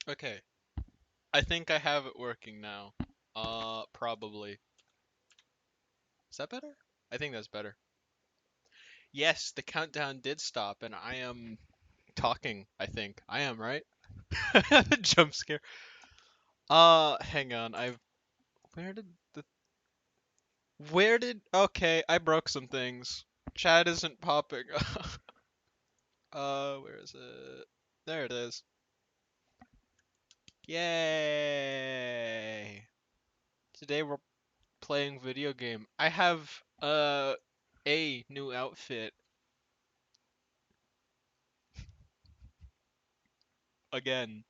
Okay, I think I have it working now. Probably. Is that better? I think that's better. Yes, the countdown did stop, and I am talking, I think. I am, right? Jump scare. Hang on. Where did the. Okay, I broke some things. Chat isn't popping. Where is it? There it is. Yay! Today we're playing video game. I have a new outfit again.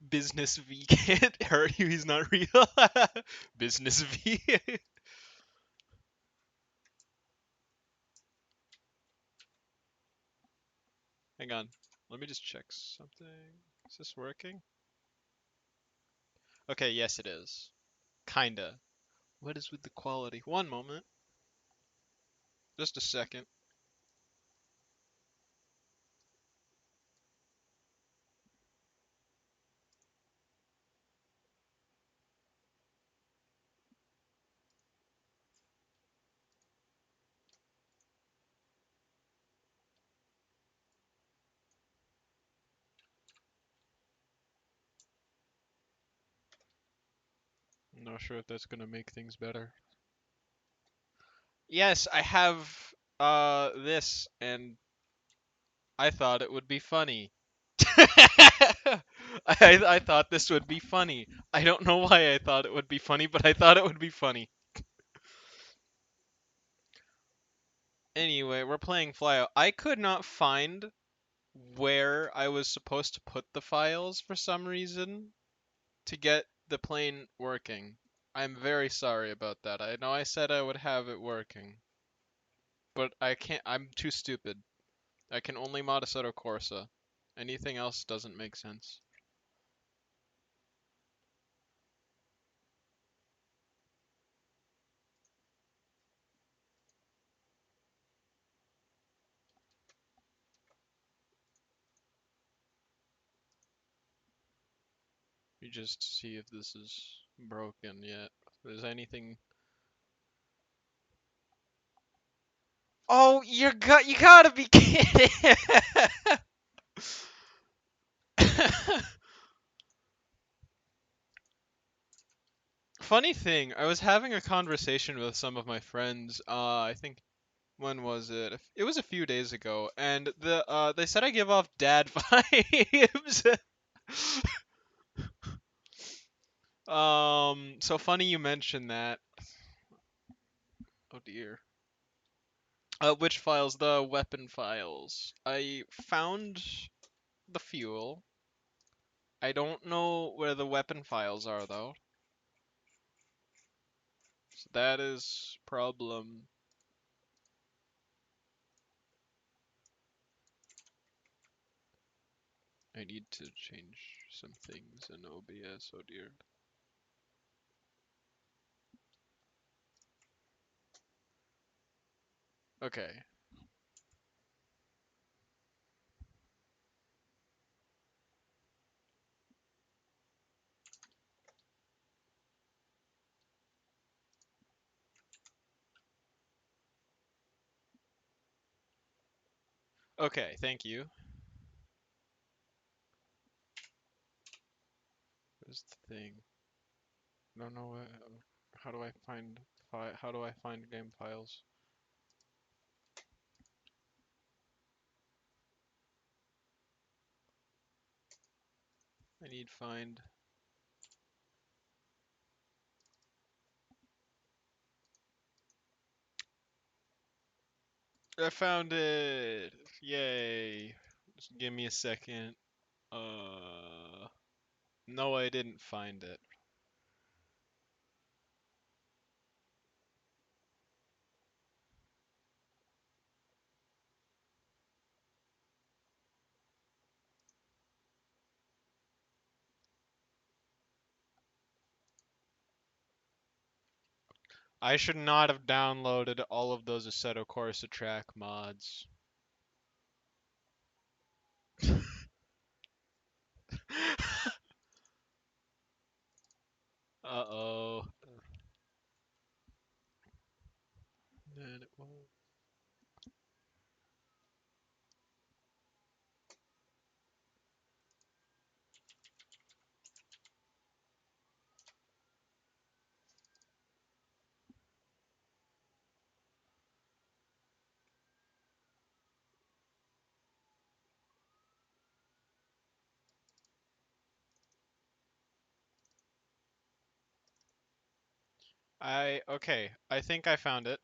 Business V can't hurt you. He's not real. Business V. Hang on. Let me just check something. Is this working? Okay, yes it is. Kinda. What is with the quality? One moment. Just a second. I'm not sure if that's gonna make things better. Yes, I have this, and I thought it would be funny. I thought this would be funny. I don't know why I thought it would be funny, but I thought it would be funny. Anyway, we're playing Flyout. I could not find where I was supposed to put the files for some reason to get the plane working. I'm very sorry about that. I know I said I would have it working, but I can't. I'm too stupid. I can only mod Assetto Corsa. Anything else doesn't make sense. You just see if this is broken yet. If there's anything. Oh, you gotta be kidding! Funny thing, I was having a conversation with some of my friends. I think when was it? It was a few days ago, and they said I give off dad vibes. So funny you mentioned that. Oh dear. Which files? The weapon files. I found the fuel. I don't know where the weapon files are though. So that is problem. I need to change some things in OBS. Oh dear. Okay. Okay, thank you. Where's the thing? I don't know how do I find how do I find game files? I need find. I found it! Yay! Just give me a second. No, I didn't find it. I should not have downloaded all of those Assetto Corsa track mods. Uh-oh. Then it won't. Okay, I think I found it.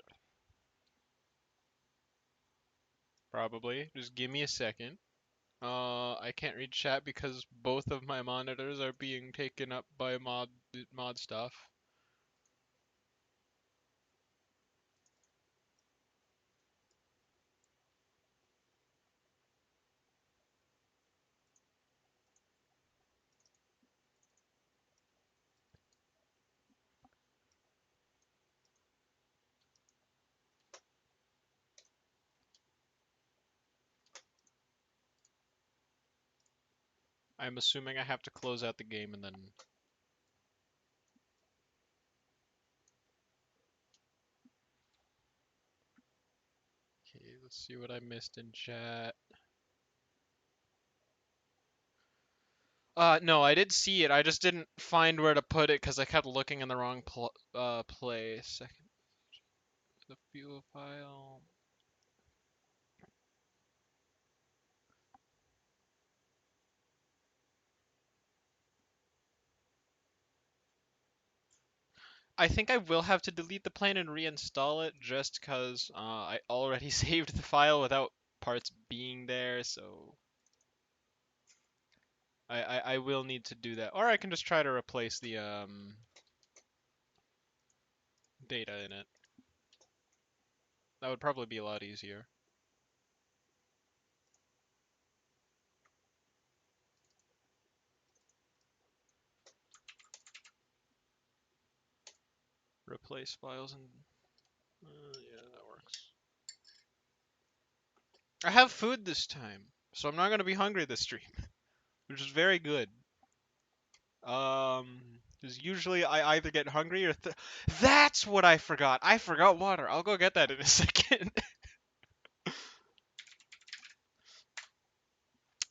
Probably. Just give me a second. I can't read chat because both of my monitors are being taken up by mod stuff. I'm assuming I have to close out the game and then. Okay, let's see what I missed in chat. No, I did see it. I just didn't find where to put it because I kept looking in the wrong place. Second, the fuel file. I think I will have to delete the plane and reinstall it just because I already saved the file without parts being there, so I will need to do that. Or I can just try to replace the data in it. That would probably be a lot easier. Replace files and yeah, that works. I have food this time, so I'm not gonna be hungry this stream, which is very good. Because usually I either get hungry or that's what I forgot. I forgot water. I'll go get that in a second.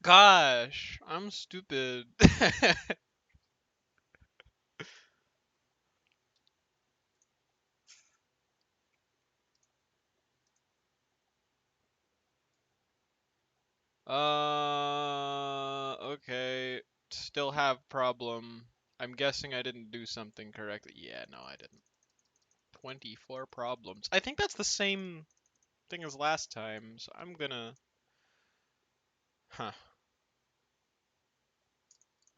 Gosh, I'm stupid. Okay. Still have problem. I'm guessing I didn't do something correctly. Yeah, no, I didn't. 24 problems. I think that's the same thing as last time, so I'm gonna. Huh.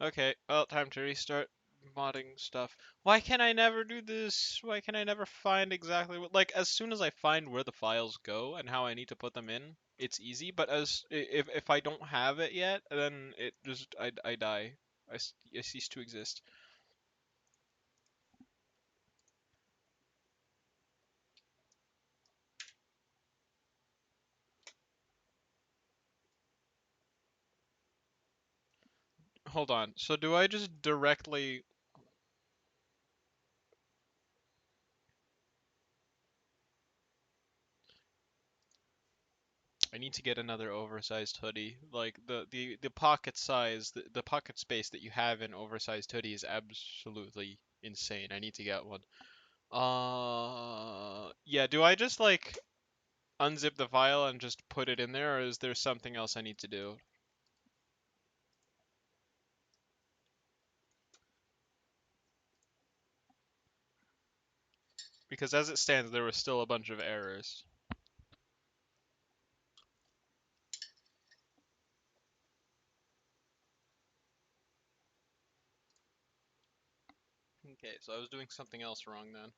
Okay, well, time to restart modding stuff. Why can I never do this? Why can I never find exactly what, like, as soon as I find where the files go and how I need to put them in, it's easy, but if I don't have it yet, then it just, I die. I cease to exist. Hold on, so do I just directly, I need to get another oversized hoodie. Like, the pocket size, the pocket space that you have in oversized hoodie is absolutely insane. I need to get one. Yeah, do I just like unzip the file and just put it in there, or is there something else I need to do? Because as it stands, there was still a bunch of errors. Okay, so I was doing something else wrong then.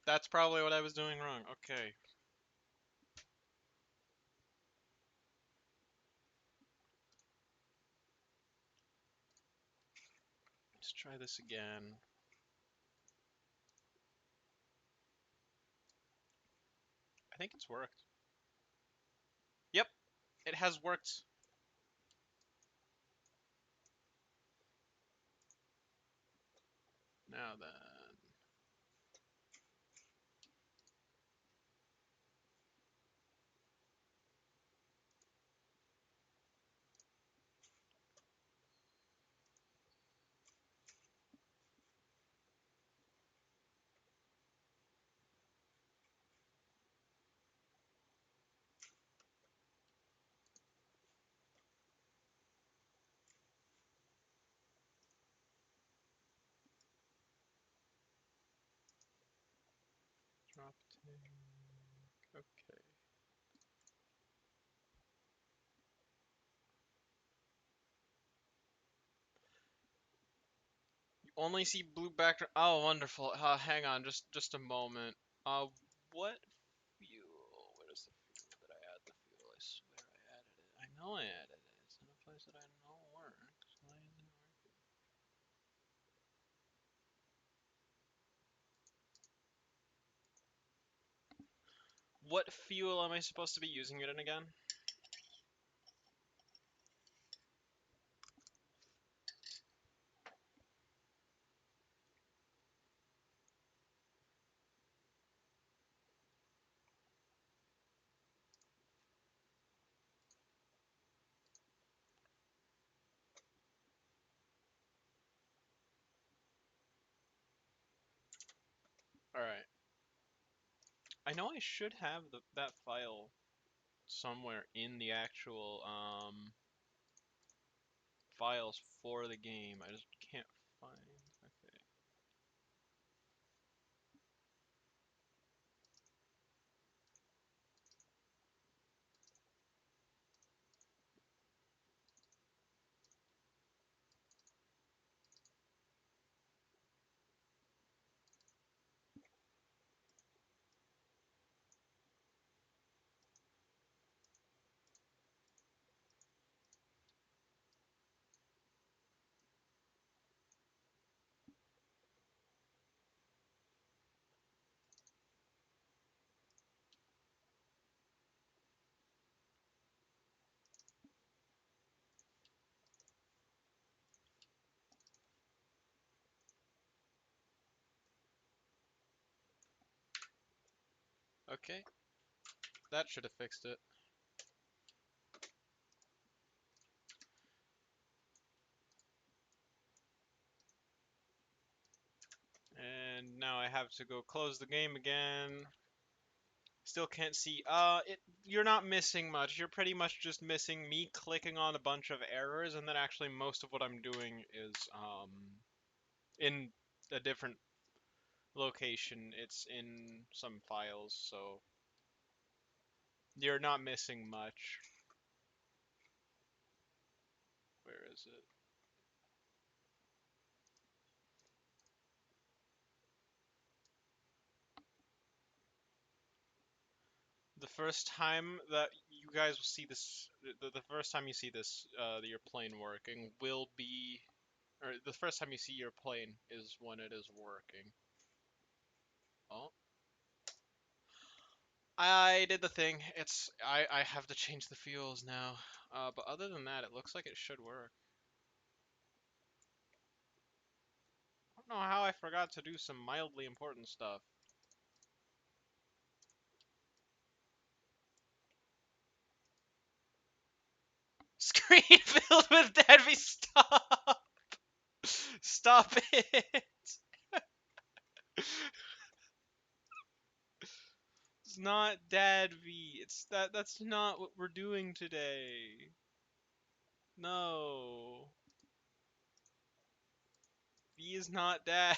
That's probably what I was doing wrong. Okay. Let's try this again. think it's worked. Yep, it has worked. Now then. Drop tank. Okay. You only see blue background. Oh, wonderful. Hang on, just a moment. What fuel? Where's the fuel? Did I add the fuel? I swear I added it. I know I added it. It's in a place that I know works. Why isn't it working? What fuel am I supposed to be using it in again? Alright. I know I should have that file somewhere in the actual files for the game. I just can't find. Okay. Okay. That should have fixed it. And now I have to go close the game again. Still can't see. You're not missing much. You're pretty much just missing me clicking on a bunch of errors, and then actually most of what I'm doing is in a different location. It's in some files, so you're not missing much. Where is it? The first time that you guys will see this, the first time you see this, your plane working will be, or the first time you see your plane is when it is working. Oh, I did the thing. I have to change the fuels now. But other than that, it looks like it should work. I don't know how I forgot to do some mildly important stuff. Screen filled with Deadby, stop! Stop it! It's not Dad V. That's not what we're doing today. No. V is not Dad.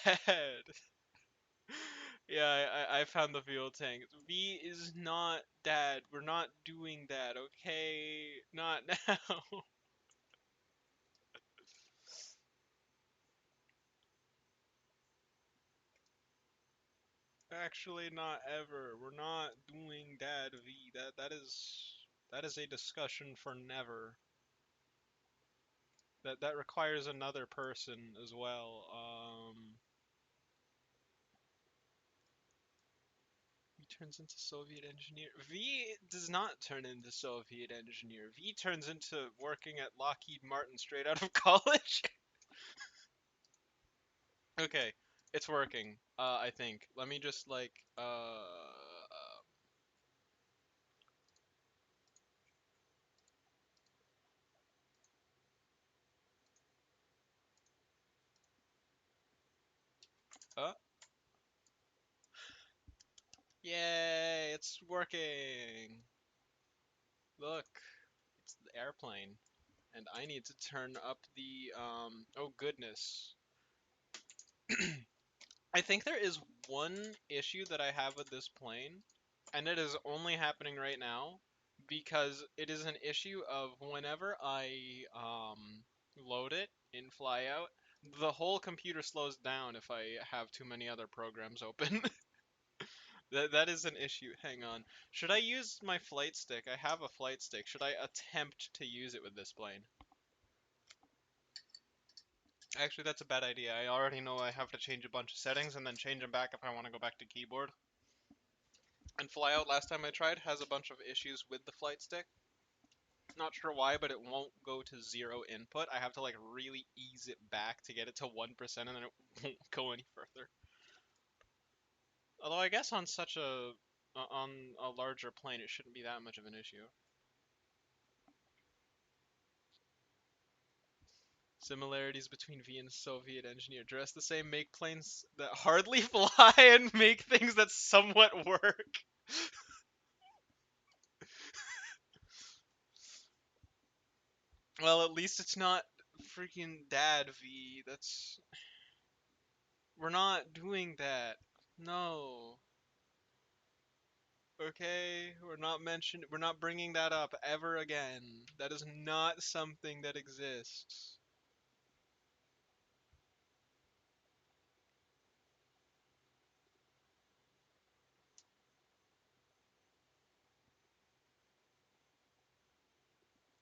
Yeah, I found the fuel tank. V is not Dad. We're not doing that, okay? Not now. Actually, not ever. We're not doing Dad V. That is a discussion for never. That requires another person as well. We turns into Soviet engineer. V does not turn into Soviet engineer. V turns into working at Lockheed Martin straight out of college. Okay, it's working. I think. Let me just like uh yay, it's working. Look, it's the airplane. And I need to turn up the oh goodness. I think there is one issue that I have with this plane, and it is only happening right now because it is an issue of whenever I load it in Flyout, the whole computer slows down if I have too many other programs open. That is an issue. Hang on. Should I use my flight stick? I have a flight stick. Should I attempt to use it with this plane? Actually, that's a bad idea. I already know I have to change a bunch of settings and then change them back if I want to go back to keyboard. And Flyout, last time I tried, has a bunch of issues with the flight stick. Not sure why, but it won't go to 0 input. I have to like really ease it back to get it to 1% and then it won't go any further. Although I guess on such on a larger plane, it shouldn't be that much of an issue. Similarities between V and Soviet engineer. Dress the same, make planes that hardly fly, and make things that somewhat work. Well, at least it's not freaking Dad V. That's... We're not doing that. No. Okay? We're not bringing that up ever again. That is not something that exists.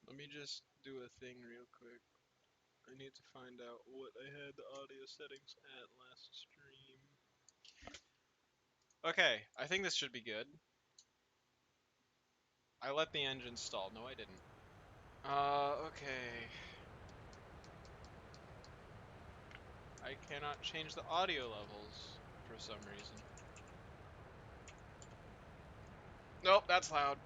Let me just do a thing real quick. I need to find out what I had the audio settings at last stream. Okay, I think this should be good. I let the engine stall. No, I didn't. Okay. I cannot change the audio levels for some reason. Nope, that's loud.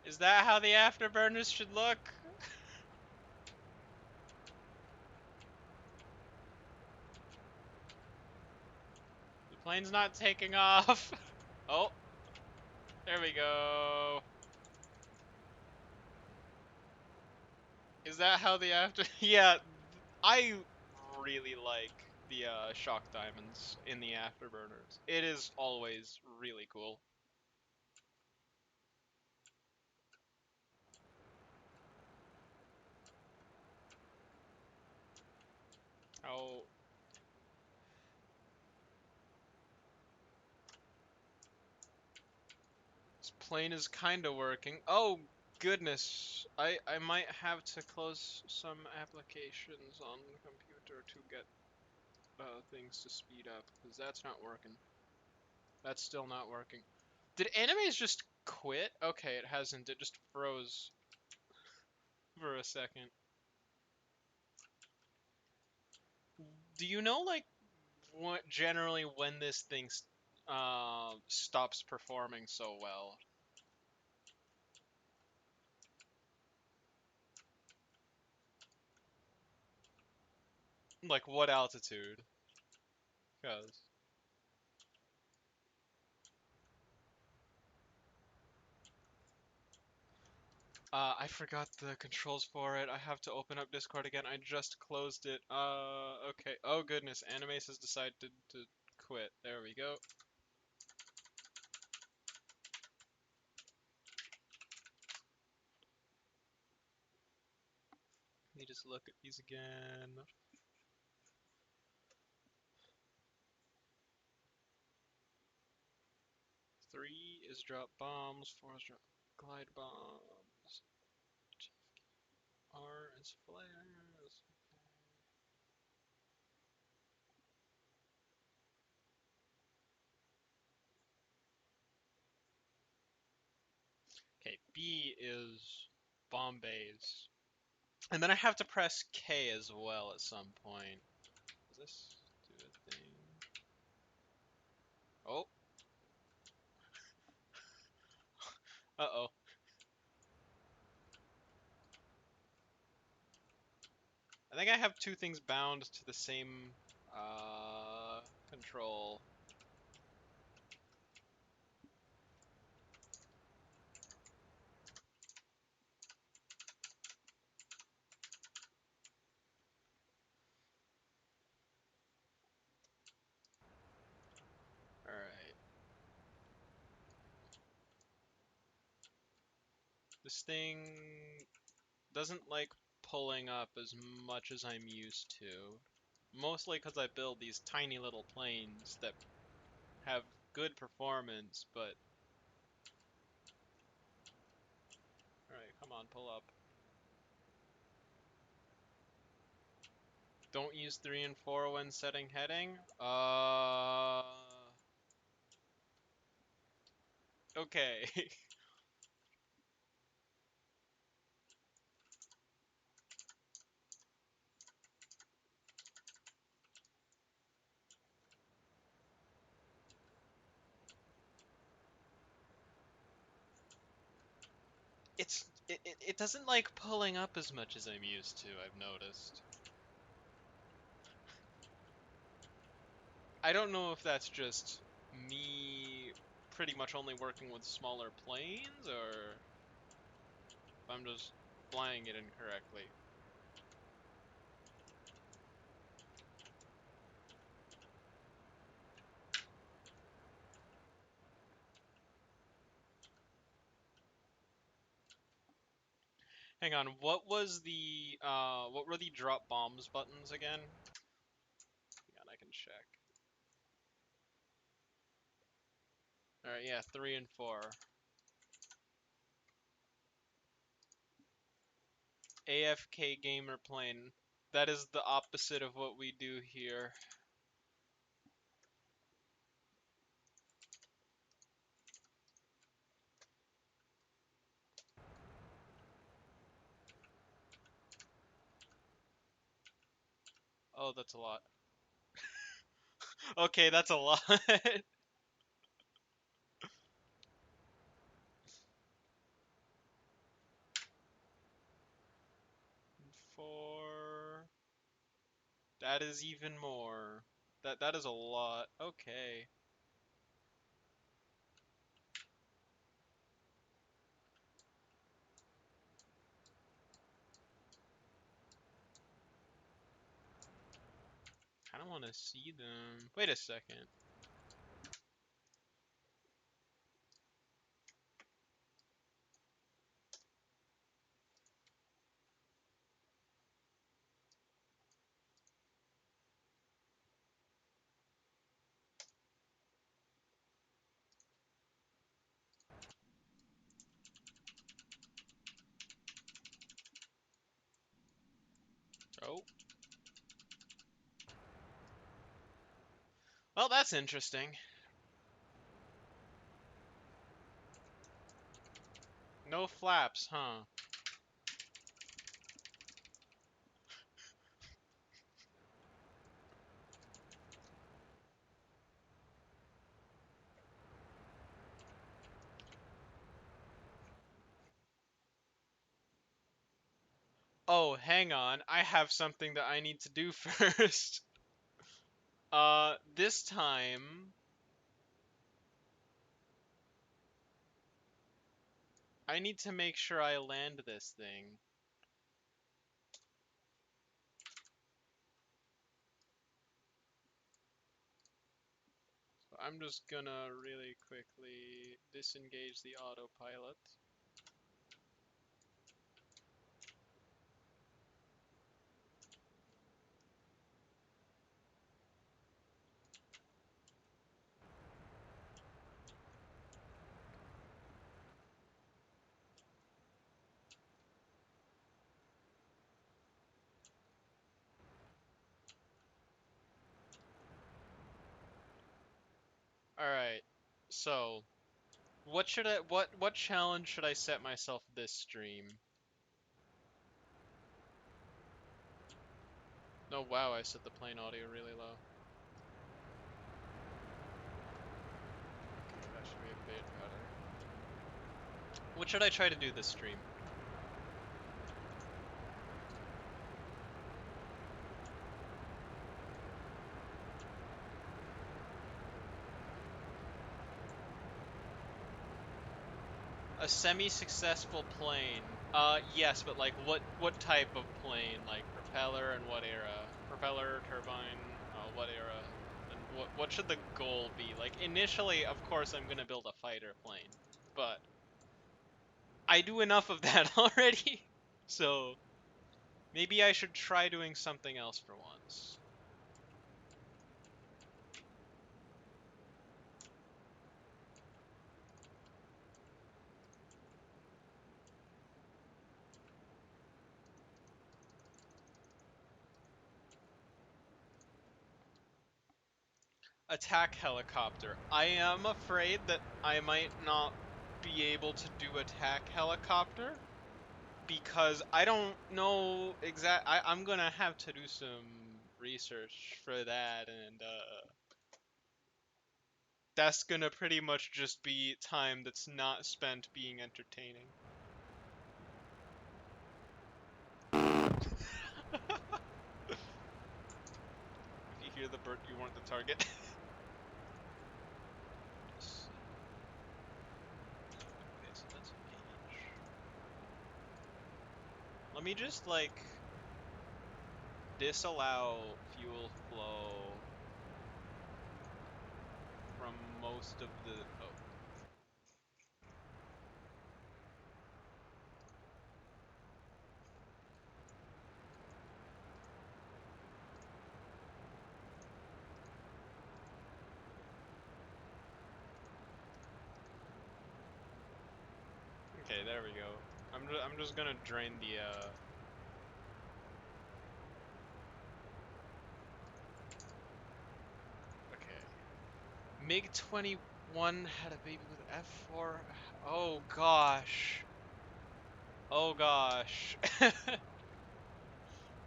Is that how the afterburners should look? The plane's not taking off. Oh, there we go. Is that how the after... Yeah, I really like the shock diamonds in the afterburners. It is always really cool. How... This plane is kinda working. Oh, goodness. I might have to close some applications on the computer to get things to speed up, because that's not working. That's still not working. Did animes just quit? Okay, it hasn't. It just froze for a second. Do you know, like, what generally when this thing stops performing so well? Like, what altitude? Because I forgot the controls for it. I have to open up Discord again. I just closed it. Okay. Oh goodness, Animace has decided to quit. There we go. Let me just look at these again. 3 is drop bombs, 4 is drop glide bombs, R is flares. B is Bombay's. And then I have to press K as well at some point. Does this do a thing? Oh, uh-oh. I think I have two things bound to the same control. Alright. This thing doesn't like pulling up as much as I'm used to. Mostly because I build these tiny little planes that have good performance, but... Alright, come on, pull up. Don't use 3 and 4 when setting heading? Okay. It doesn't like pulling up as much as I'm used to, I've noticed. I don't know if that's just me pretty much only working with smaller planes, or if I'm just flying it incorrectly. Hang on, what were the drop bombs buttons again? Hang on, I can check. Alright, yeah, 3 and 4. AFK gamer plane. That is the opposite of what we do here. Oh, that's a lot. Okay, that's a lot. 4. That is even more. That is a lot. Okay. Kinda wanna see them. Wait a second. Oh. Well, that's interesting. No flaps, huh? Oh, hang on. I have something that I need to do first. This time, I need to make sure I land this thing. So I'm just gonna really quickly disengage the autopilot. Alright, so What challenge should I set myself this stream? Oh wow, I set the plane audio really low. Okay, that should be a bit better. What should I try to do this stream? A semi-successful plane. Yes, but like what type of plane? Like propeller and what era? Propeller, turbine, what era? And what should the goal be? Like initially, of course, I'm gonna build a fighter plane, but I do enough of that already. So maybe I should try doing something else for once. Attack helicopter. I am afraid that I might not be able to do attack helicopter because I don't know I'm gonna have to do some research for that, and that's gonna pretty much just be time that's not spent being entertaining. If you hear the bird, you weren't the target. Just see. Okay, so that's mage. Let me just like disallow fuel flow from most of the. Oh, okay, there we go. I'm just gonna drain the Okay. MiG-21 had a baby with F4. Oh gosh. Oh gosh.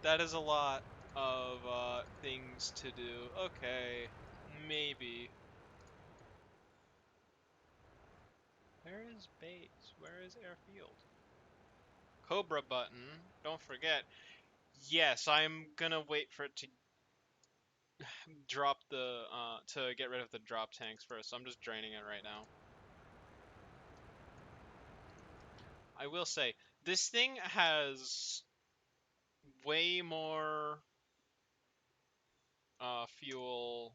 That is a lot of things to do. Okay. Maybe. Where is base? Where is airfield? Cobra button. Don't forget. Yes, I'm gonna wait for it to drop the to get rid of the drop tanks first. So I'm just draining it right now. I will say this thing has way more fuel,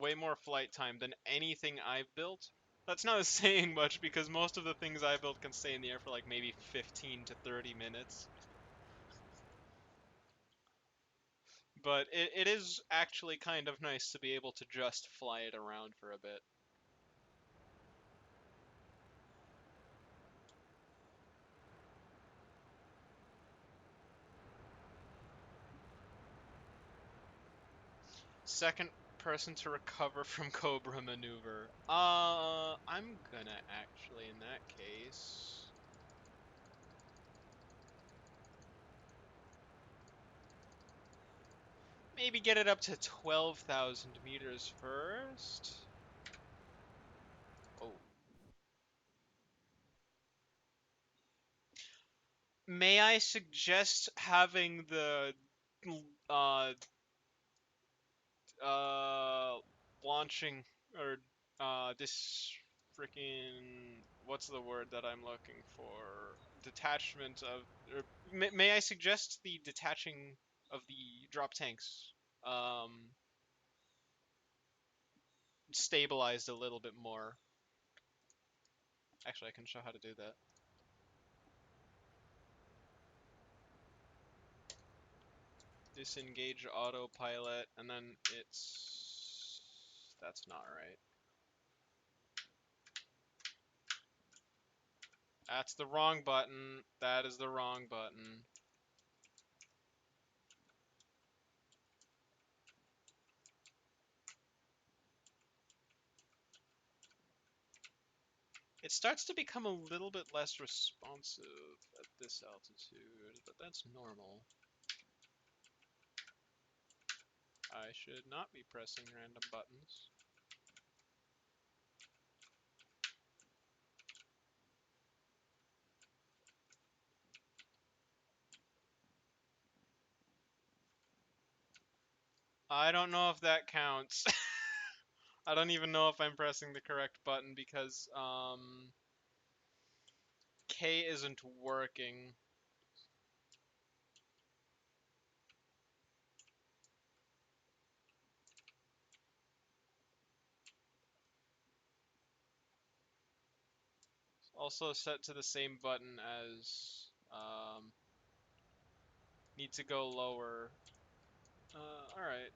way more flight time than anything I've built. That's not saying much because most of the things I built can stay in the air for like maybe 15 to 30 minutes. But it is actually kind of nice to be able to just fly it around for a bit. Second person to recover from Cobra maneuver. I'm gonna actually, in that case, maybe get it up to 12,000 meters first. Oh. May I suggest having the uh uh launching or this freaking what's the word that I'm looking for? Detachment of or may I suggest the detaching of the drop tanks um stabilized a little bit more. Actually, I can show how to do that. Disengage autopilot and then that's not right. That's the wrong button. That is the wrong button. It starts to become a little bit less responsive at this altitude, but that's normal. I should not be pressing random buttons. I don't know if that counts. I don't even know if I'm pressing the correct button because K isn't working. Also set to the same button as need to go lower. Alright.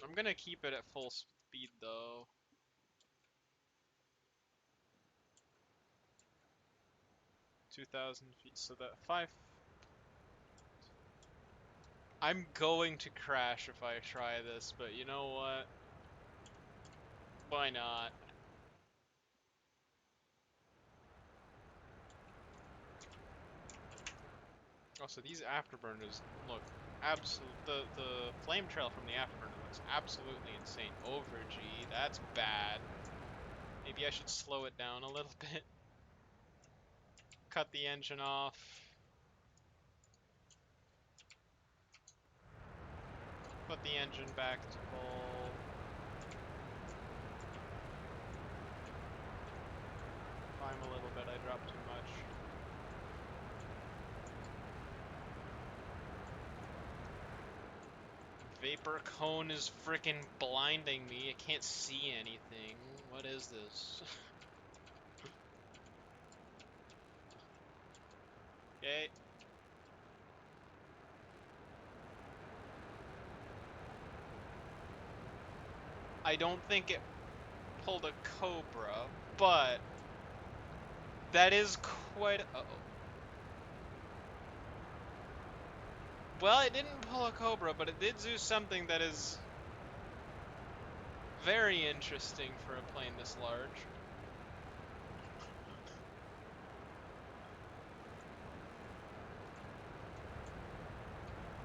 I'm gonna keep it at full speed though. 2,000 feet, so that 5... I'm going to crash if I try this, but you know what? Why not? Oh, so these afterburners look the flame trail from the afterburner looks absolutely insane. Over G, that's bad. Maybe I should slow it down a little bit. Cut the engine off. Put the engine back to full. Climb a little bit, I dropped too much. Vapor cone is freaking blinding me. I can't see anything. What is this? Okay. I don't think it pulled a cobra, but that is quite. Uh-oh. Well, it didn't pull a cobra, but it did do something that is very interesting for a plane this large.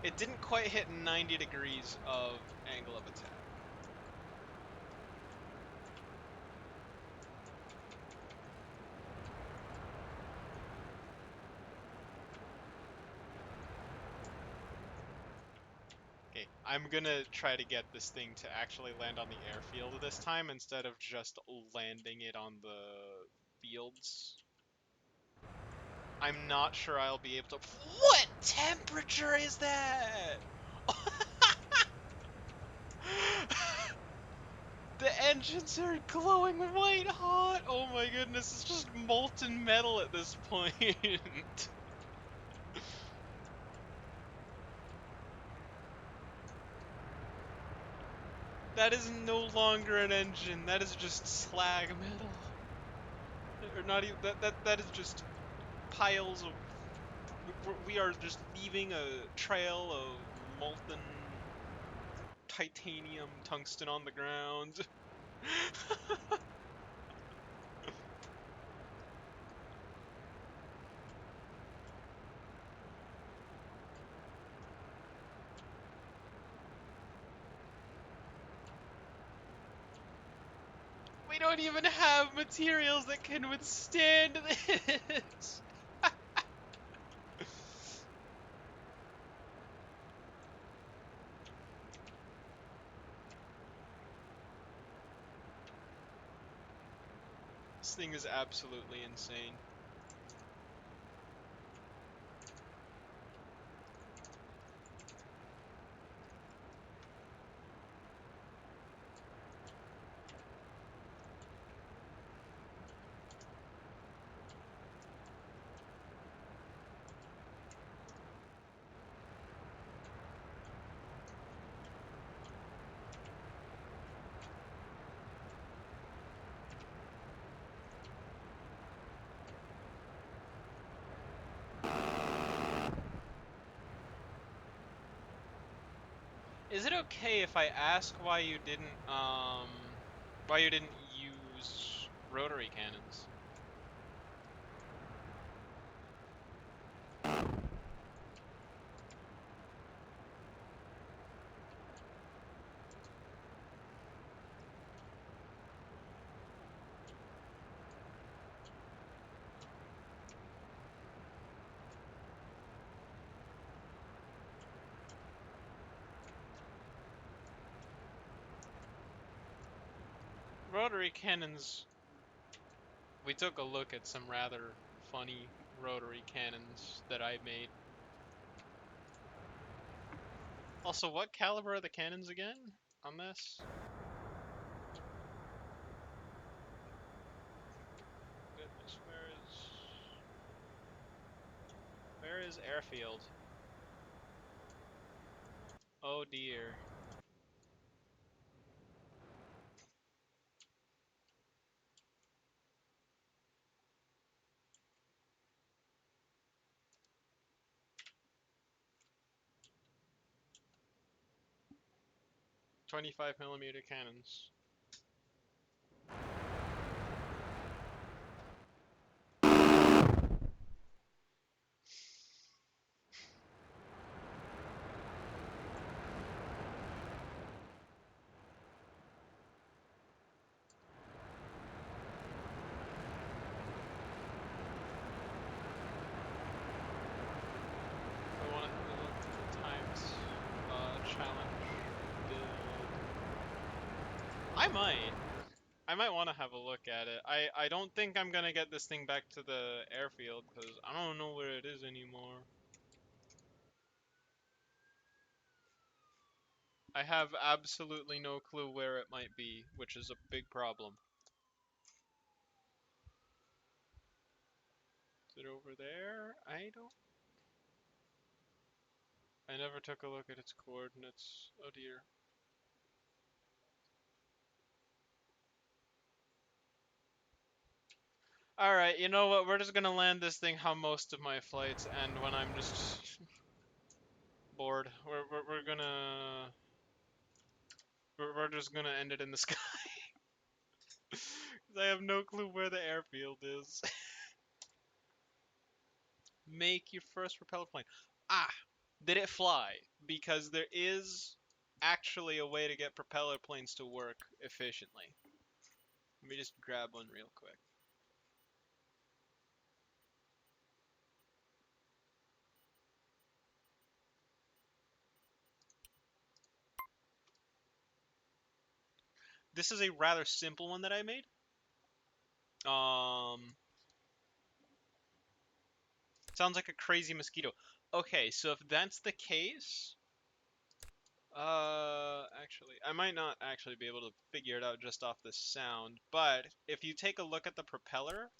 It didn't quite hit 90 degrees of angle of attack. Okay, I'm gonna try to get this thing to actually land on the airfield this time instead of just landing it on the fields. I'm not sure I'll be able to. What temperature is that? The engines are glowing white hot! Oh my goodness, it's just molten metal at this point. That is no longer an engine, that is just slag metal. Or not even, that is just piles of... We are just leaving a trail of molten titanium tungsten on the ground. We don't even have materials that can withstand this! This thing is absolutely insane. Is it okay if I ask why you didn't use Rotary cannons. Rotary cannons. We took a look at some rather funny rotary cannons that I made. Also, what caliber are the cannons again on this? Goodness, where is airfield? Oh dear. 25mm cannons. I want to look at the times challenge build. I might want to have a look at it. I don't think I'm gonna get this thing back to the airfield because I don't know where it is anymore. I have absolutely no clue where it might be, which is a big problem. Is it over there? I never took a look at its coordinates. Oh dear. Alright, you know what? We're just gonna land this thing how most of my flights end when I'm just bored. We're gonna... We're just gonna end it in the sky. 'Cause I have no clue where the airfield is. Make your first propeller plane. Ah! Did it fly? Because there is actually a way to get propeller planes to work efficiently. Let me just grab one real quick. This is a rather simple one that I made. Sounds like a crazy mosquito. Okay, so if that's the case, actually, I might not actually be able to figure it out just off the sound, but if you take a look at the propeller,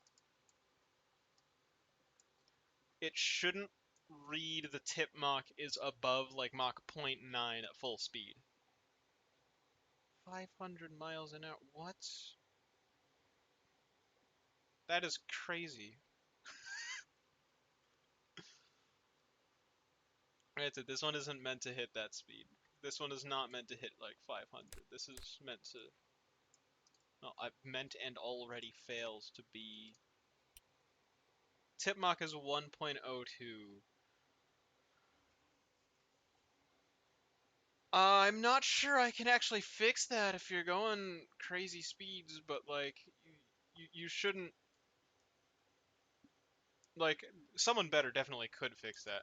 it shouldn't read the tip Mach is above like Mach 0.9 at full speed. 500 miles an hour, what? That is crazy. Granted, this one isn't meant to hit that speed. This one is not meant to hit like 500. This is meant to... No, I meant and already fails to be... Tip Mach is 1.02. I'm not sure I can actually fix that if you're going crazy speeds, but like, you shouldn't... Like, someone better definitely could fix that.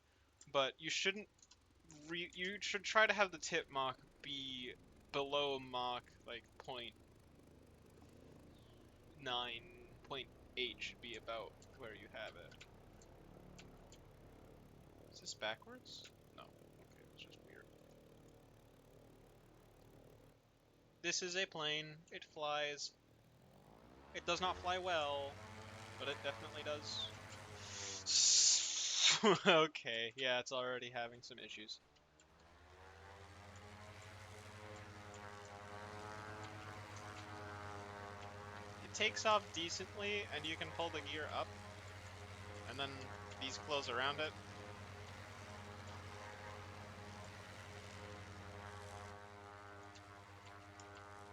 But you shouldn't... You should try to have the tip Mach be below Mach, like, point 9, point 8 should be about where you have it. Is this backwards? No. Okay, it's just weird. This is a plane. It flies. It does not fly well, but it definitely does. Okay, yeah, it's already having some issues. It takes off decently, and you can pull the gear up, and then these close around it.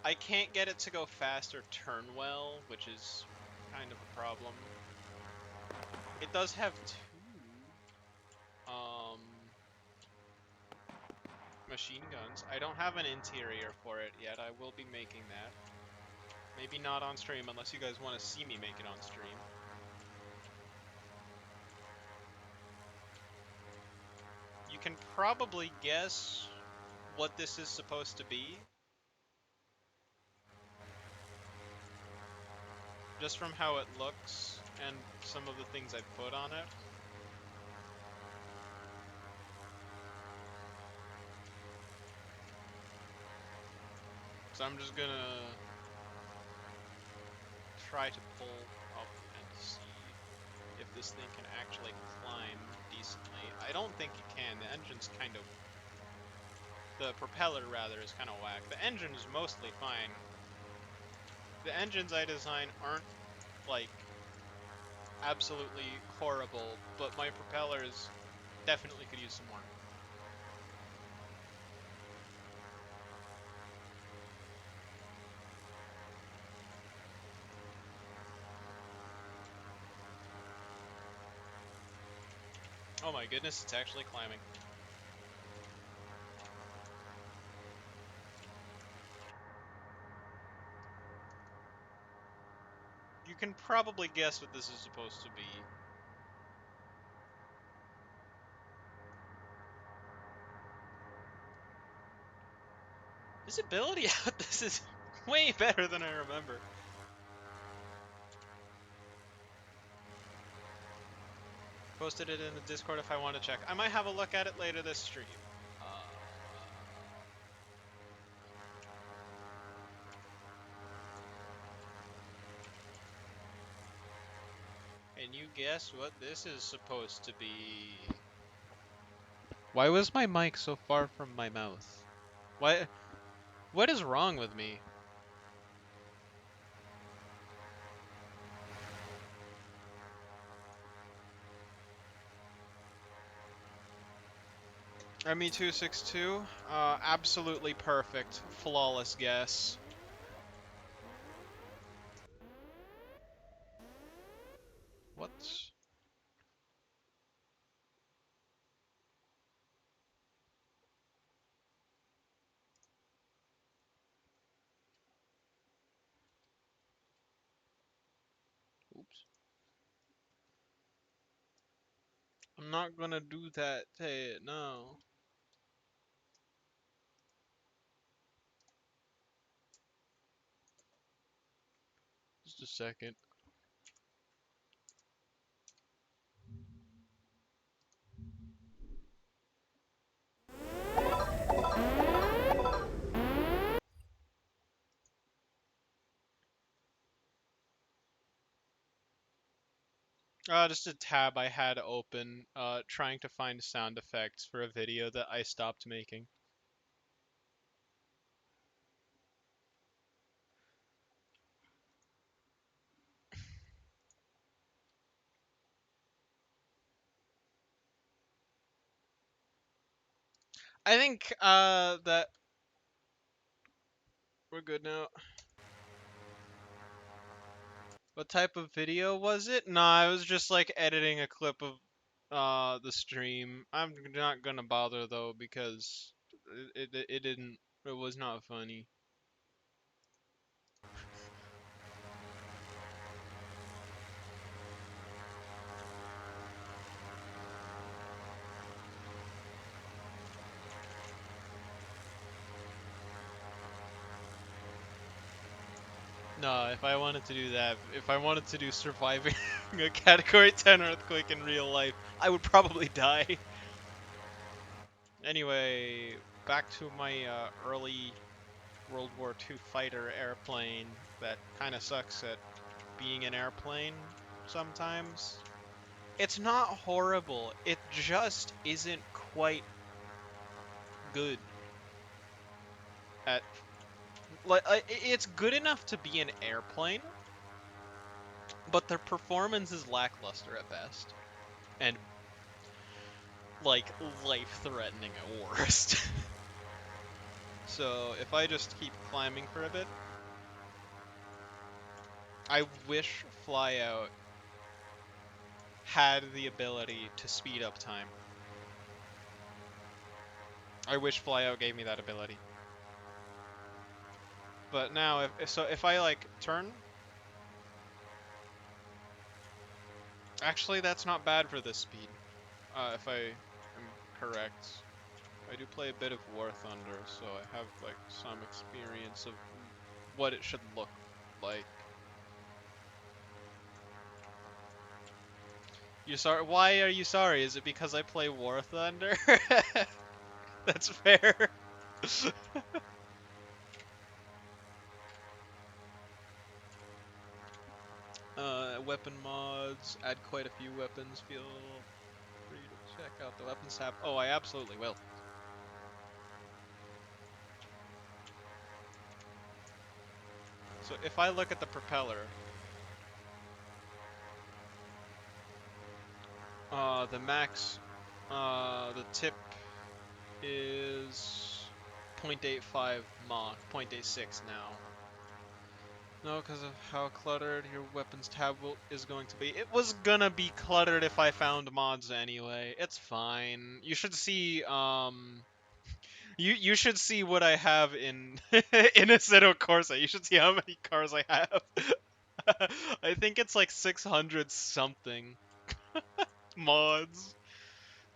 I can't get it to go fast or turn well, which is kind of a problem. It does have two machine guns. I don't have an interior for it yet. I will be making that. Maybe not on stream unless you guys want to see me make it on stream. You can probably guess what this is supposed to be just from how it looks and some of the things I put on it. So I'm just gonna try to pull up and see if this thing can actually climb decently. I don't think it can. The engine's kind of... The propeller, rather, is kind of whack. The engine is mostly fine. The engines I design aren't, like, absolutely horrible, but my propellers definitely could use some more. Oh my goodness, it's actually climbing. You can probably guess what this is supposed to be. Visibility out this is way better than I remember. Posted it in the Discord if I want to check. I might have a look at it later this stream. Can you guess what this is supposed to be? Why was my mic so far from my mouth? What is wrong with me? ME262, absolutely perfect, flawless guess. What? Oops. I'm not gonna do that. Hey, no. Just a second. Just a tab I had open, trying to find sound effects for a video that I stopped making. I think, that we're good now. What type of video was it? Nah, it was just like editing a clip of, the stream. I'm not gonna bother though because it didn't, it was not funny. No, if I wanted to do that, if I wanted to do surviving a Category 10 earthquake in real life, I would probably die. Anyway, back to my early World War II fighter airplane that kind of sucks at being an airplane sometimes. It's not horrible, it just isn't quite good at... Like, it's good enough to be an airplane, but the performance is lackluster at best. And, like, life-threatening at worst. So if I just keep climbing for a bit, I wish Flyout had the ability to speed up time. I wish Flyout gave me that ability. But now, if I like turn, actually that's not bad for this speed. If I am correct, I do play a bit of War Thunder, so I have like some experience of what it should look like. You're sorry? Why are you sorry? Is it because I play War Thunder? That's fair. Weapon mods, add quite a few weapons, feel free to check out the weapons tab. Oh, I absolutely will. So if I look at the propeller, the max, the tip is 0.85 Mach, 0.86 now. No, because of how cluttered your weapons tab is going to be. It was gonna be cluttered if I found mods anyway. It's fine. You should see, you should see what I have in in Assetto Corsa. You should see how many cars I have. I think it's like 600 something mods.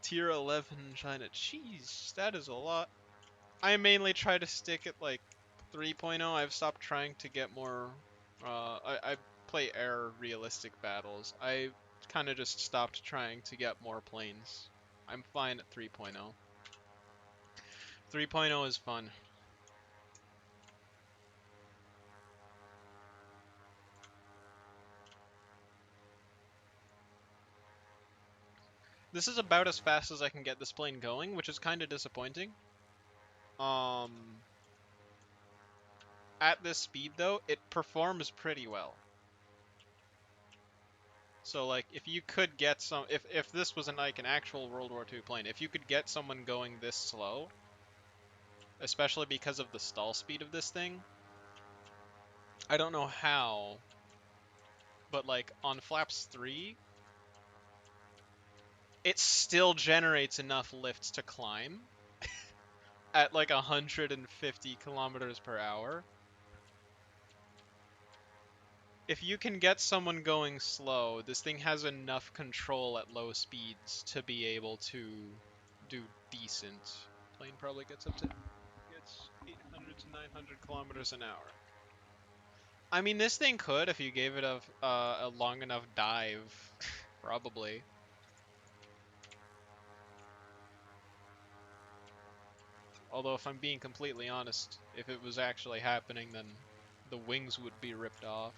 Tier 11 China. Jeez, that is a lot. I mainly try to stick at like 3.0. I've stopped trying to get more. I play air realistic battles. I kind of just stopped trying to get more planes. I'm fine at 3.0. 3.0 is fun. This is about as fast as I can get this plane going, which is kind of disappointing. Um, at this speed though, it performs pretty well. So like, if you could get if this was like an actual World War II plane, if you could get someone going this slow, especially because of the stall speed of this thing, I don't know how, but like on flaps 3, it still generates enough lifts to climb at like 150 kilometers per hour. If you can get someone going slow, this thing has enough control at low speeds to be able to do decent. Plane probably gets 800 to 900 kilometers an hour. I mean, this thing could if you gave it a long enough dive, probably. Although, if I'm being completely honest, if it was actually happening, then the wings would be ripped off.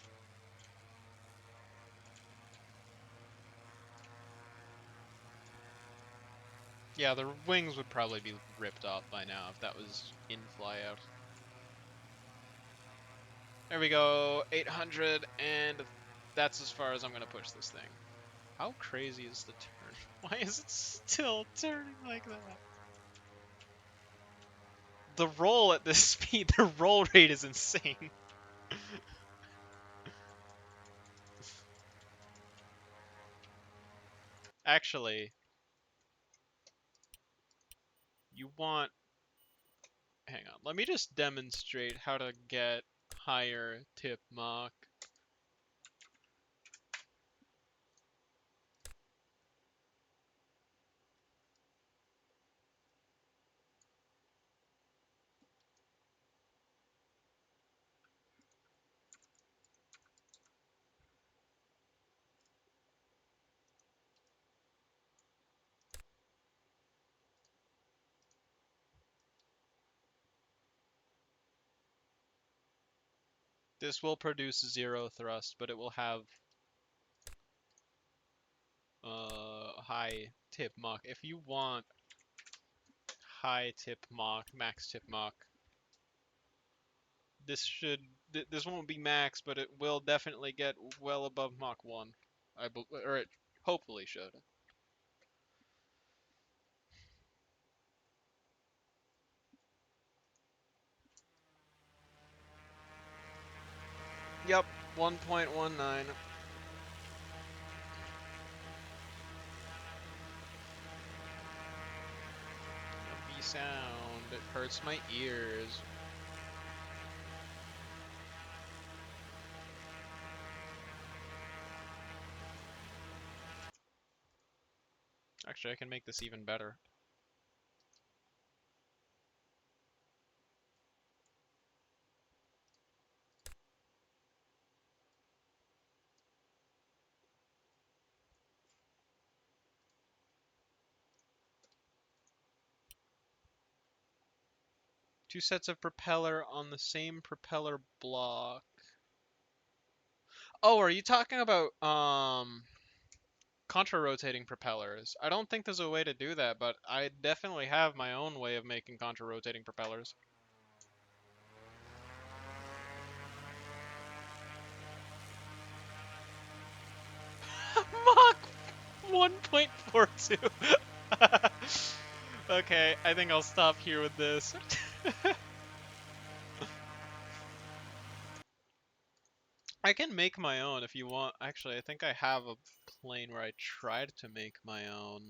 Yeah, the wings would probably be ripped off by now if that was in Flyout. There we go, 800, and that's as far as I'm going to push this thing. How crazy is the turn? Why is it still turning like that? The roll at this speed, the roll rate is insane. Actually, you want... Hang on, let me just demonstrate how to get higher tip Mach. This will produce 0 thrust, but it will have high tip Mach. If you want high tip Mach, max tip Mach, this should this won't be max, but it will definitely get well above Mach 1. Or it hopefully should. Yep, 1.19. Heavy sound. It hurts my ears. Actually, I can make this even better. Two sets of propeller on the same propeller block. Oh, are you talking about contra-rotating propellers? I don't think there's a way to do that, but I definitely have my own way of making contra-rotating propellers. Mach 1.42. Okay, I think I'll stop here with this. I can make my own if you want. Actually, I think I have a plane where I tried to make my own.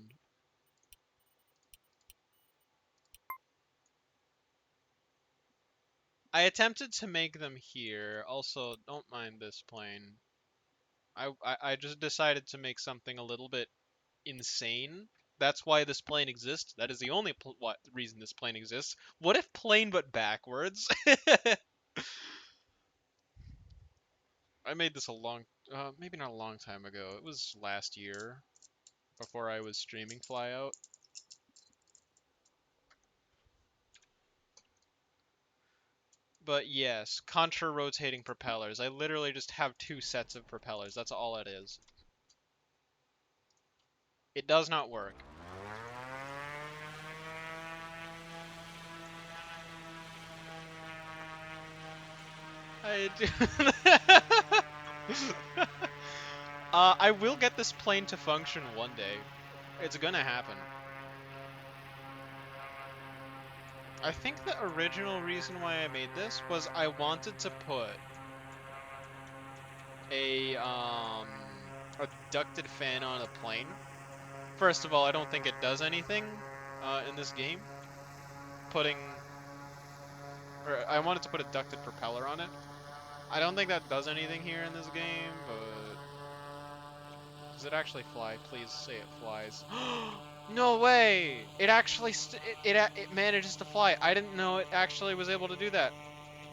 I attempted to make them here. Also, don't mind this plane. I just decided to make something a little bit insane. That's why this plane exists. That is the only reason this plane exists. What if plane but backwards? I made this a maybe not a long time ago. It was last year before I was streaming Flyout. But yes, contra-rotating propellers. I literally just have two sets of propellers. That's all it is. It does not work. I do. I will get this plane to function one day. It's gonna happen. I think the original reason why I made this was I wanted to put a ducted fan on a plane. First of all, I don't think it does anything in this game. I wanted to put a ducted propeller on it. I don't think that does anything here in this game, but does it actually fly? Please say it flies. No way! It actually it manages to fly. I didn't know it actually was able to do that.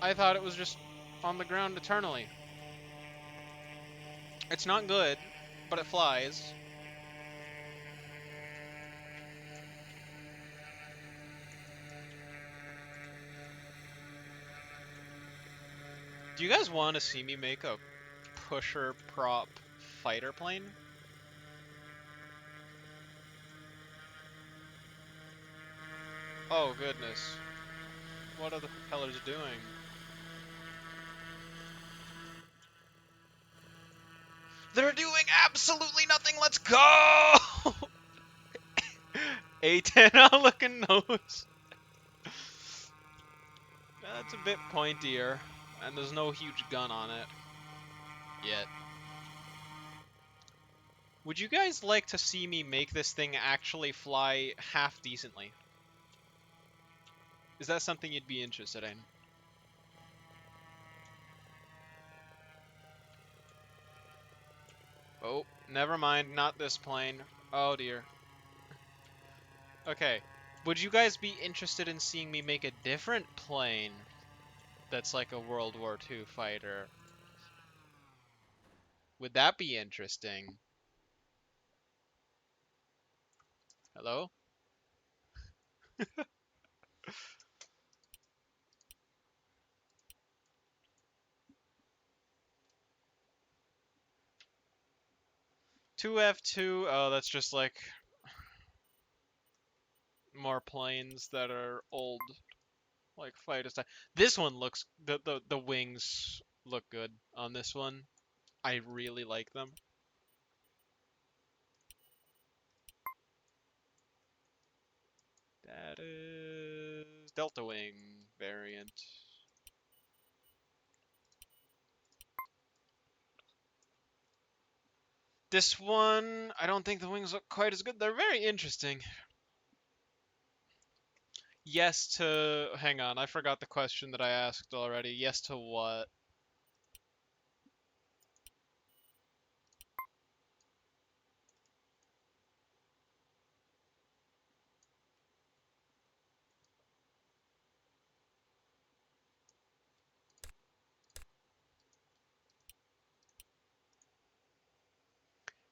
I thought it was just on the ground eternally. It's not good, but it flies. Do you guys want to see me make a pusher prop fighter plane? Oh goodness. What are the propellers doing? They're doing absolutely nothing. Let's go! A10 looking nose. That's a bit pointier, and there's no huge gun on it yet. Would you guys like to see me make this thing actually fly half decently? Is that something you'd be interested in? Oh, never mind, not this plane. Oh dear. Okay. Would you guys be interested in seeing me make a different plane that's like a World War II fighter? Would that be interesting? Hello? 2F2, oh, that's just like more planes that are old, like fighter style. This one looks, the wings look good on this one. I really like them. That is Delta Wing variant. This one, I don't think the wings look quite as good. They're very interesting. Yes to... Hang on, I forgot the question that I asked already. Yes to what?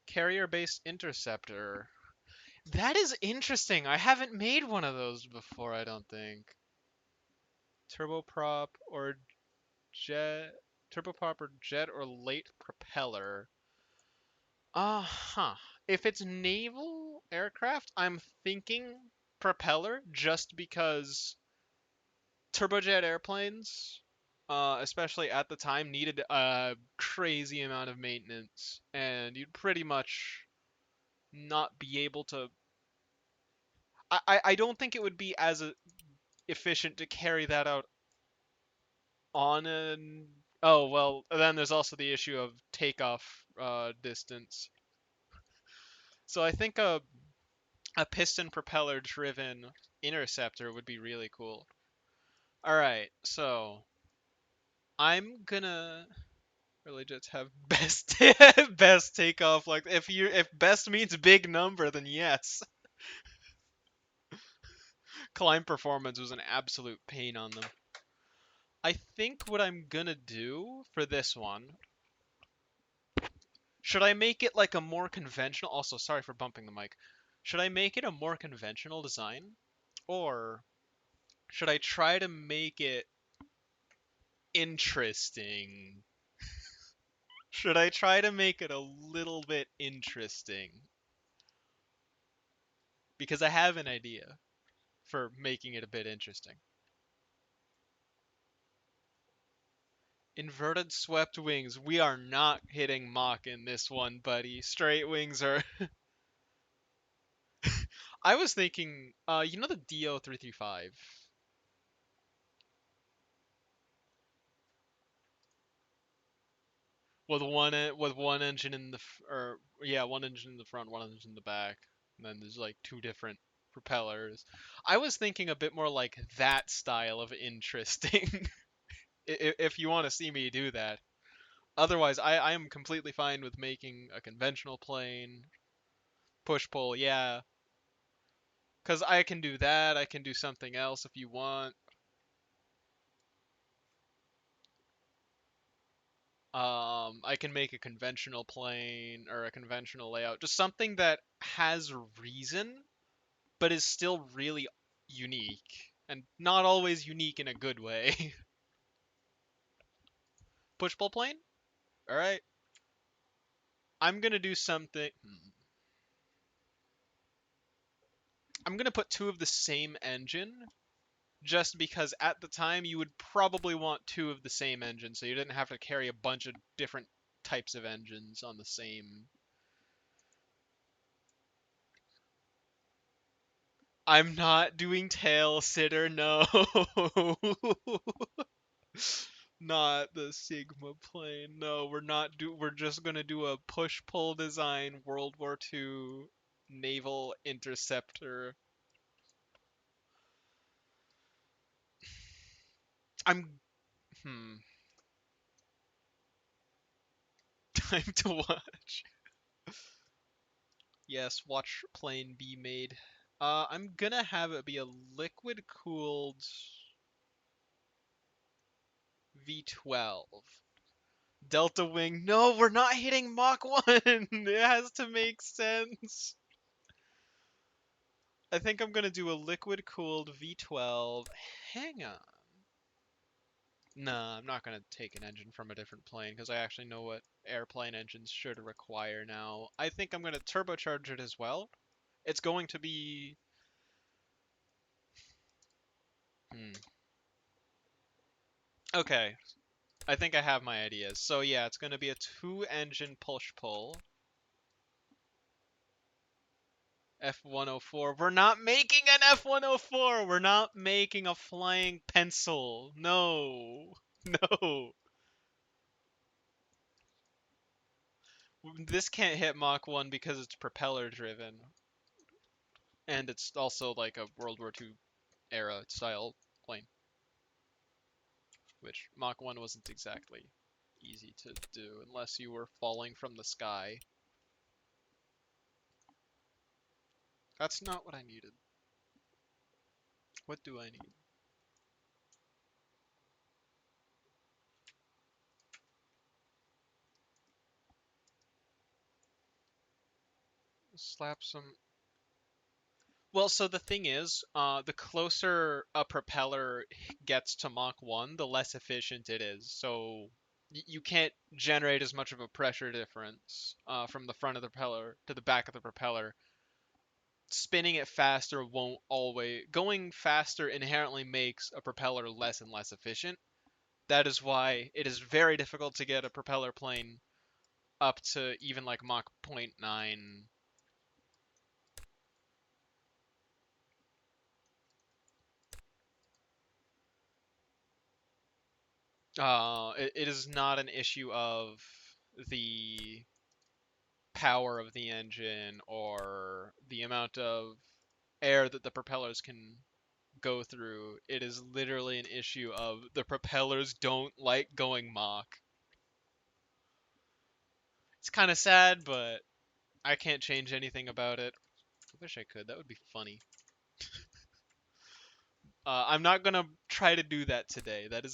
Carrier-based interceptor. That is interesting. I haven't made one of those before, I don't think. Turboprop or jet... Turboprop or jet or late propeller. Uh-huh. If it's naval aircraft, I'm thinking propeller just because turbojet airplanes, especially at the time, needed a crazy amount of maintenance, and you'd pretty much not be able to. I don't think it would be as efficient to carry that out on an. Oh well, then there's also the issue of takeoff distance. So I think a piston propeller driven interceptor would be really cool. All right, so I'm gonna really just have best best takeoff. Like if best means big number, then yes. Climb performance was an absolute pain on them. I think what I'm gonna do for this one, should I make it like a more conventional? Also, sorry for bumping the mic. Should I make it a more conventional design, or should I try to make it interesting? Should I try to make it a little bit interesting? Because I have an idea for making it a bit interesting. Inverted swept wings. We are not hitting Mach in this one, buddy. Straight wings are. I was thinking, you know the DO335 with one engine in the or yeah, one engine in the front, one engine in the back, and then there's like two different propellers. I was thinking a bit more like that style of interesting. If you want to see me do that. Otherwise, I am completely fine with making a conventional plane, push pull, yeah. Because I can do that, I can do something else if you want. I can make a conventional plane or a conventional layout, just something that has reason, but is still really unique. And not always unique in a good way. Push pull plane? Alright. I'm gonna do something. I'm gonna put two of the same engine just because at the time you would probably want two of the same engine, so you didn't have to carry a bunch of different types of engines on the same. I'm not doing tail sitter, no. Not the Sigma plane. No, we're just gonna do a push-pull design World War II naval interceptor. I'm time to watch. Yes, watch plane be made. I'm gonna have it be a liquid cooled V12. Delta wing. No, we're not hitting Mach 1. It has to make sense. I think I'm gonna do a liquid cooled V12. Hang on. Nah, I'm not gonna take an engine from a different plane because I actually know what airplane engines should require now. I think I'm gonna turbocharge it as well. It's going to be. Hmm. Okay, I think I have my ideas. So yeah, it's gonna be a two-engine push-pull. F-104. We're not making an F-104. We're not making a flying pencil. No. No. This can't hit Mach 1 because it's propeller driven, and it's also like a World War II era style plane, which Mach 1 wasn't exactly easy to do unless you were falling from the sky. That's not what I needed. What do I need? Slap some. Well, so the thing is, the closer a propeller gets to Mach 1, the less efficient it is. So you can't generate as much of a pressure difference from the front of the propeller to the back of the propeller. Spinning it faster won't always. Going faster inherently makes a propeller less and less efficient. That is why it is very difficult to get a propeller plane up to even like Mach point 0.9. It is not an issue of the power of the engine or the amount of air that the propellers can go through. It is literally an issue of the propellers don't like going Mach. It's kind of sad, but I can't change anything about it. I wish I could. That would be funny. I'm not gonna try to do that today. That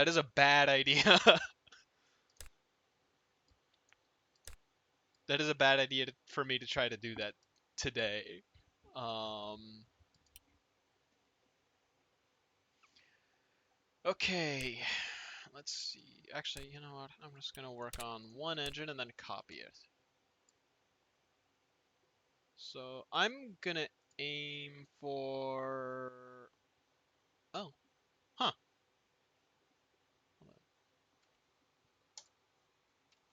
is a bad idea. That is a bad idea for me to try to do that today. Um, okay, let's see. Actually, you know what? I'm just gonna work on one engine and then copy it. So I'm gonna aim for. Oh, huh.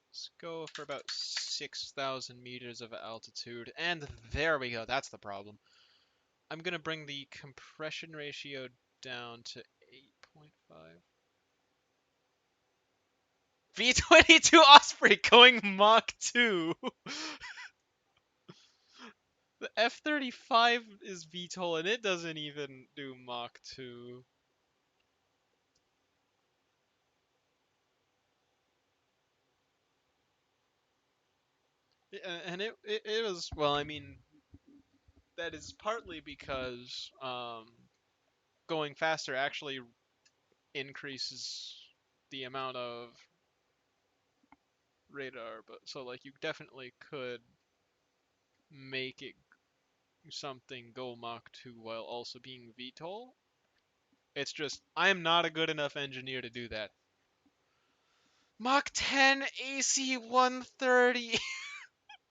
Let's go for about 6,000 meters of altitude, and there we go. That's the problem. I'm gonna bring the compression ratio down to 8.5. V-22 Osprey going Mach 2. The F-35 is VTOL and it doesn't even do Mach 2. And it was, well, I mean, that is partly because going faster actually increases the amount of radar, but so like you definitely could make it something go Mach 2 while also being VTOL. It's just I am not a good enough engineer to do that. Mach 10 AC 130.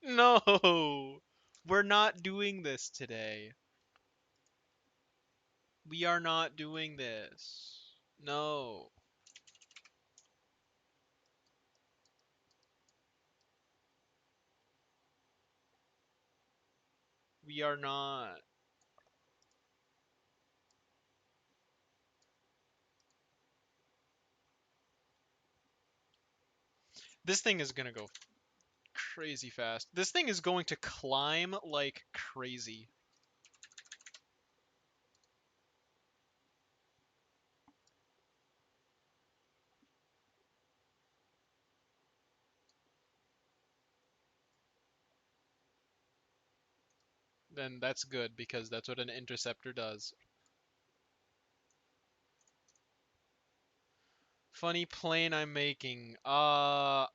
No. We're not doing this today. We are not doing this. No. We are not. This thing is gonna go crazy fast. This thing is going to climb like crazy. Then that's good because that's what an interceptor does. Funny plane I'm making.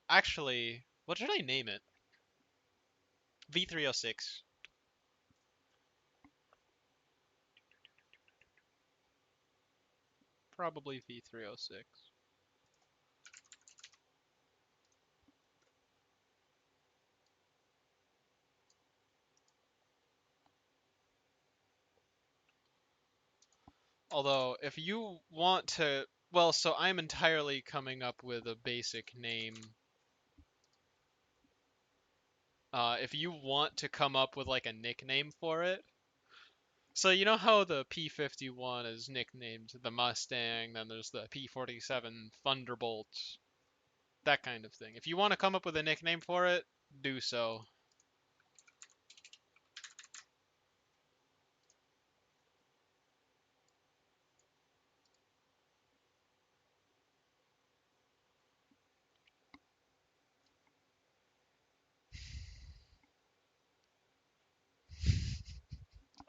Actually, what should I name it? V306. Probably V306. Although, if you want to, well, so I'm entirely coming up with a basic name. If you want to come up with like a nickname for it, so you know how the P-51 is nicknamed the Mustang, then there's the P-47 Thunderbolt, that kind of thing. If you want to come up with a nickname for it, do so.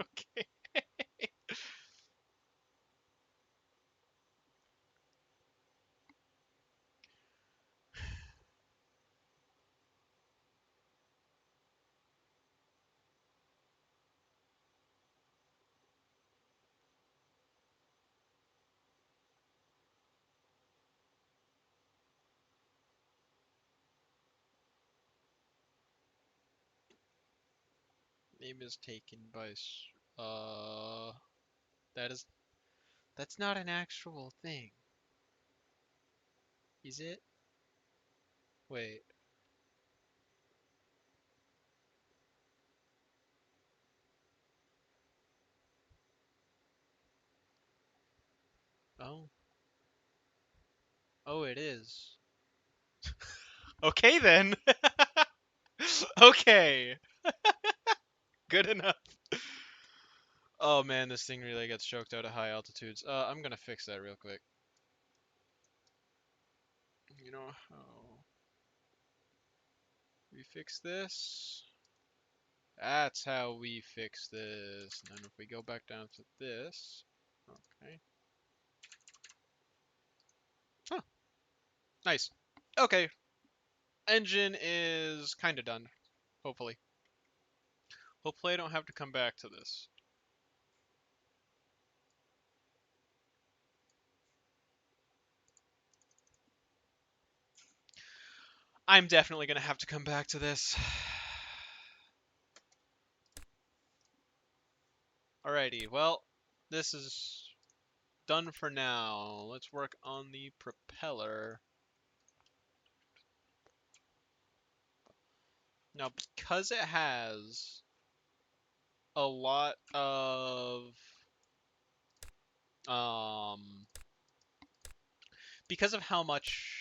Okay. Name is taken by. That is. That's not an actual thing, is it? Wait. Oh. Oh, it is. Okay then. Okay. Good enough. Oh man, this thing really gets choked out at high altitudes. I'm gonna fix that real quick. You know how we fix this? That's how we fix this. And then if we go back down to this, okay. Huh, nice. Okay, engine is kind of done, hopefully. Hopefully I don't have to come back to this. I'm definitely gonna have to come back to this. Alrighty, well, this is done for now. Let's work on the propeller. Now, because it has a lot of um because of how much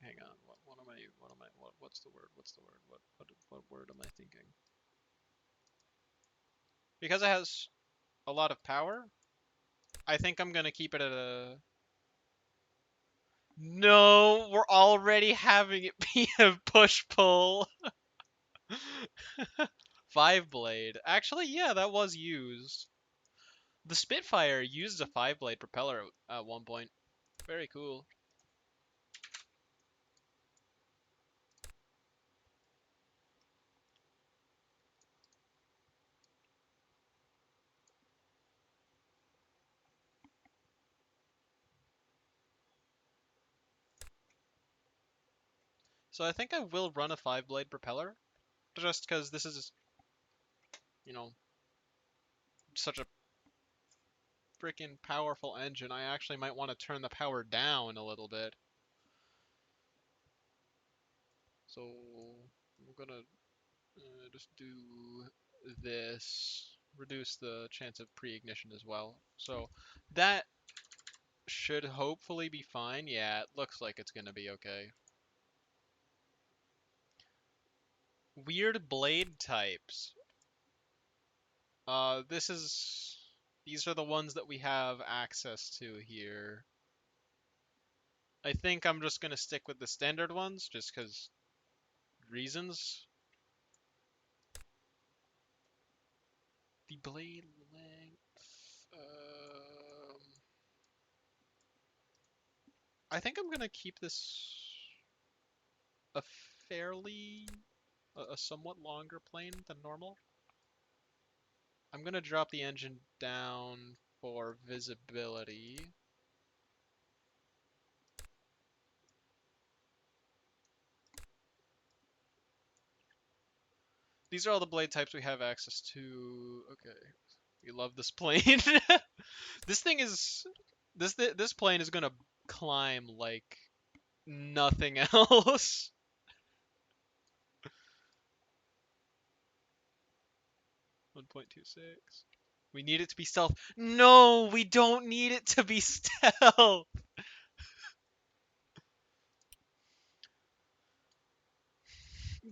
hang on, what's the word? What word am I thinking? Because it has a lot of power, I think I'm gonna keep it at a no, we're already having it be a push pull. 5 blade. Actually, yeah, that was used. The Spitfire used a 5 blade propeller at one point. Very cool. So I think I will run a 5 blade propeller, just because this is, you know, such a freaking powerful engine. I actually might want to turn the power down a little bit. So I'm gonna just do this, reduce the chance of pre-ignition as well. So that should hopefully be fine. Yeah, it looks like it's gonna be okay. Weird blade types. This is these are the ones that we have access to here. I think I'm just gonna stick with the standard ones, just because reasons. The blade length. I think I'm gonna keep this a fairly, a somewhat longer plane than normal. I'm gonna drop the engine down for visibility. These are all the blade types we have access to. Okay, we love this plane. This thing is this plane is gonna climb like nothing else. 1.26. We need it to be stealth. No, we don't need it to be stealth.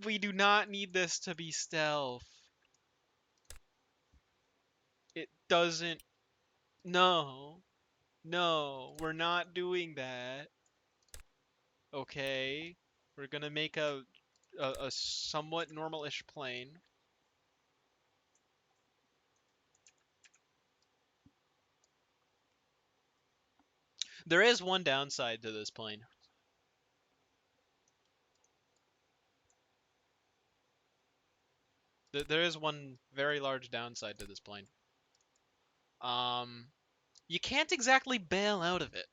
We do not need this to be stealth. It doesn't. No. No, we're not doing that. Okay. We're gonna make a somewhat normal-ish plane. There is one downside to this plane. There is one very large downside to this plane. Um, you can't exactly bail out of it.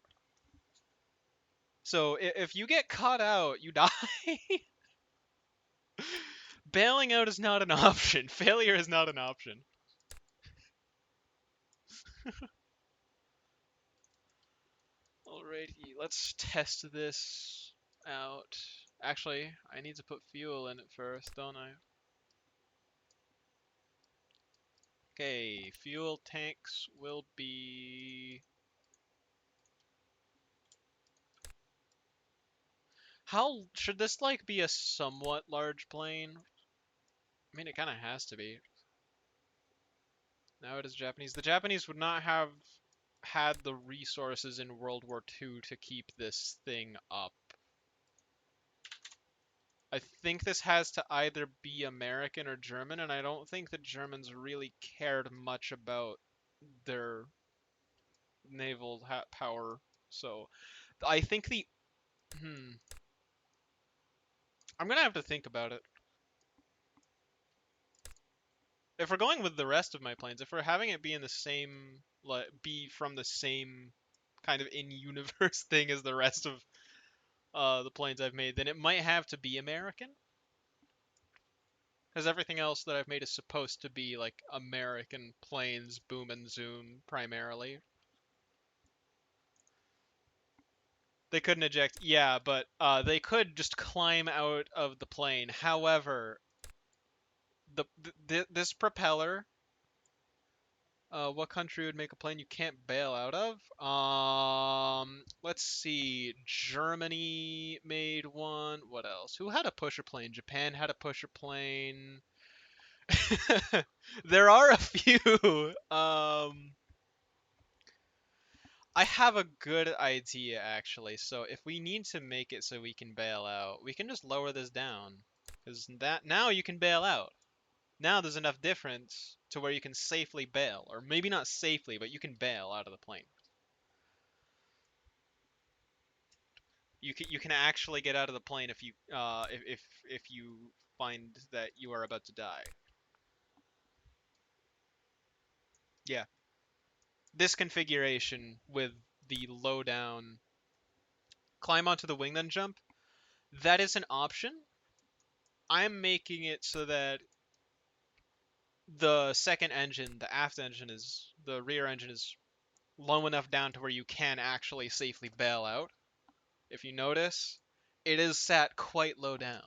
So if you get caught out, you die. Bailing out is not an option. Failure is not an option. Alrighty, let's test this out. Actually, I need to put fuel in it first, don't I? Okay, fuel tanks will be... How... Should this, like, be a somewhat large plane? I mean, it kind of has to be. Now it is Japanese. The Japanese would not have had the resources in World War II to keep this thing up. I think this has to either be American or German, and I don't think the Germans really cared much about their naval power. So I think I'm gonna have to think about it. If we're going with the rest of my planes, if we're having it be in the same, like, be from the same kind of in-universe thing as the rest of the planes I've made, then it might have to be American. Because everything else that I've made is supposed to be like American planes, boom and zoom primarily. They couldn't eject, yeah, but they could just climb out of the plane. However, this propeller, what country would make a plane you can't bail out of? Let's see. Germany made one. What else? Who had a pusher plane? Japan had a pusher plane. There are a few. I have a good idea actually. So if we need to make it so we can bail out, we can just lower this down. Because that now you can bail out. Now there's enough difference to where you can safely bail, or maybe not safely, but you can bail out of the plane. You can actually get out of the plane if you if you find that you are about to die. Yeah, this configuration with the low down climb onto the wing then jump, that is an option. I'm making it so that the second engine, the aft engine is the rear engine is low enough down to where you can actually safely bail out. If you notice, it is sat quite low down,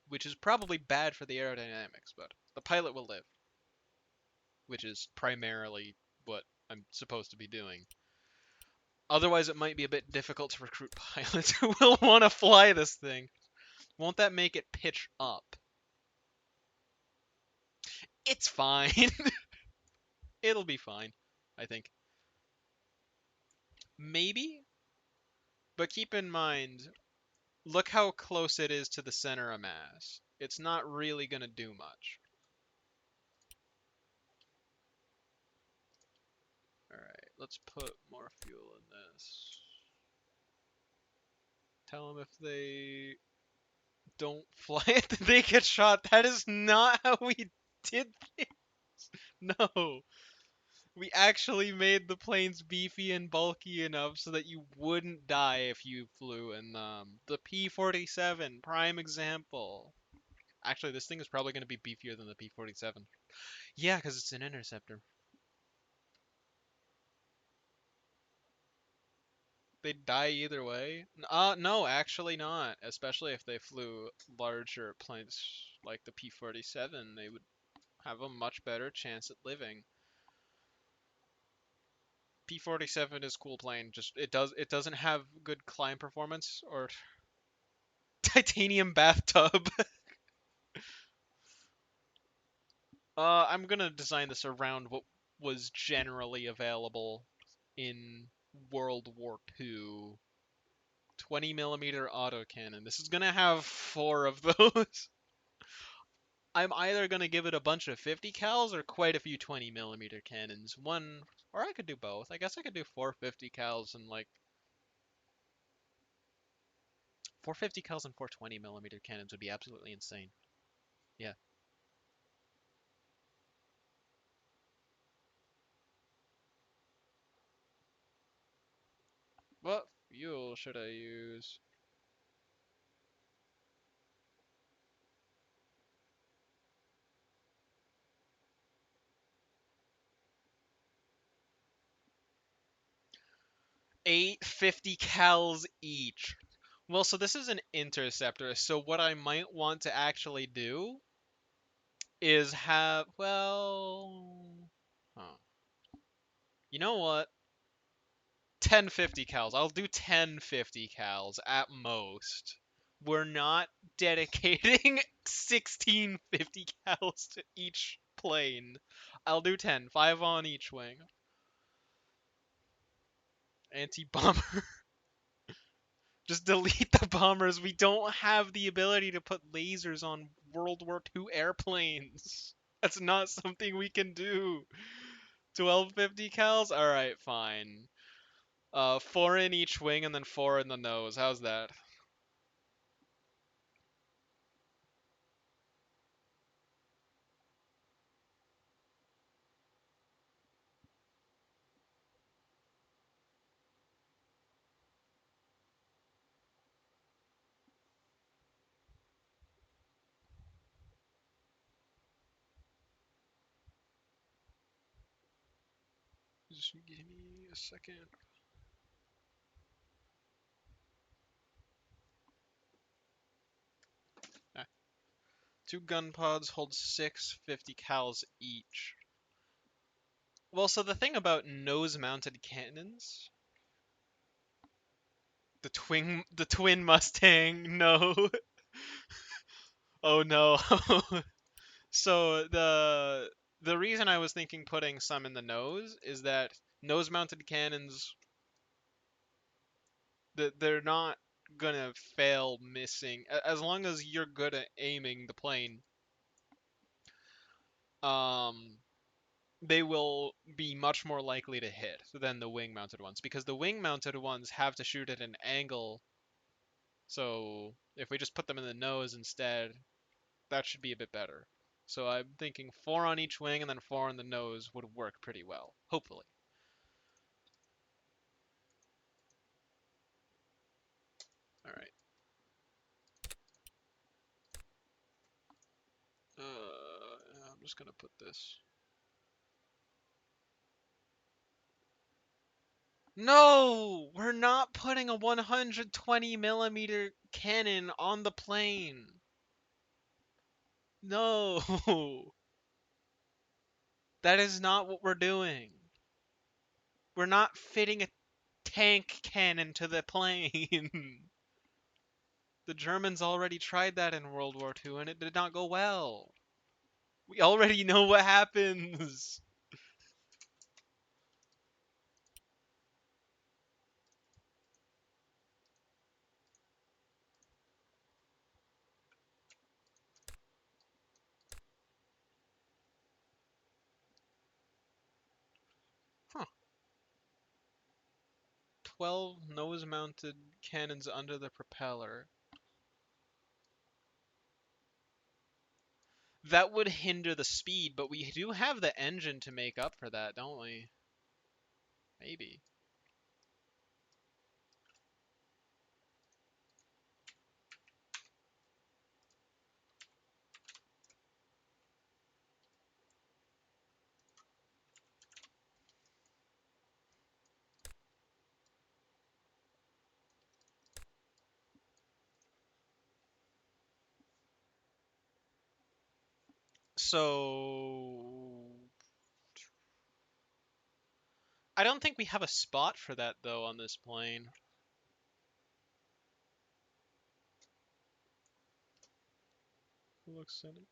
which is probably bad for the aerodynamics, but the pilot will live, which is primarily what I'm supposed to be doing. Otherwise, it might be a bit difficult to recruit pilots who will want to fly this thing. Won't that make it pitch up? It's fine. It'll be fine, I think. Maybe, but keep in mind, look how close it is to the center of mass. It's not really going to do much. Alright, let's put more fuel in this. Tell them if they don't fly it, they get shot. That is not how we did things. No. We actually made the planes beefy and bulky enough so that you wouldn't die if you flew in them. The P-47, prime example. Actually, this thing is probably going to be beefier than the P-47. Yeah, because it's an interceptor. They'd die either way. No, actually not. Especially if they flew larger planes like the P-47, they would have a much better chance at living. P-47 is cool plane. Just it doesn't have good climb performance, or Titanium bathtub. I'm gonna design this around what was generally available in World War II. 20 millimeter autocannon. This is gonna have 4 of those. I'm either gonna give it a bunch of 50 cals or quite a few 20 millimeter cannons. One, or I could do both. I guess I could do 450 cals and like 450 cals and 420 millimeter cannons would be absolutely insane. Yeah. What fuel should I use? Eight 50 cals each. Well, so this is an interceptor, so what I might want to actually do is have, well, huh. You know what? 1050 cals. I'll do 1050 cals at most. We're not dedicating 1650 cals to each plane. I'll do 10, 5 on each wing. Anti-bomber. Just delete the bombers. We don't have the ability to put lasers on World War II airplanes. That's not something we can do. 1250 cals? Alright, fine. 4 in each wing and then 4 in the nose. How's that? Just give me a second. Ah. 2 gun pods hold 650 cals each. Well, so the thing about nose-mounted cannons, the twin Mustang, no. Oh no. So the reason I was thinking putting some in the nose is that nose-mounted cannons, they're not gonna fail missing as long as you're good at aiming the plane. Um, they will be much more likely to hit than the wing-mounted ones because the wing-mounted ones have to shoot at an angle. So if we just put them in the nose instead, that should be a bit better. So I'm thinking 4 on each wing and then 4 on the nose would work pretty well, hopefully. All right. I'm just gonna put this. No, we're not putting a 120 millimeter cannon on the plane. No, that is not what we're doing. We're not fitting a tank cannon to the plane. The Germans already tried that in World War II and it did not go well. We already know what happens. Huh. 12 nose-mounted cannons under the propeller. That would hinder the speed, but we do have the engine to make up for that, don't we? Maybe. So I don't think we have a spot for that though on this plane. looks in it.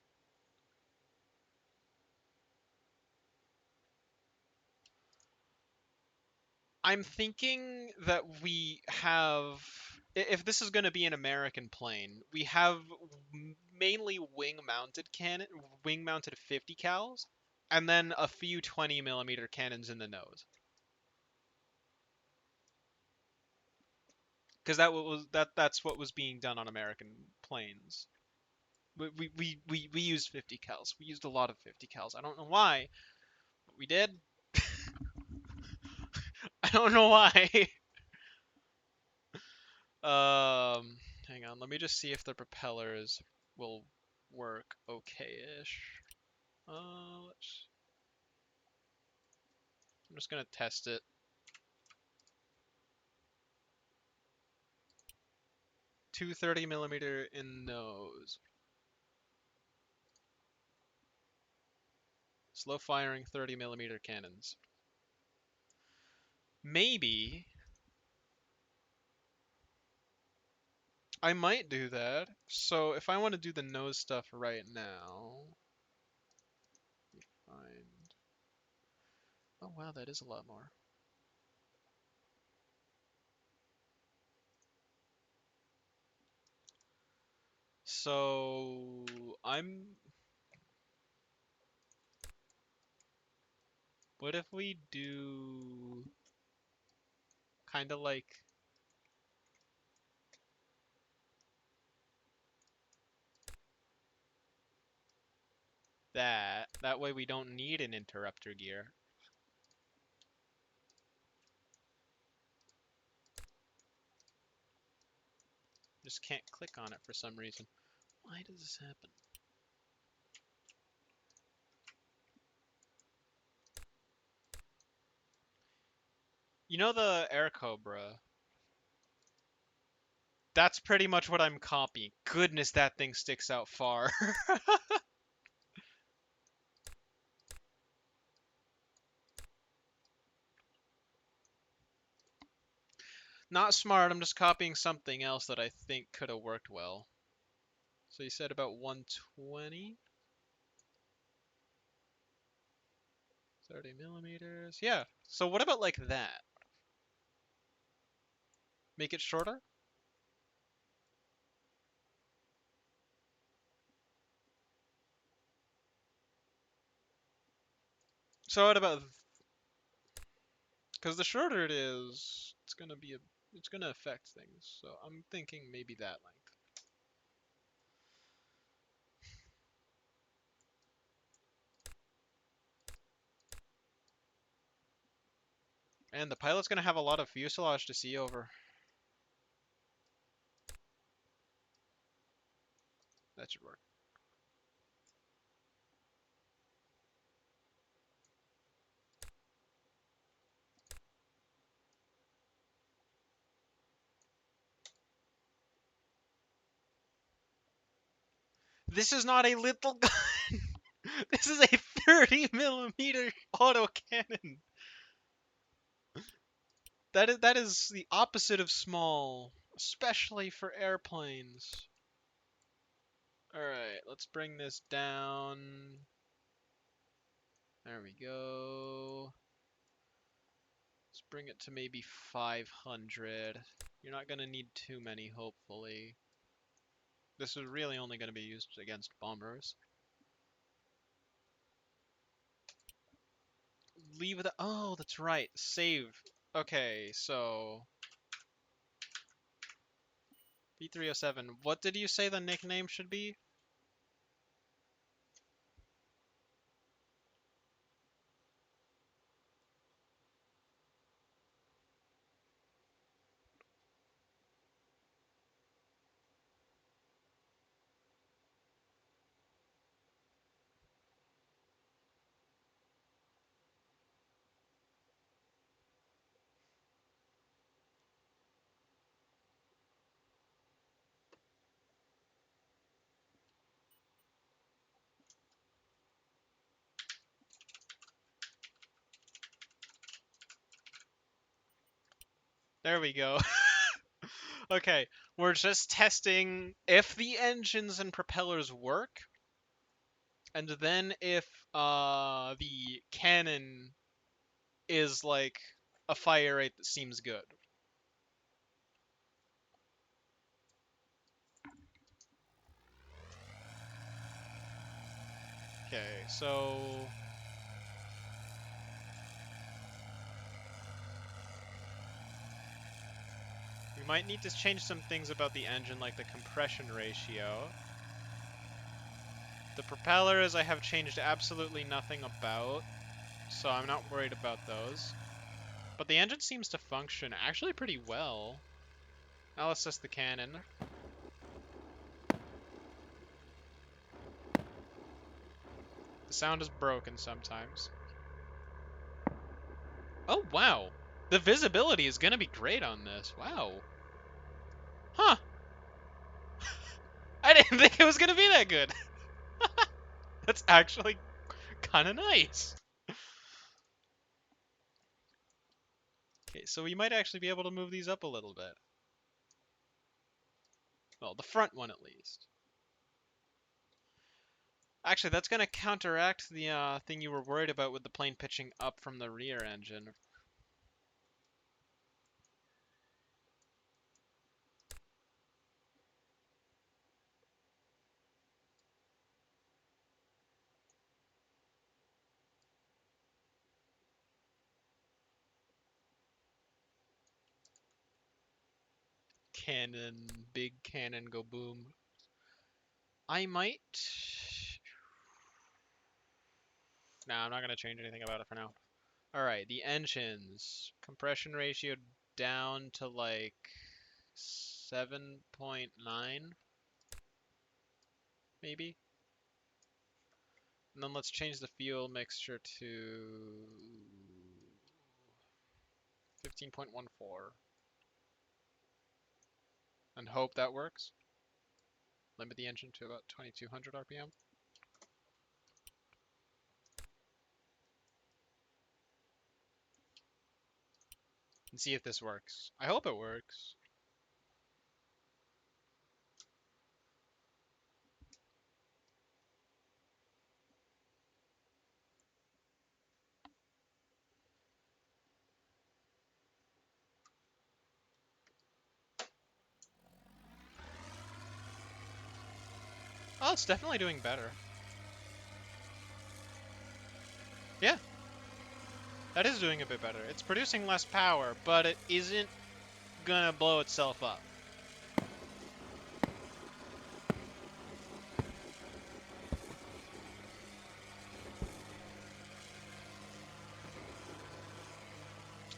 I'm thinking that we have, if this is going to be an American plane, we have mainly wing mounted 50 cals, and then a few 20 millimeter cannons in the nose. Because that's what was being done on American planes. We used 50 cals. We used a lot of 50 cals. I don't know why, but we did. I don't know why. Hang on. Let me just see if the propellers will work okay-ish. Let's. I'm just gonna test it. 230 millimeter in nose. Slow firing 30 millimeter cannons. Maybe I might do that. So if I want to do the nose stuff right now, find. Oh wow, that is a lot more. So I'm. What if we do kind of like that? That way we don't need an interrupter gear. Just can't click on it for some reason. Why does this happen? You know the Air Cobra? That's pretty much what I'm copying. Goodness, that thing sticks out far. Not smart, I'm just copying something else that I think could have worked well. So you said about 120? 30 millimeters. Yeah. So what about like that? Make it shorter? So what about, because the shorter it is, it's gonna affect things. So I'm thinking maybe that length. And the pilot's gonna have a lot of fuselage to see over. That should work. This is not a little gun. This is a 30 millimeter autocannon. That is the opposite of small, especially for airplanes. All right, let's bring this down. There we go. Let's bring it to maybe 500. You're not gonna need too many, hopefully. This is really only gonna be used against bombers. Leave it. Oh, that's right. Save. Okay, so B307. What did you say the nickname should be? There we go. Okay, we're just testing if the engines and propellers work. And then if the cannon is like a fire rate that seems good. Okay, so we might need to change some things about the engine, like the compression ratio. The propellers I have changed absolutely nothing about, so I'm not worried about those. But the engine seems to function actually pretty well. I'll assess the cannon. The sound is broken sometimes. Oh, wow. The visibility is going to be great on this. Wow. Huh. I didn't think it was going to be that good. That's actually kind of nice. Okay, so we might actually be able to move these up a little bit. Well, the front one at least. Actually, that's going to counteract the thing you were worried about with the plane pitching up from the rear engine. Cannon, big cannon, go boom. I might... Nah, I'm not going to change anything about it for now. Alright, the engines. Compression ratio down to like 7.9, maybe? And then let's change the fuel mixture to 15.14 and hope that works. Limit the engine to about 2200 RPM. And see if this works. I hope it works. Oh, it's definitely doing better. Yeah, that is doing a bit better. It's producing less power, but it isn't gonna blow itself up.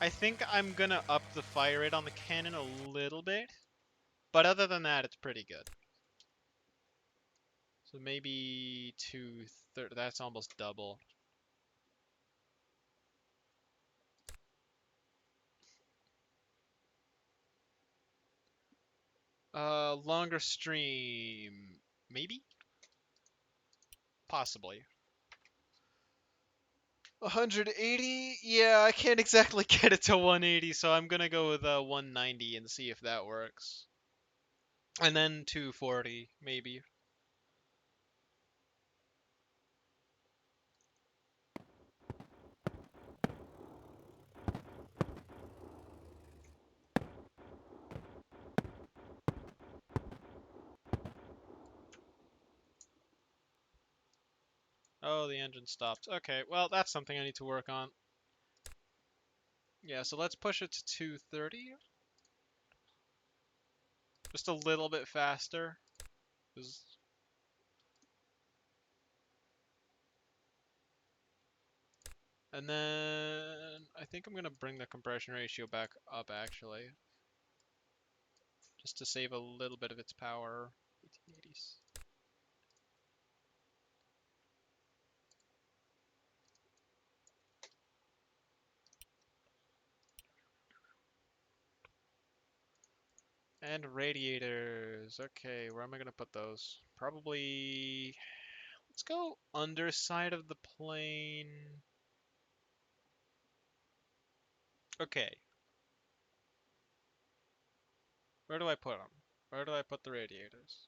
I think I'm gonna up the fire rate on the cannon a little bit, but other than that, it's pretty good. So maybe 230, that's almost double. Longer stream, maybe? Possibly. 180? Yeah, I can't exactly get it to 180, so I'm gonna go with 190 and see if that works. And then 240, maybe. Oh, the engine stopped. Okay, well, that's something I need to work on. Yeah, so let's push it to 230. Just a little bit faster. 'Cause- And then I think I'm gonna bring the compression ratio back up actually, just to save a little bit of its power. 1880s. And radiators. Okay, where am I gonna put those? Probably, let's go underside of the plane. Okay, where do I put them? Where do I put the radiators?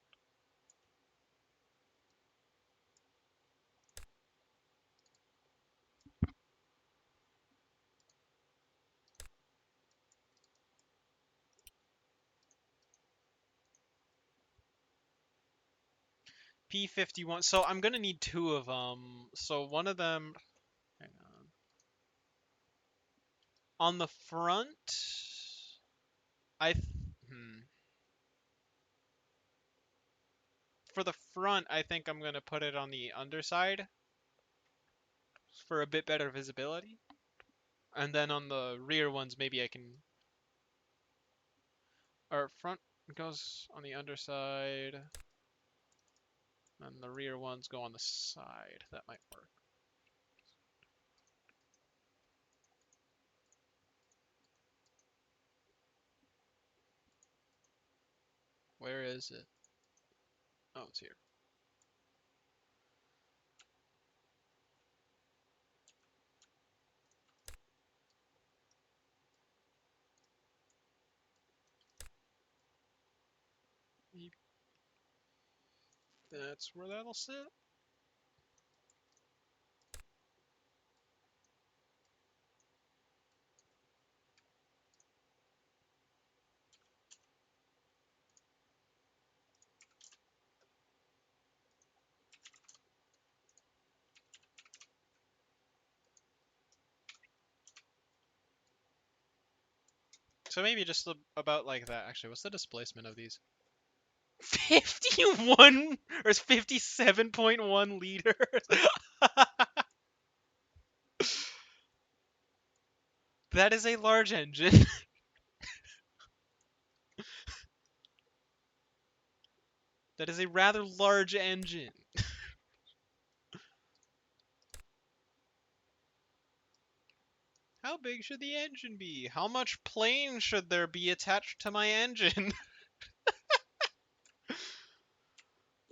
P51. So I'm gonna need two of them. So one of them, hang on the front. I th- hmm. For the front, I think I'm gonna put it on the underside for a bit better visibility. And then on the rear ones, maybe I can. Or front goes on the underside, and the rear ones go on the side. That might work. Where is it? Oh, it's here. Maybe that's where that'll sit. So maybe just about like that. Actually, what's the displacement of these? 51 or 57.1 liters. That is a large engine. That is a rather large engine. How big should the engine be? How much plane should there be attached to my engine?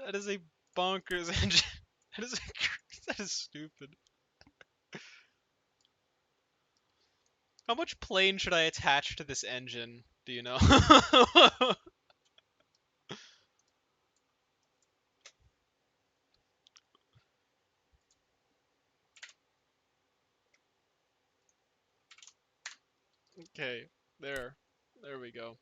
That is a bonkers engine. That is that is stupid. How much plane should I attach to this engine? Do you know? Okay, there. There we go.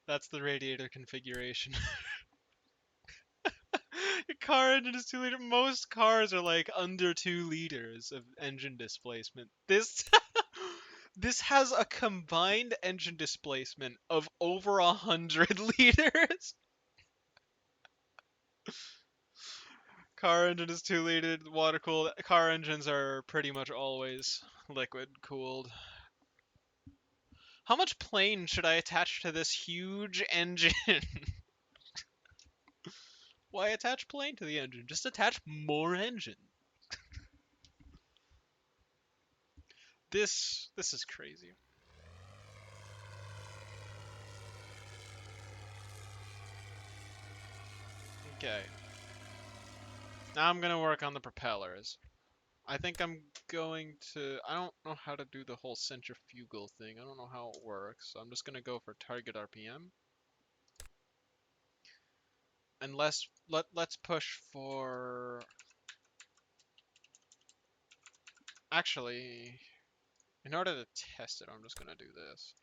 That's the radiator configuration. Your car engine is 2 liter. Most cars are like under 2 liters of engine displacement. This this has a combined engine displacement of over 100 liters. Car engine is 2 liter, water cooled. Car engines are pretty much always liquid cooled. How much plane should I attach to this huge engine? Why attach plane to the engine? Just attach more engine. This is crazy. Okay. Now I'm gonna work on the propellers. I think I'm going to. I don't know how to do the whole centrifugal thing. I don't know how it works. So I'm just gonna go for target RPM. And let's push for. Actually, in order to test it, I'm just gonna do this.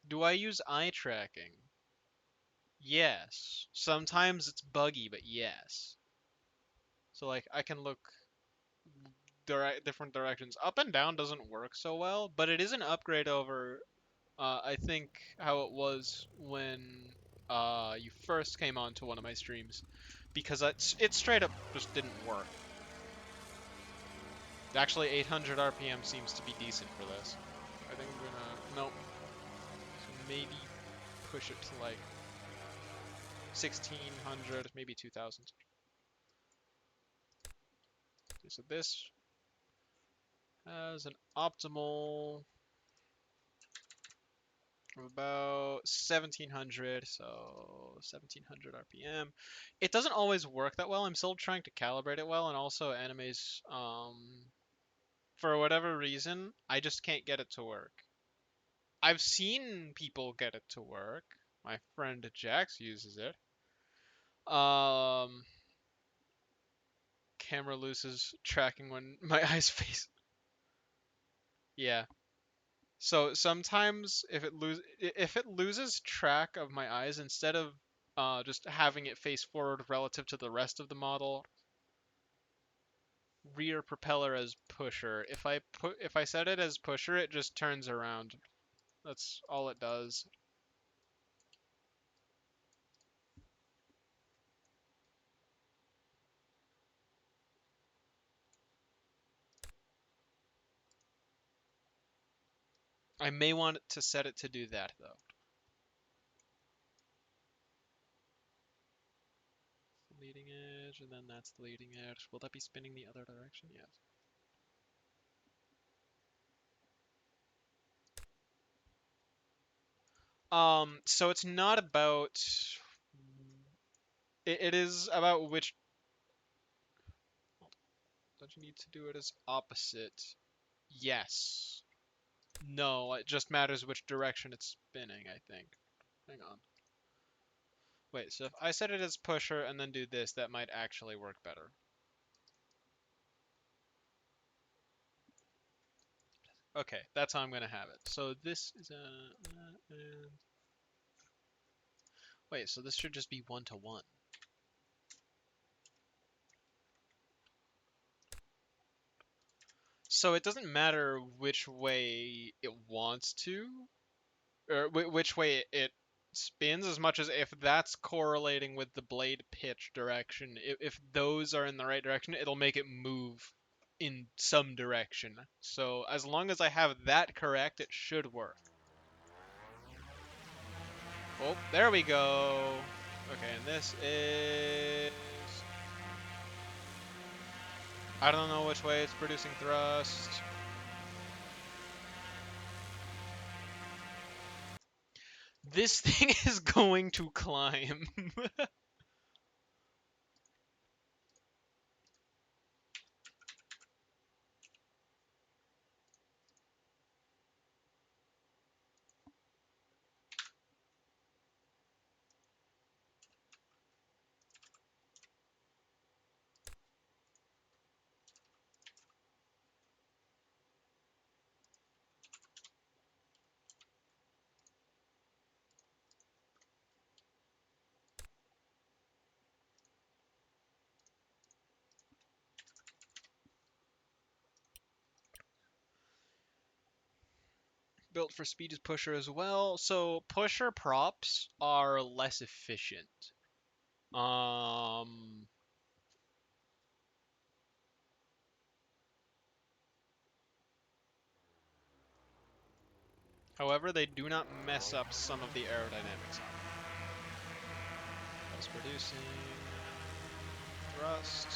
Do I use eye tracking? Yes. Sometimes it's buggy, but yes. So like I can look different directions. Up and down doesn't work so well, but it is an upgrade over I think how it was when you first came onto one of my streams, because it straight up just didn't work. Actually, 800 RPM seems to be decent for this. I think I'm gonna nope. So maybe push it to like 1600, maybe 2000. Okay, so this has an optimal of about 1700, so 1700 RPM. It doesn't always work that well. I'm still trying to calibrate it well, and also anime's for whatever reason, I just can't get it to work. I've seen people get it to work. My friend Jax uses it. Um, Camera loses tracking when my eyes face. Yeah. So sometimes if it loses track of my eyes, instead of just having it face forward relative to the rest of the model, rear propeller as pusher. If I set it as pusher, it just turns around. That's all it does. I may want to set it to do that though. Leading edge, and then that's the leading edge. Will that be spinning the other direction? Yes. So it's not about. It is about which. Don't you need to do it as opposite? Yes. No, it just matters which direction it's spinning, I think. Hang on. Wait, so if I set it as pusher and then do this, that might actually work better. Okay, that's how I'm gonna have it. So this is and wait, so this should just be 1-to-1. So it doesn't matter which way it wants to, or which way it spins, as much as if that's correlating with the blade pitch direction. If those are in the right direction, it'll make it move in some direction. So as long as I have that correct, it should work. Oh, there we go. Okay, and this is... I don't know which way it's producing thrust. This thing is going to climb. Built for speed as pusher as well. So pusher props are less efficient. Um, However, they do not mess up some of the aerodynamics on it. That's producing thrust.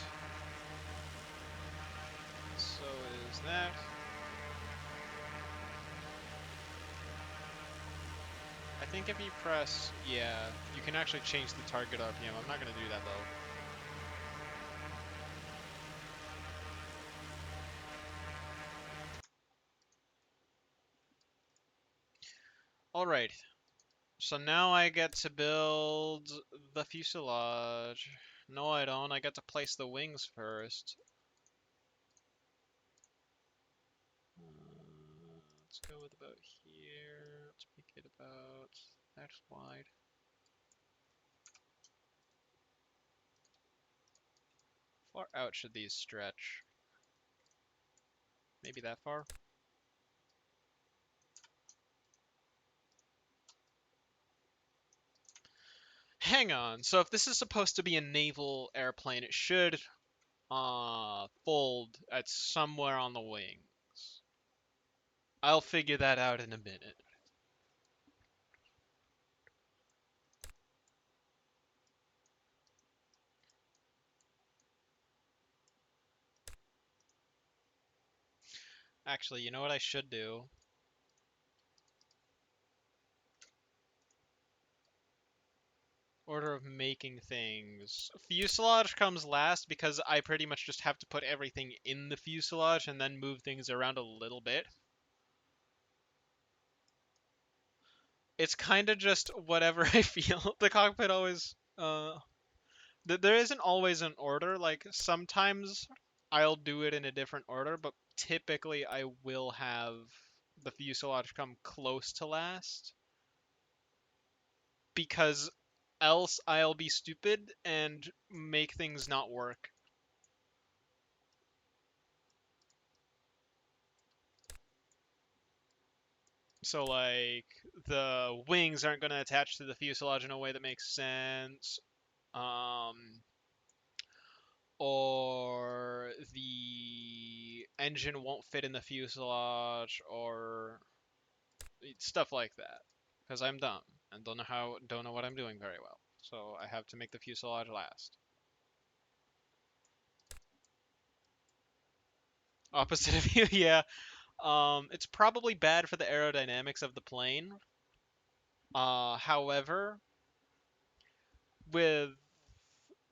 So is that. I think if you press, yeah, you can actually change the target RPM. I'm not going to do that though. Alright, so now I get to build the fuselage. No, I don't. I get to place the wings first. Let's go with about here. Let's make it about that wide. Far out should these stretch? Maybe that far? Hang on. So if this is supposed to be a naval airplane, it should fold at somewhere on the wings. I'll figure that out in a minute. Actually, you know what I should do? – Order of making things. Fuselage comes last because I pretty much just have to put everything in the fuselage and then move things around a little bit. It's kind of just whatever I feel. The cockpit always there isn't always an order. Like sometimes I'll do it in a different order, but typically I will have the fuselage come close to last because else I'll be stupid and make things not work. So like the wings aren't going to attach to the fuselage in a way that makes sense. Um, or the engine won't fit in the fuselage or stuff like that. Because I'm dumb and don't know what I'm doing very well. So I have to make the fuselage last. Opposite of you, yeah. It's probably bad for the aerodynamics of the plane. However, with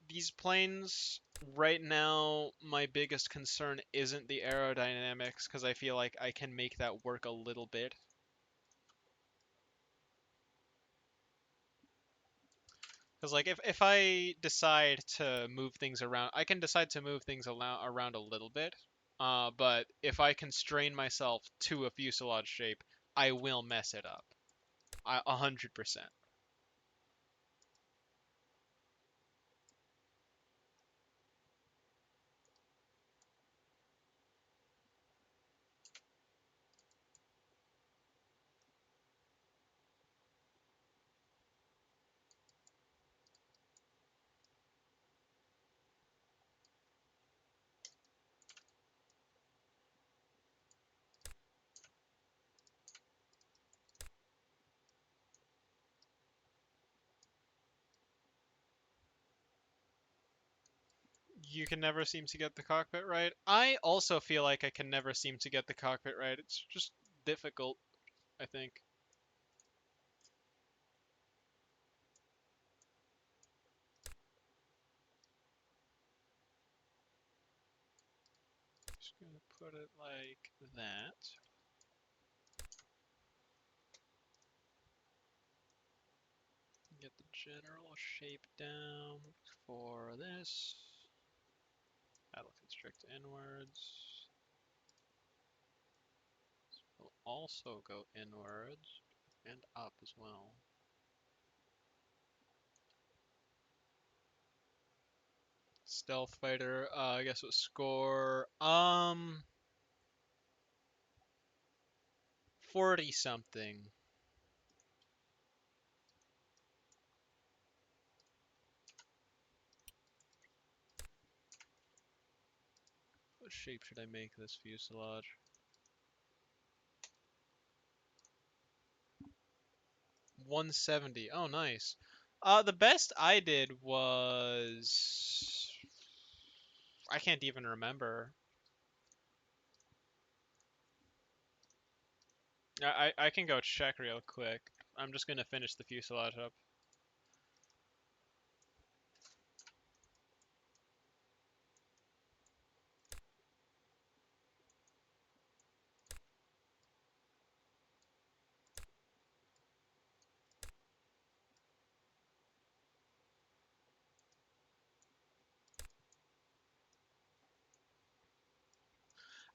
these planes right now, my biggest concern isn't the aerodynamics because I feel like I can make that work a little bit. Because like if I decide to move things around, I can decide to move things around a little bit. But if I constrain myself to a fuselage shape, I will mess it up. 100%. You can never seem to get the cockpit right. I also feel like I can never seem to get the cockpit right. It's just difficult, I think. Just gonna put it like that. Get the general shape down for this. That'll constrict inwards. This will also go inwards and up as well. Stealth fighter, I guess what score? 40 something. What shape should I make this fuselage? 170. Oh, nice. The best I did was I can't even remember. I can go check real quick. I'm just gonna finish the fuselage up.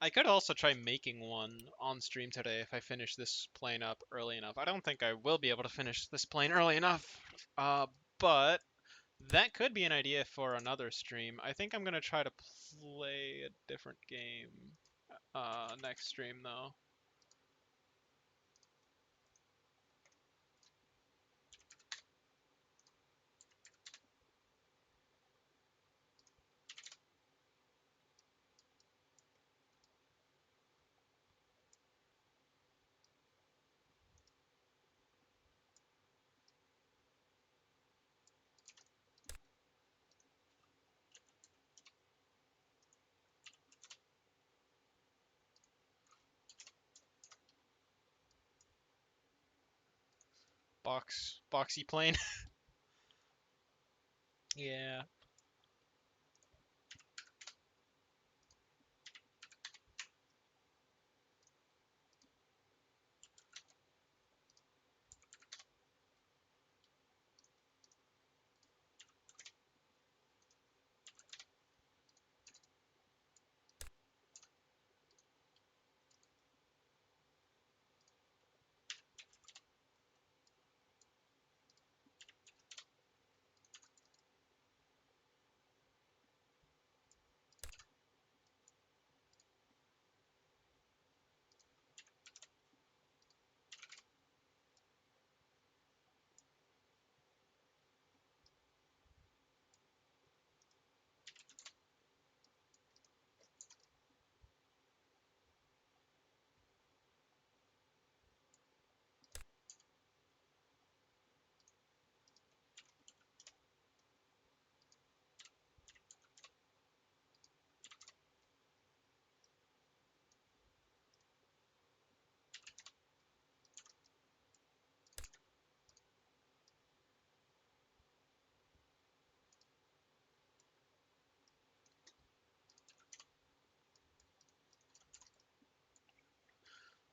I could also try making one on stream today if I finish this plane up early enough. I don't think I will be able to finish this plane early enough, but that could be an idea for another stream. I think I'm gonna try to play a different game next stream though. Boxy plane. Yeah.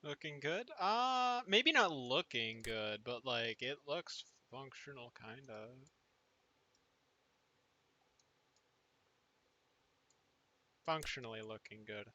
Looking good? Maybe not looking good, but like it looks functional kind of. Functionally looking good.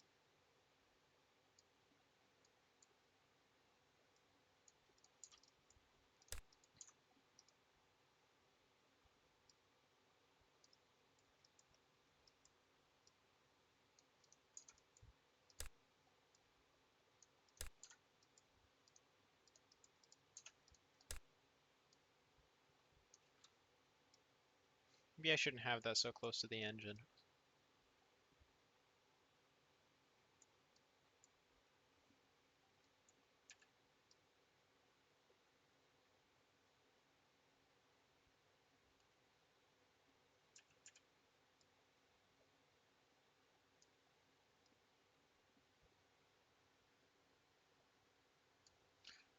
Maybe I shouldn't have that so close to the engine.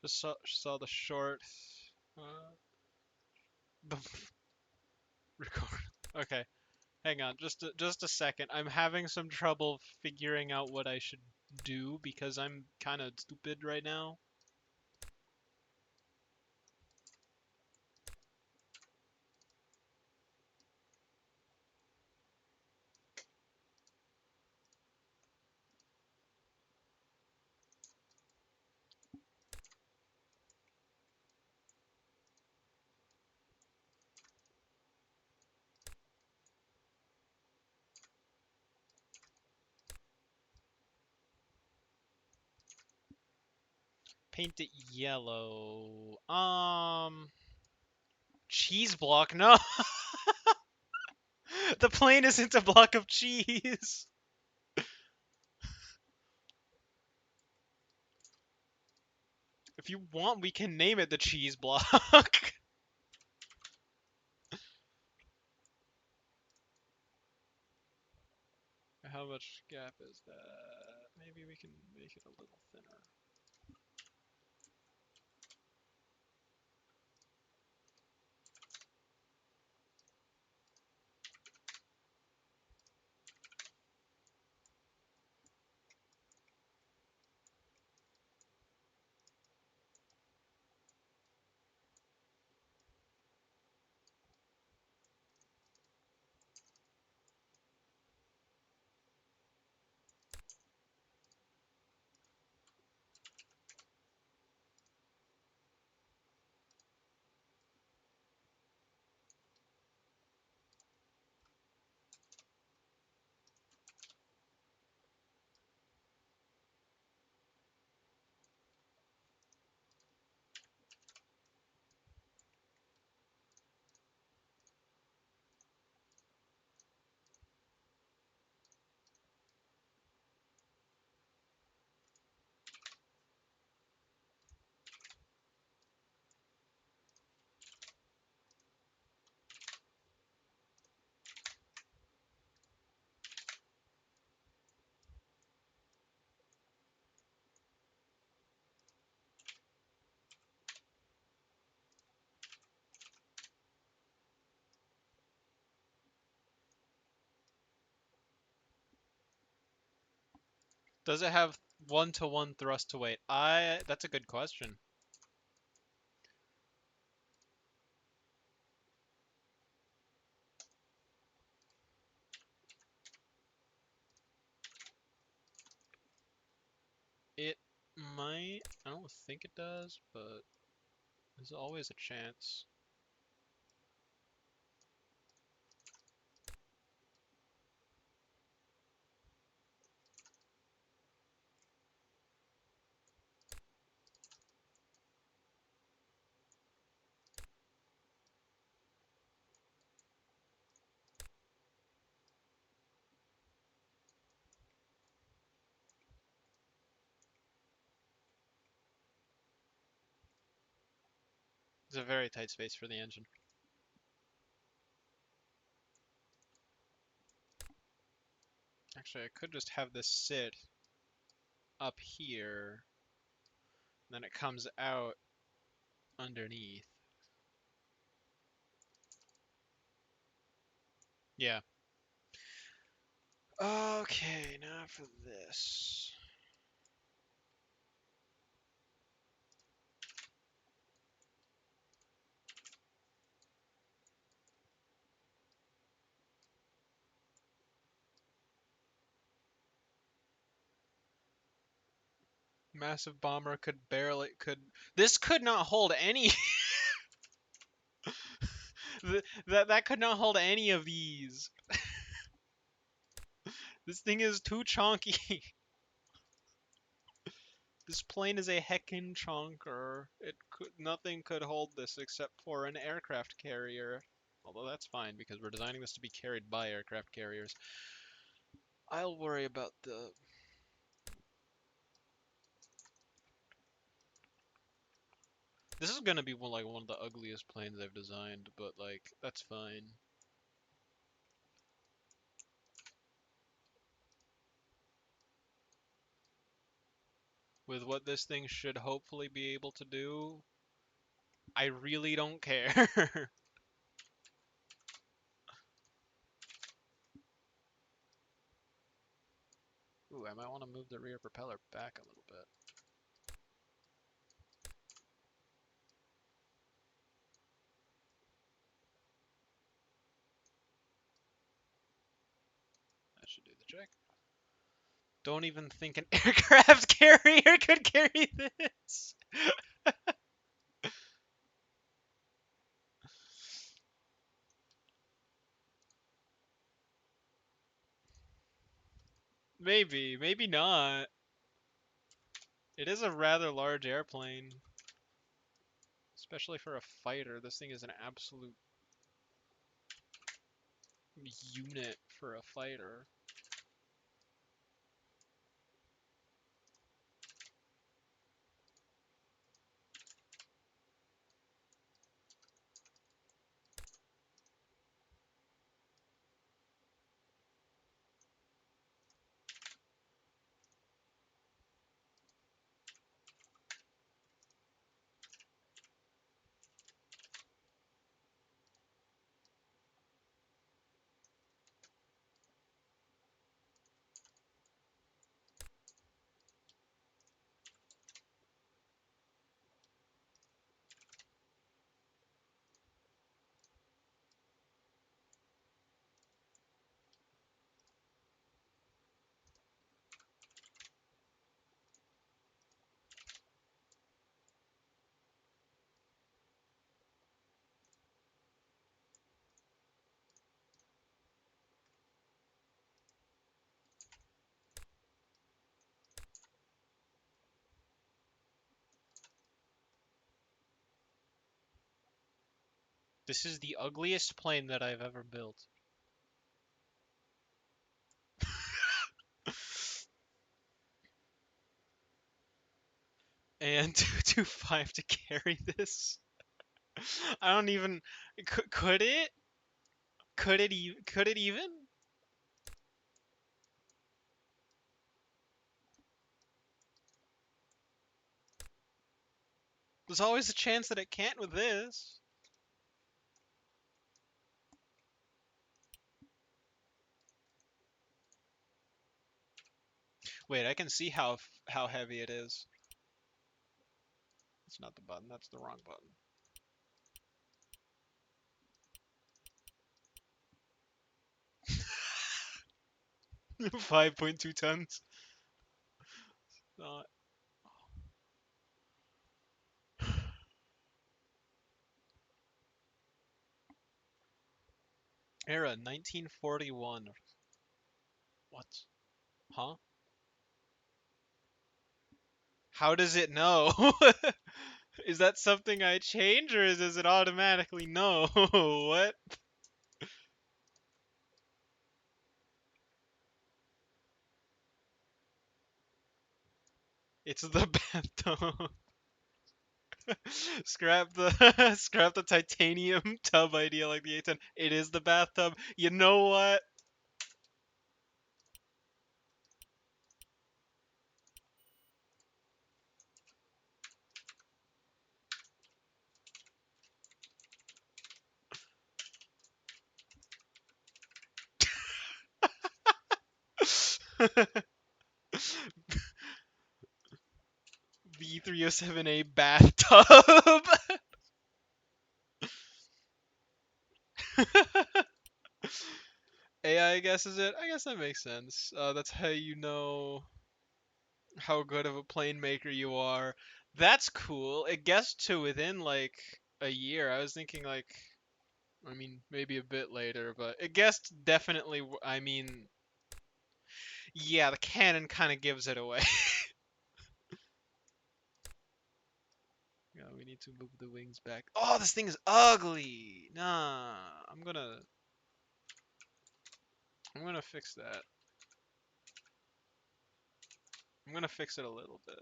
Just saw the short uh, record. Okay, hang on, just a second. I'm having some trouble figuring out what I should do because I'm kind of stupid right now. Paint it yellow. Cheese block. No, the plane isn't a block of cheese. If you want, we can name it the cheese block. How much gap is that? Maybe we can make it a little thinner. Does it have one-to-one thrust to weight? That's a good question. It might. I don't think it does, but there's always a chance. It's a very tight space for the engine. Actually, I could just have this sit up here, then it comes out underneath. Yeah. Okay, now for this. Massive bomber this could not hold any that could not hold any of these. This thing is too chonky. This plane is a heckin' chonker. Nothing could hold this except for an aircraft carrier. Although that's fine because we're designing this to be carried by aircraft carriers. I'll worry about the This is gonna be one of the ugliest planes I've designed, but like that's fine. With what this thing should hopefully be able to do, I really don't care. Ooh, I might want to move the rear propeller back a little bit. That should do the trick. Don't even think an aircraft carrier could carry this. Maybe, maybe not. It is a rather large airplane, especially for a fighter. This thing is an absolute unit for a fighter. This is the ugliest plane that I've ever built. And 225 to carry this. I don't even. Could it? Could it even? There's always a chance that it can't with this. Wait, I can see how heavy it is. It's not the button. That's the wrong button. 5.2 tons. Not. Era 1941. What? Huh? How does it know? Is that something I change or does it automatically know? What? It's the bathtub. Scrap the titanium tub idea like the A10. It is the bathtub. You know what? V307A bathtub. AI guesses it. I guess that makes sense. That's how you know how good of a plane maker you are. That's cool. It guessed to within like a year. I was thinking like, I mean, maybe a bit later, but it guessed definitely. I mean, yeah, the cannon kind of gives it away. Yeah, we need to move the wings back. Oh, this thing is ugly. Nah, I'm gonna fix that. I'm gonna fix it a little bit.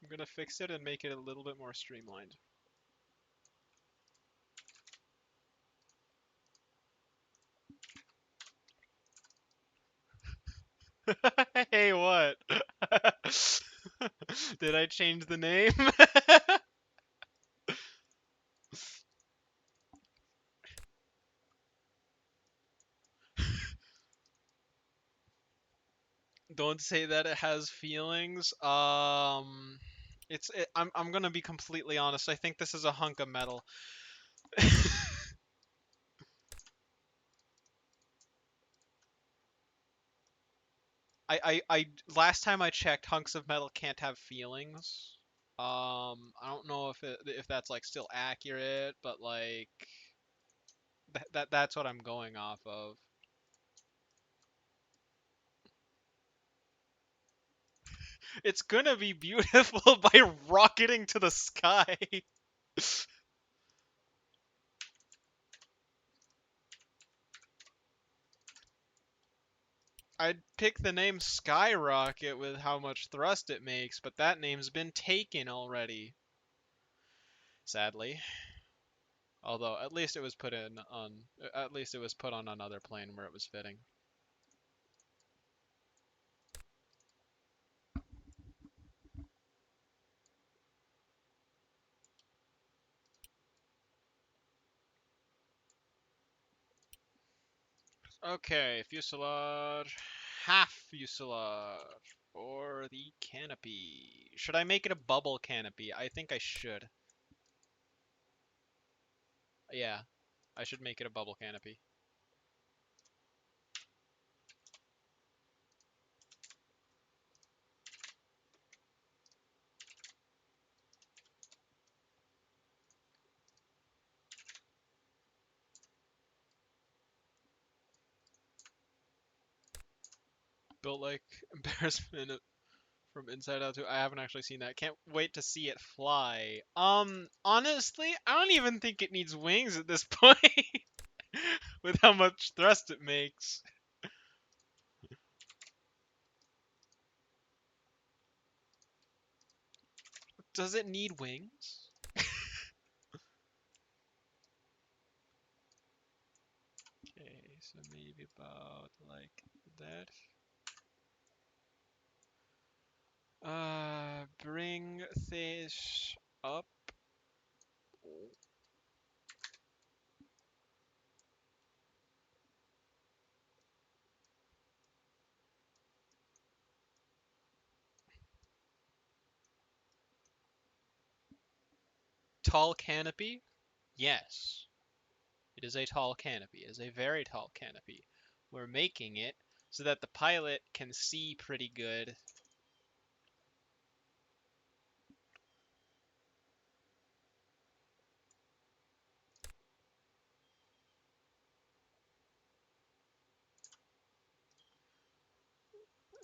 I'm gonna fix it and make it a little bit more streamlined. Hey, what? Did I change the name? Don't say that it has feelings. I'm gonna be completely honest. I think this is a hunk of metal. Last time I checked, hunks of metal can't have feelings. I don't know if that's like still accurate, but like that's what I'm going off of. It's gonna be beautiful by rocketing to the sky. I'd pick the name Skyrocket with how much thrust it makes, but that name's been taken already. Sadly. Although at least it was put in on at least it was put on another plane where it was fitting. Okay, fuselage, half fuselage for the canopy. Should I make it a bubble canopy? I think I should. Yeah, I should make it a bubble canopy. Built like embarrassment from Inside Out 2. I haven't actually seen that. Can't wait to see it fly. Honestly, I don't even think it needs wings at this point with how much thrust it makes. Does it need wings? Okay, so maybe about like that. Bring this up. tall canopy? Yes. It is a tall canopy. It is a very tall canopy. We're making it so that the pilot can see pretty good.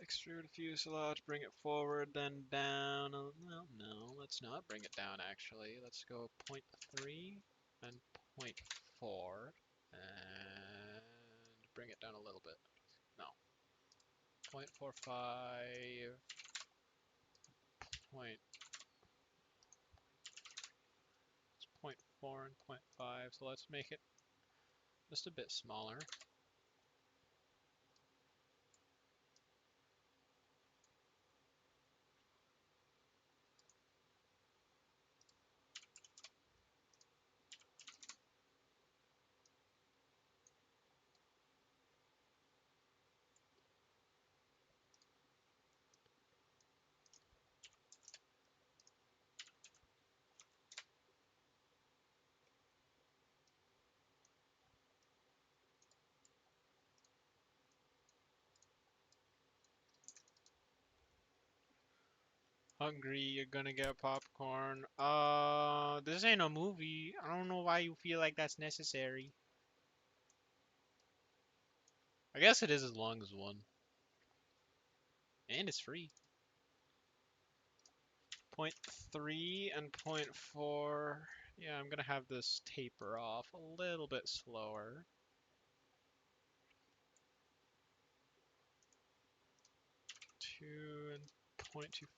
Extrude fuselage, bring it forward, then down. No, no, let's not bring it down actually. Let's go 0.3 and 0.4 and bring it down a little bit. No. 0.45, point, it's 0.4 and 0.5, so let's make it just a bit smaller. Hungry, you're gonna get popcorn. This ain't a movie. I don't know why you feel like that's necessary. I guess it is as long as one. And it's free. 0.3 and 0.4. Yeah, I'm gonna have this taper off a little bit slower. 2 and 0.25.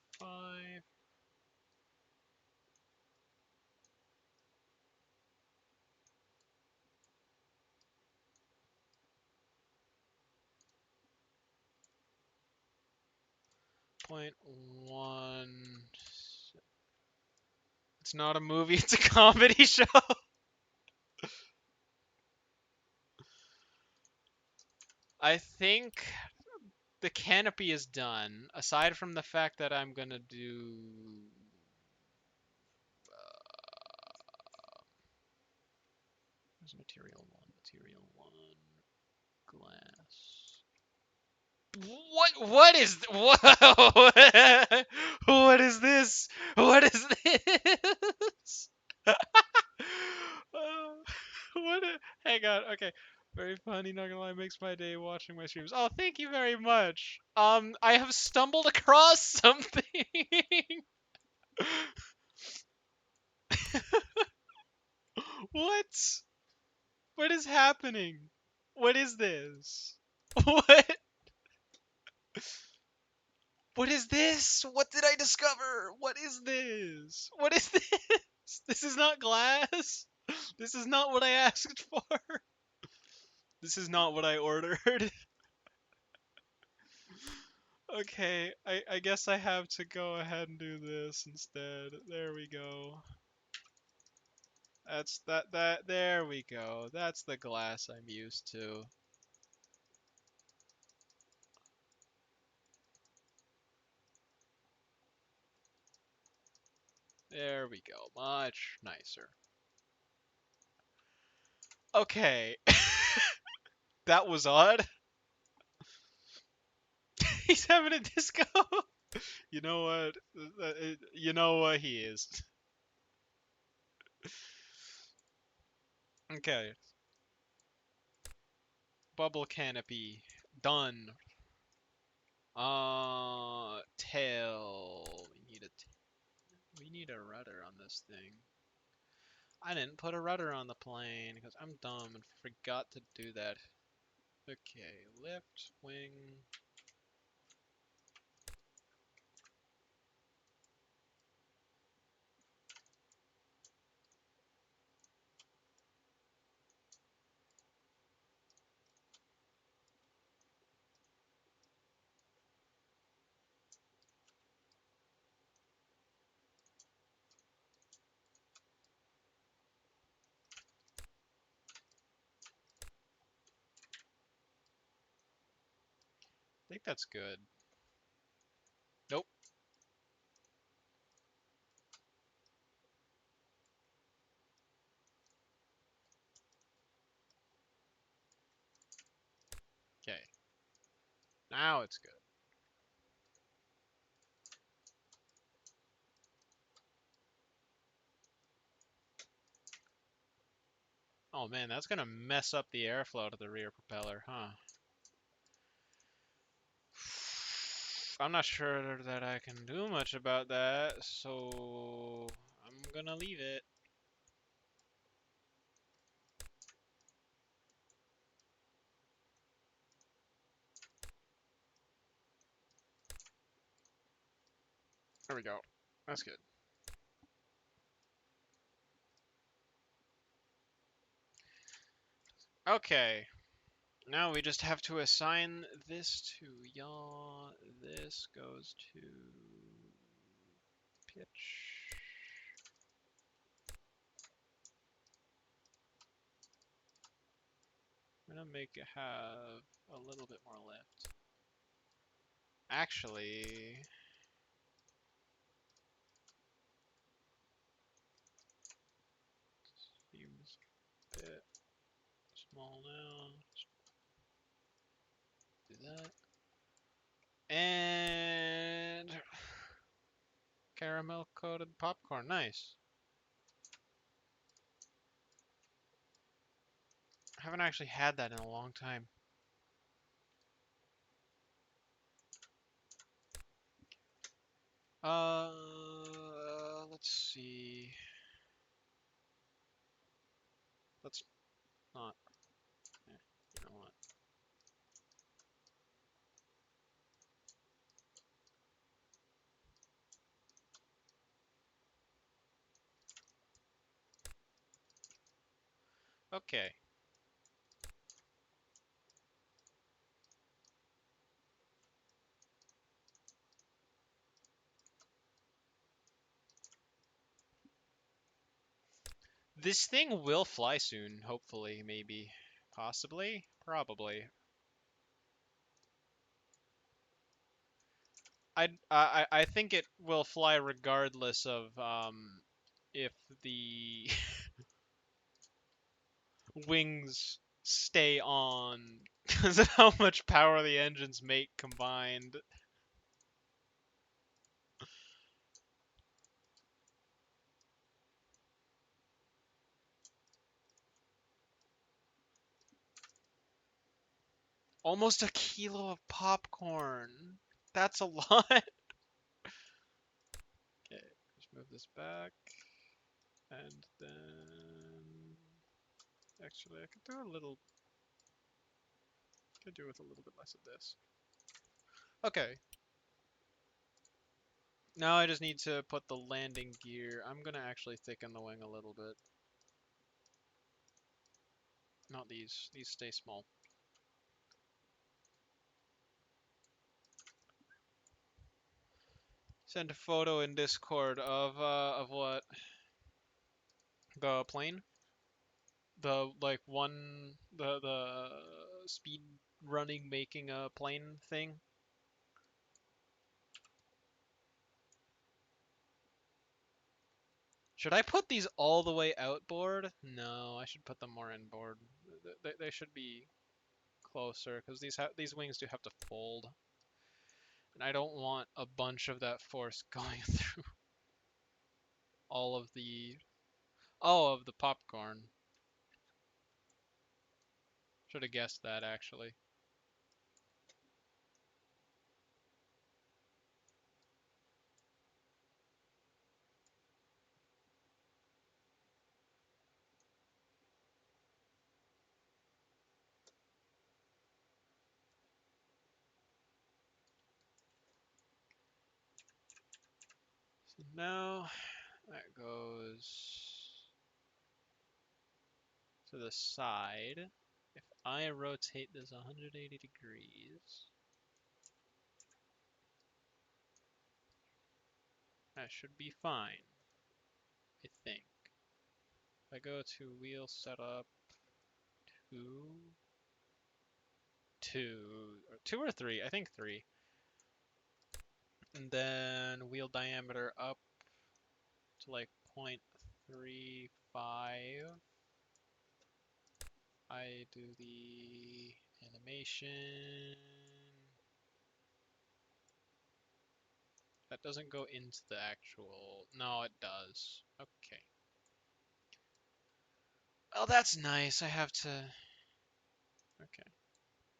0.1. It's not a movie, it's a comedy show. I think the canopy is done, aside from the fact that I'm gonna do. Where's material one? Material one. Glass. What? What is? What? What is this? What is this? What? Hang on. Okay. Very funny. Not gonna lie, makes my day watching my streams. Oh, thank you very much. I have stumbled across something. What? What is happening? What is this? What? What is this? What did I discover? What is this? What is this? This is not glass. This is not what I asked for. This is not what I ordered. Okay, I guess I have to go ahead and do this instead. There we go. There we go. That's the glass I'm used to. There we go. Much nicer. Okay. That was odd. He's having a disco. You know what? You know what he is. Okay. Bubble canopy. Done. Tail. We need a rudder on this thing. I didn't put a rudder on the plane because I'm dumb and forgot to do that. Okay, lift, wing. I think that's good. Nope. Now it's good. Oh man, that's gonna mess up the airflow to the rear propeller, huh? I'm not sure that I can do much about that, so I'm gonna leave it. There we go. That's good. Okay. Now we just have to assign this to yaw. This goes to pitch. I'm gonna make it have a little bit more lift. Actually, seems a bit small now. Do that. And caramel coated popcorn. Nice. I haven't actually had that in a long time. Let's see. Let's not. You know what? Okay. This thing will fly soon, hopefully, maybe. Possibly? Probably. I think it will fly regardless of if the wings stay on because of how much power the engines make combined. Almost a kilo of popcorn. That's a lot. Okay, just move this back. And then actually I could do a little could do with a little bit less of this. Okay. Now I just need to put the landing gear. I'm gonna actually thicken the wing a little bit. Not these. These stay small. Send a photo in Discord of what? The plane? The like one the speed running making a plane thing? Should I put these all the way outboard? No, I should put them more inboard. They should be closer because these wings do have to fold, and I don't want a bunch of that force going through all of the of the popcorn. Should have guessed that actually. So now that goes to the side. If I rotate this 180 degrees, that should be fine, I think. If I go to wheel setup, two, two or three, I think three. And then wheel diameter up to like 0.35. I do the animation. That doesn't go into the actual... No, it does. Okay. Oh, that's nice. I have to... Okay.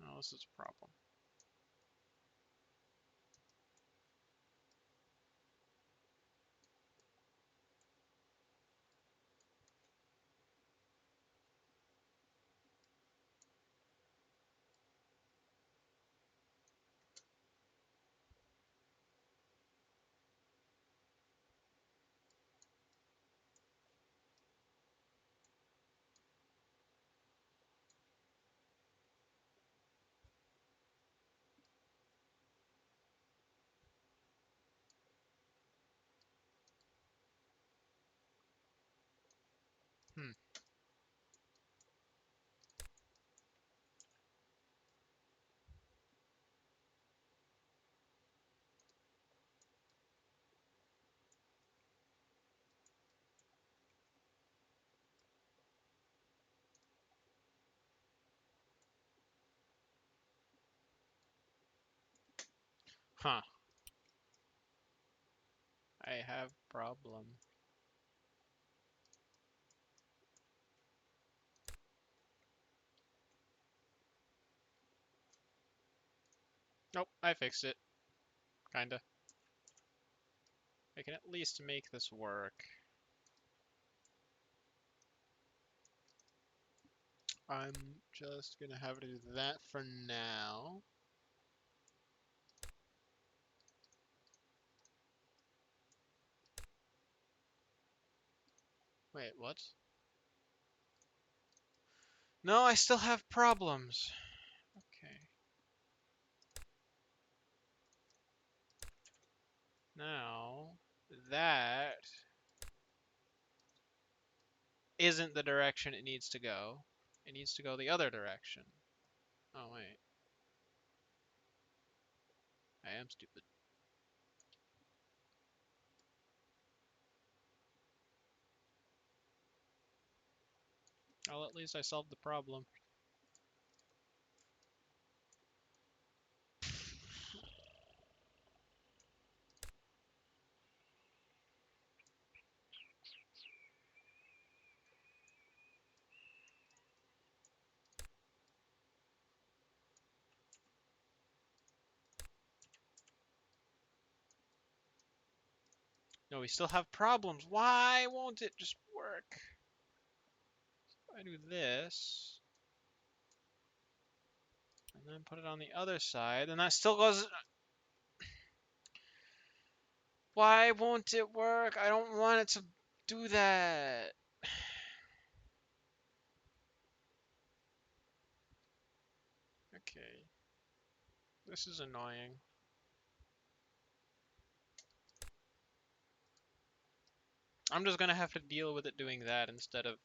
Oh, this is a problem. Hmm. Huh. I have problem. Nope, I fixed it. Kinda. I can at least make this work. I'm just gonna have to do that for now. Wait, what? No, I still have problems. Okay. Now, that isn't the direction it needs to go. It needs to go the other direction. Oh, wait. I am stupid. Well, at least I solved the problem. No, we still have problems. Why won't it just work? If I do this, and then put it on the other side, and that still goes... Why won't it work? I don't want it to do that. Okay. This is annoying. I'm just gonna have to deal with it doing that instead of...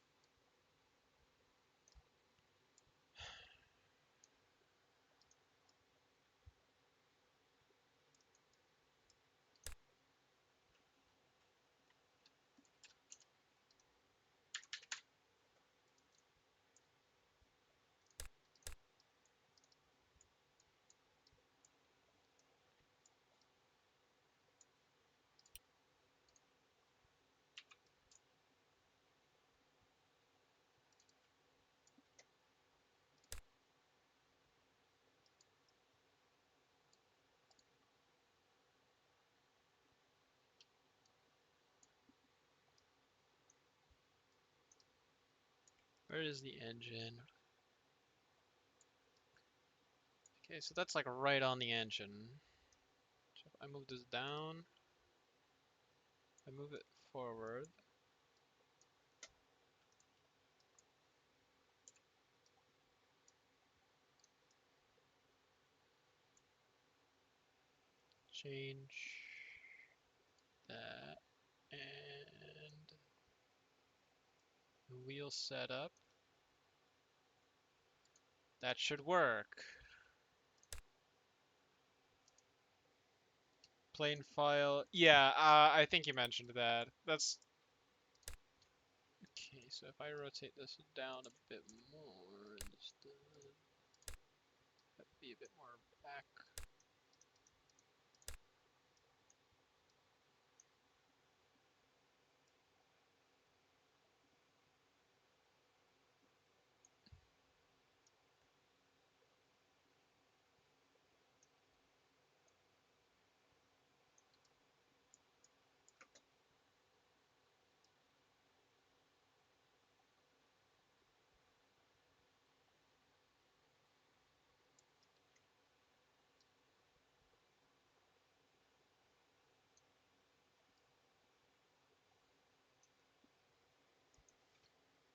Where is the engine? Okay, so that's like right on the engine. So if I move this down, I move it forward. Change that. And wheel setup. That should work. Plane file. Yeah, I think you mentioned that. That's... Okay, so if I rotate this down a bit more instead, that'd be a bit more back.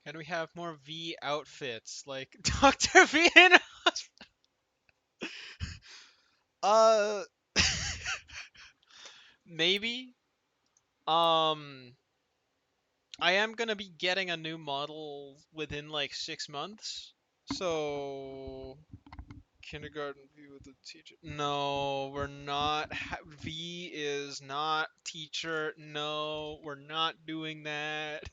Can we have more V outfits like Dr. V and uh maybe um I am gonna be getting a new model within like 6 months. So kindergarten V with the teacher. No, we're not. V is not teacher. No, we're not doing that.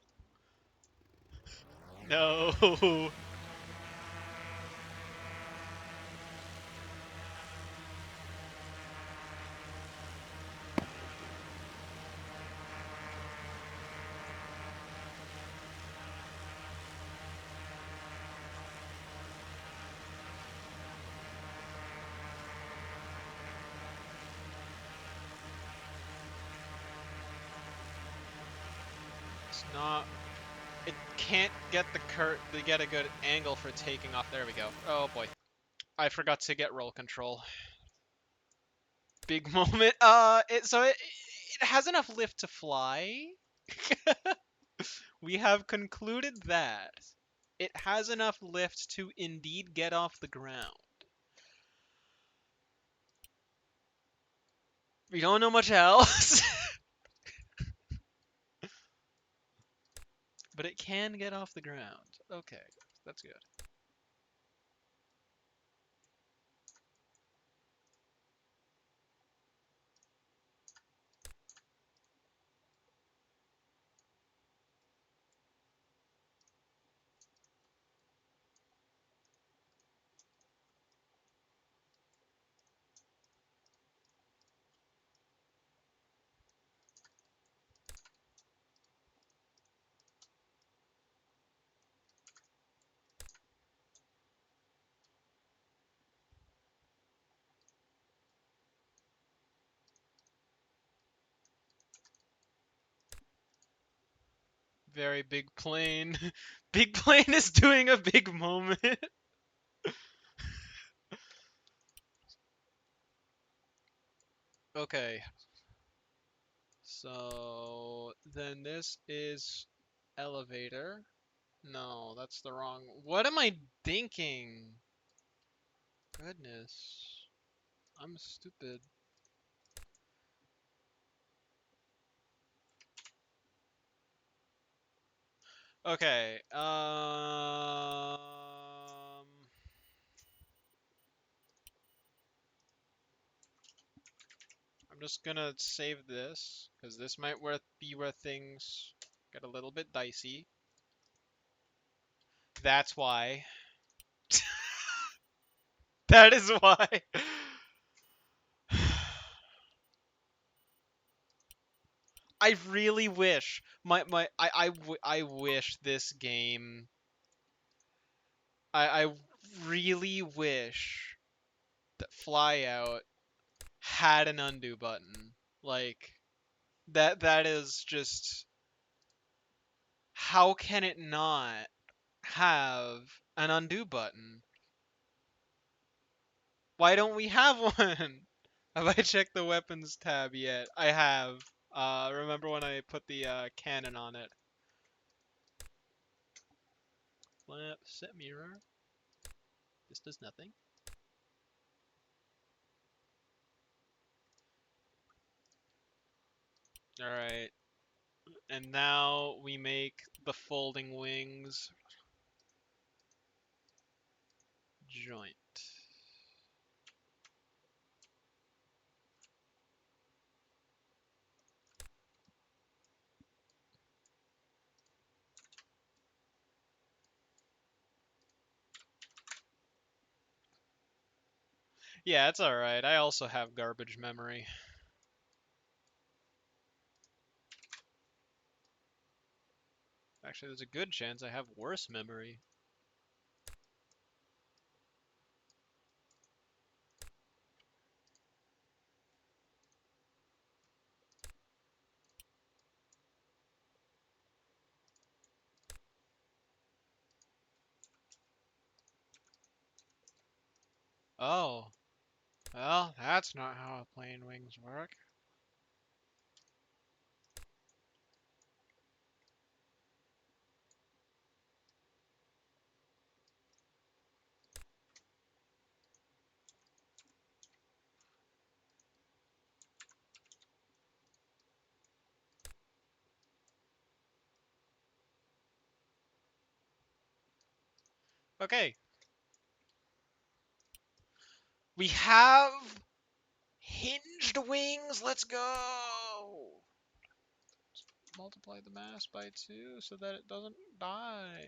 No. It's not. It can't get to get a good angle for taking off. There we go. Oh boy. I forgot to get roll control. Big moment. It has enough lift to fly. We have concluded that it has enough lift to indeed get off the ground. We don't know much else, but it can get off the ground. Okay, that's good. Very big plane. Big plane is doing a big moment. Okay, so then this is elevator. No, that's the wrong. What am I thinking? Goodness. I'm stupid. Okay. I'm just gonna save this because this might be where things get a little bit dicey. That's why. That is why. I really wish I wish this game. I really wish that Flyout had an undo button. Like that is just how can it not have an undo button? Why don't we have one? Have I checked the weapons tab yet? I have. Remember when I put the cannon on it? Flap, set mirror. This does nothing. Alright. And now we make the folding wings joint. Yeah, it's alright. I also have garbage memory. Actually, there's a good chance I have worse memory. Oh. Well, that's not how plane wings work. Okay. We have hinged wings. Let's go. Multiply the mass by 2 so that it doesn't die.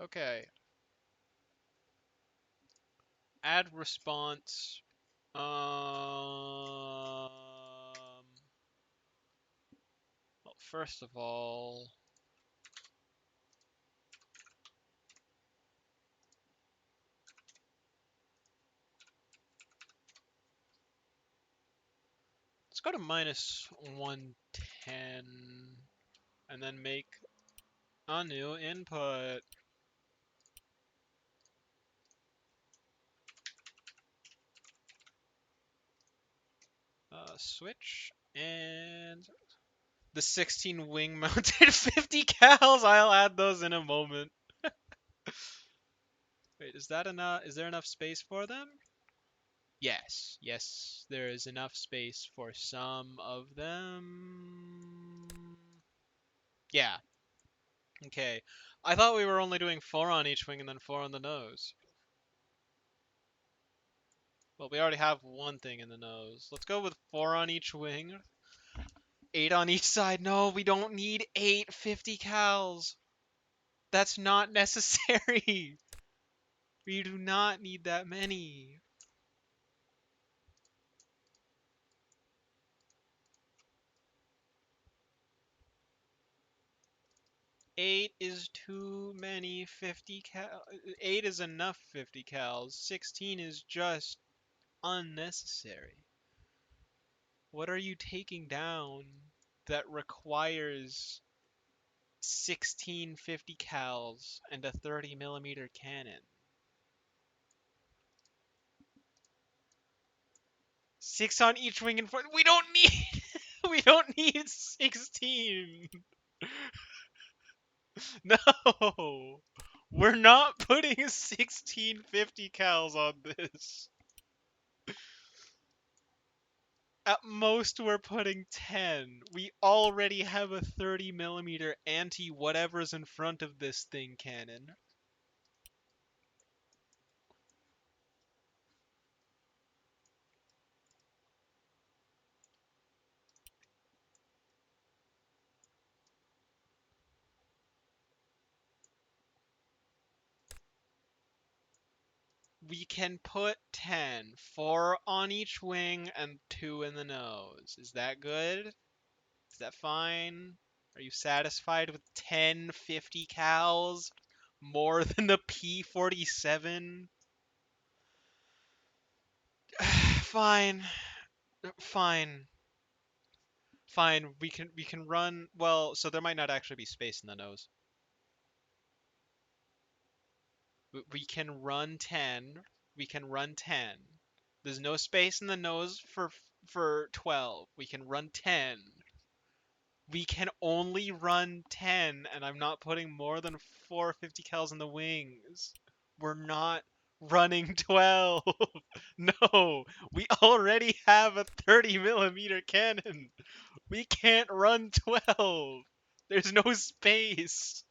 1.2. Okay. Add response. Well, first of all, let's go to minus 110 and then make a new input. Switch and the 16 wing mounted 50 cals. I'll add those in a moment. Wait, is that enough? Is there enough space for them? Yes, yes, there is enough space for some of them. Yeah, okay. I thought we were only doing 4 on each wing and then 4 on the nose. Well, we already have one thing in the nose. Let's go with 4 on each wing, 8 on each side. No, we don't need 850 cals. That's not necessary. We do not need that many. 8 is too many 50 cal. 8 is enough 50 cals. 16 is just unnecessary. What are you taking down that requires 16 50 cals and a 30 millimeter cannon? 6 on each wing in front. We don't need. We don't need 16. No. We're not putting 16 50 cals on this. At most, we're putting 10. We already have a 30 millimeter anti whatever's in front of this thing cannon. We can put 10. 4 on each wing and 2 in the nose. Is that good? Is that fine? Are you satisfied with 10 50 cals? More than the P-47? Fine. Fine. Fine. We can run. Well, so there might not actually be space in the nose. We can run 10. We can run 10. There's no space in the nose for 12. We can run 10. We can only run 10, and I'm not putting more than 450 cals in the wings. We're not running 12. No, we already have a 30 millimeter cannon. We can't run 12. There's no space.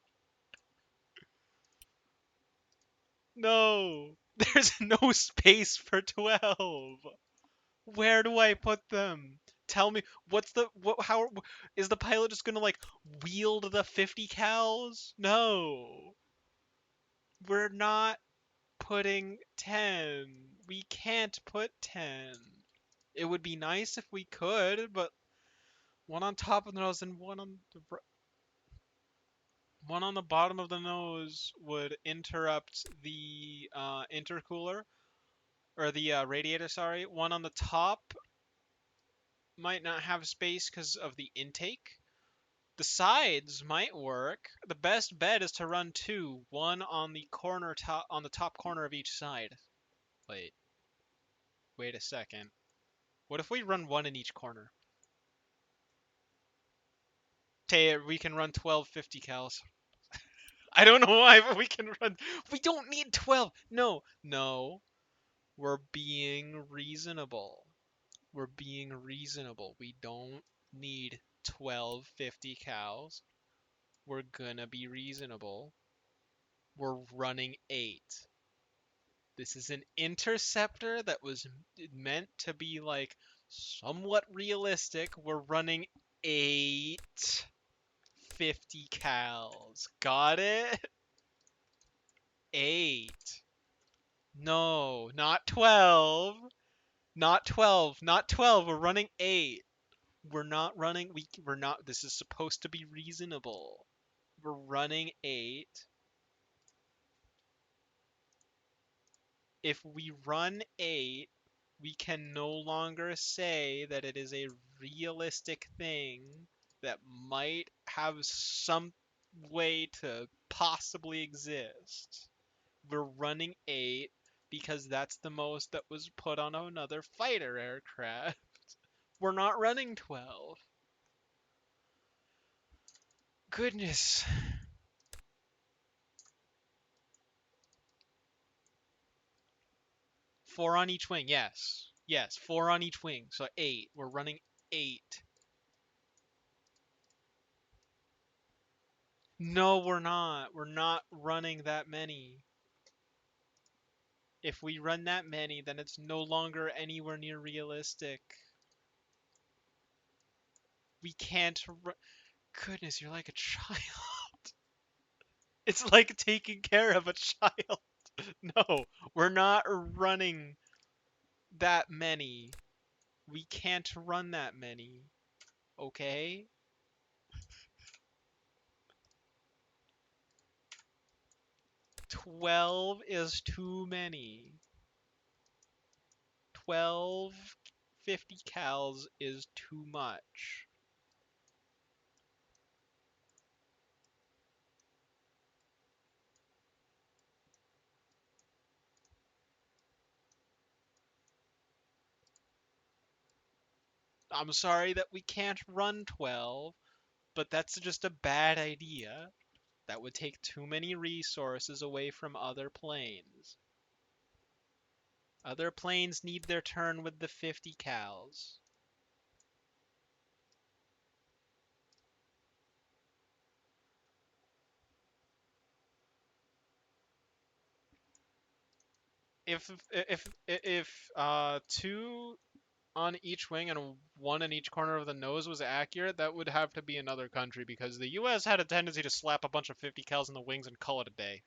No, there's no space for 12. Where do I put them? Tell me, how is the pilot just gonna like wield the 50 cals? No, we're not putting 10. We can't put 10. It would be nice if we could, but one on top of the nose and one on the bottom of the nose would interrupt the intercooler or the radiator. Sorry, one on the top might not have space because of the intake. The sides might work. The best bet is to run 2, one on the top corner of each side. Wait, wait a second. What if we run 1 in each corner? Okay, we can run 12 50 cals. I don't know why, but we can run. We don't need 12. No, no. We're being reasonable. We're being reasonable. We don't need 12 50 cals. We're gonna be reasonable. We're running 8. This is an interceptor that was meant to be like somewhat realistic. We're running 850 cals. Got it? 8. No, not 12. Not 12. Not 12. We're running 8. We're not running. We're not. This is supposed to be reasonable. We're running 8. If we run 8, we can no longer say that it is a realistic thing that might have some way to possibly exist. We're running 8 because that's the most that was put on another fighter aircraft. We're not running 12. Goodness. 4 on each wing, yes. Yes, 4 on each wing, so 8. We're running 8. No, we're not. We're not running that many. If we run that many, then it's no longer anywhere near realistic. We can't Goodness, you're like a child. It's like taking care of a child. No, we're not running that many. We can't run that many. Okay? 12 is too many. 12 50 cals is too much. I'm sorry that we can't run 12, but that's just a bad idea. That would take too many resources away from other planes. Other planes need their turn with the 50 cals. If 2 on each wing and 1 in each corner of the nose was accurate, that would have to be another country because the US had a tendency to slap a bunch of 50 cals in the wings and call it a day.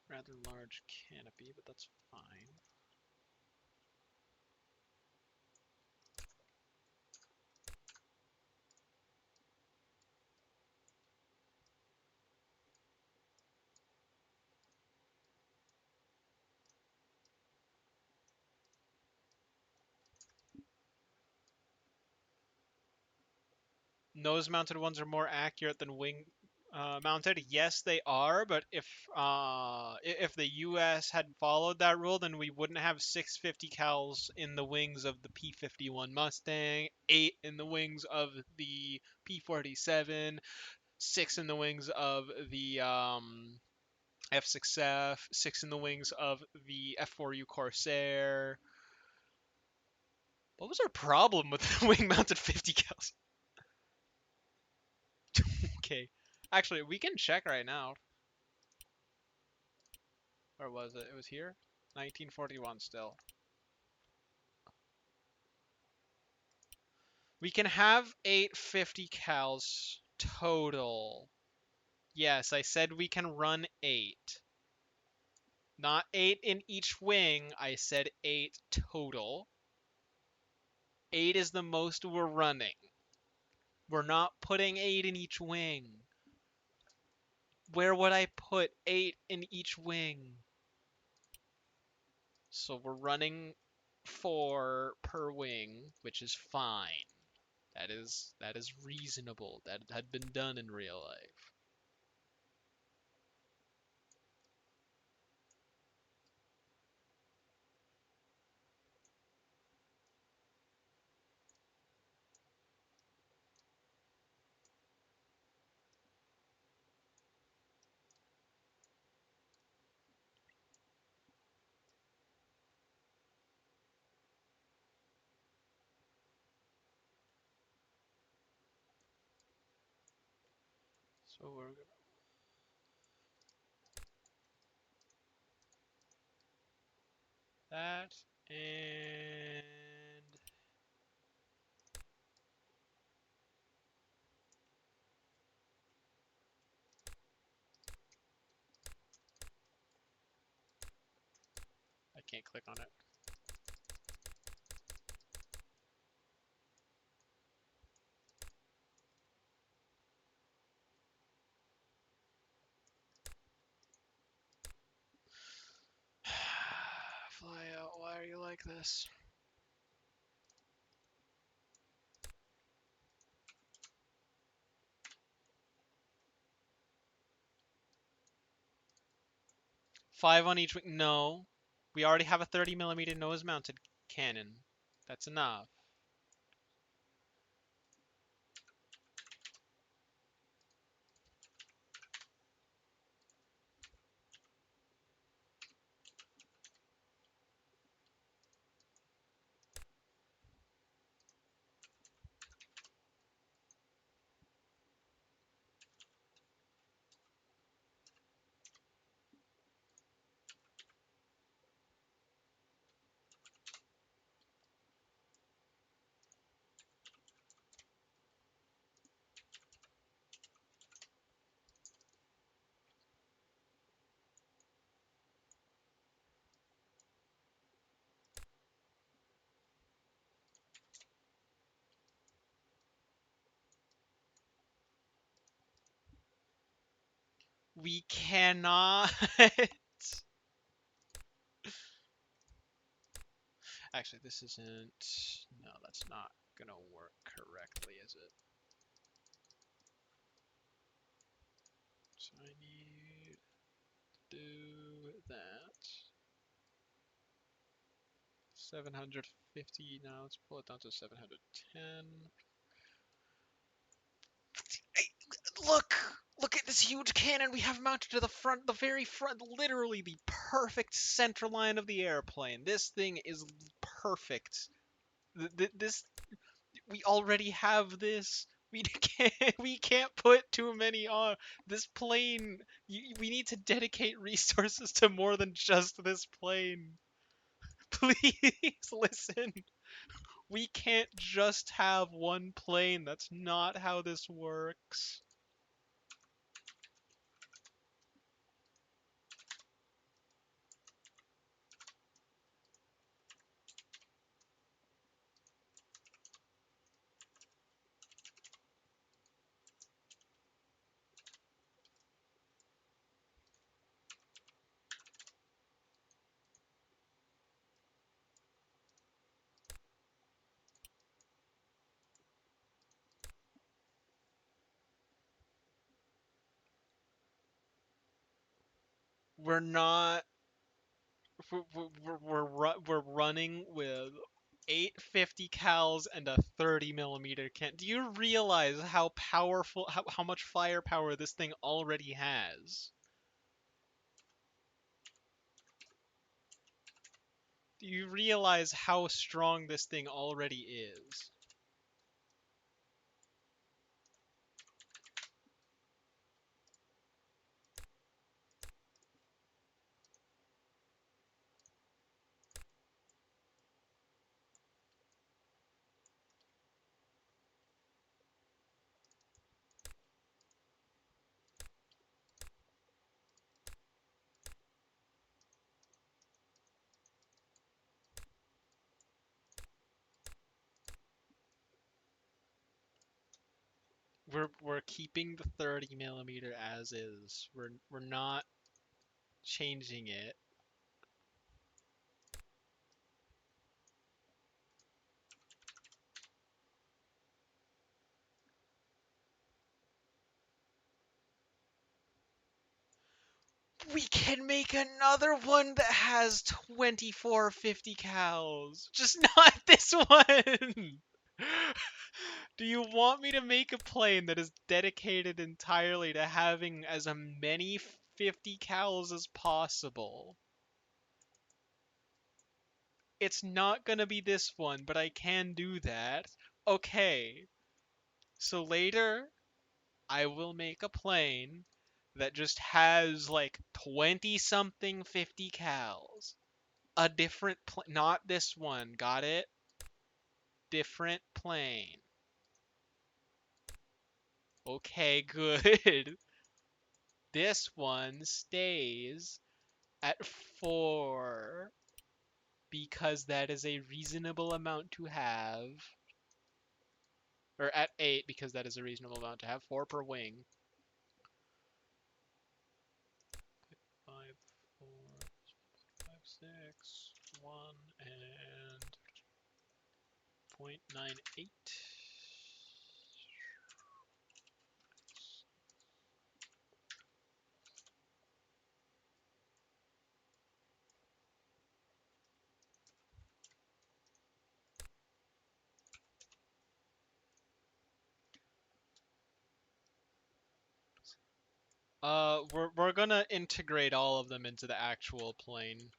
Rather large canopy, but that's fine. Nose-mounted ones are more accurate than wing mounted. Yes, they are, but if the U.S. had followed that rule, then we wouldn't have 650 cals in the wings of the P-51 Mustang, 8 in the wings of the P-47, 6 in the wings of the F6F, 6 in the wings of the F4U Corsair. What was our problem with the wing-mounted 50 cals? Okay. Actually, we can check right now. Where was it? It was here? 1941 still. We can have 850 cals total. Yes, I said we can run 8. Not 8 in each wing, I said 8 total. 8 is the most we're running. We're not putting 8 in each wing. Where would I put 8 in each wing? So we're running 4 per wing, which is fine. That is reasonable. That had been done in real life. So we're gonna that and I can't click on it. Flyout, why are you like this? Five on each wing. No. We already have a 30mm nose mounted cannon. That's enough. We cannot. Actually, this isn't. No, that's not gonna work correctly, is it? So I need to do that. 750. Now let's pull it down to 710. Hey, look! Look at this huge cannon we have mounted to the front, the very front, literally the perfect center line of the airplane. This thing is perfect. This we already have this. We can't put too many on this plane. We need to dedicate resources to more than just this plane. Please listen. We can't just have one plane. That's not how this works. We're not. We're running with 850 cals and a 30mm can. Do you realize how powerful, how much firepower this thing already has? Do you realize how strong this thing already is? We're keeping the 30mm as is. We're not changing it. We can make another one that has 2450 cals. Just not this one. Do you want me to make a plane that is dedicated entirely to having as many 50 cals as possible? It's not gonna be this one, but I can do that. Okay. So later, I will make a plane that just has like 20 something 50 cals. A different not this one, got it? Different plane. Okay, good. This one stays at 4 because that is a reasonable amount to have. Or at 8 because that is a reasonable amount to have. 4 per wing. 5, 4, 5, 6, 1, and 0.98. We're gonna integrate all of them into the actual plane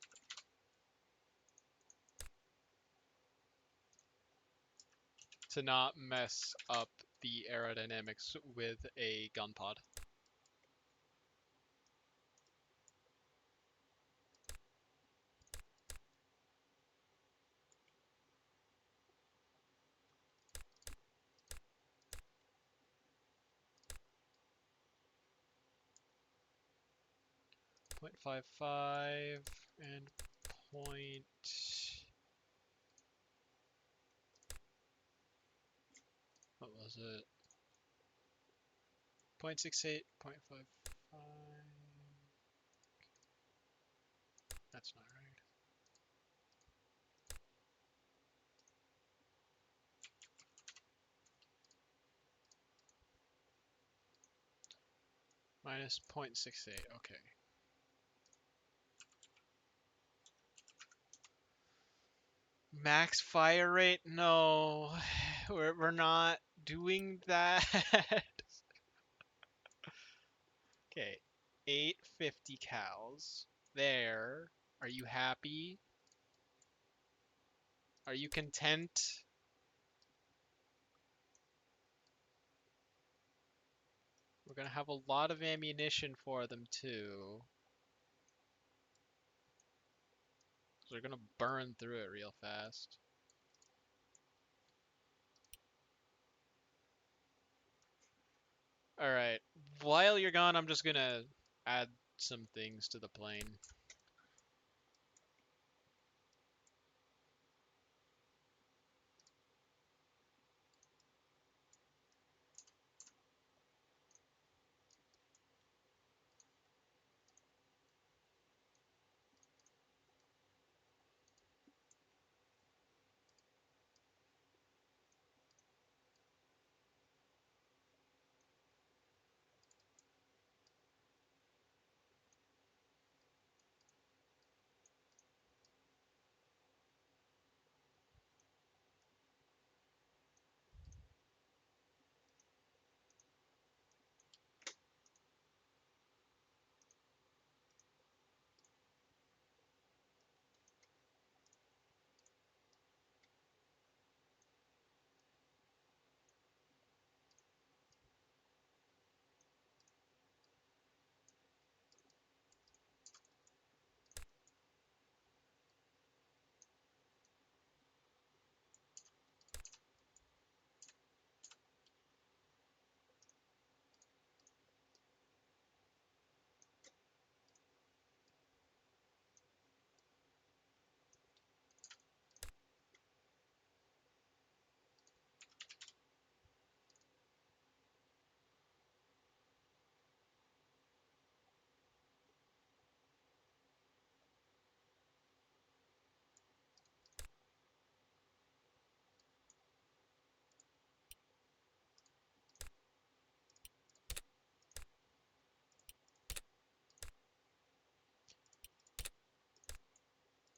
to not mess up the aerodynamics with a gun pod. Point 0.55 and point. What was it? 0.68, 0.55. That's not right. Minus 0.68. Okay. Max fire rate? No, we're not doing that. Okay, 850 cals. There. Are you happy? Are you content? We're gonna have a lot of ammunition for them too. So they're gonna burn through it real fast. Alright, while you're gone, I'm just gonna add some things to the plane.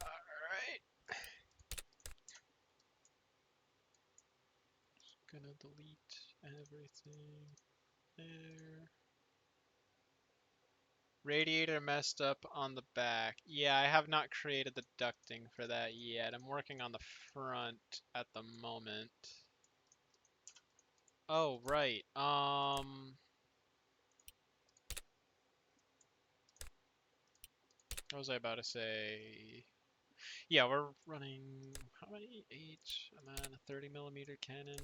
Alright. Gonna delete everything there. Radiator messed up on the back. Yeah, I have not created the ducting for that yet. I'm working on the front at the moment. Oh, right. What was I about to say? Yeah, we're running how many? 8. I'm on a 30mm cannon.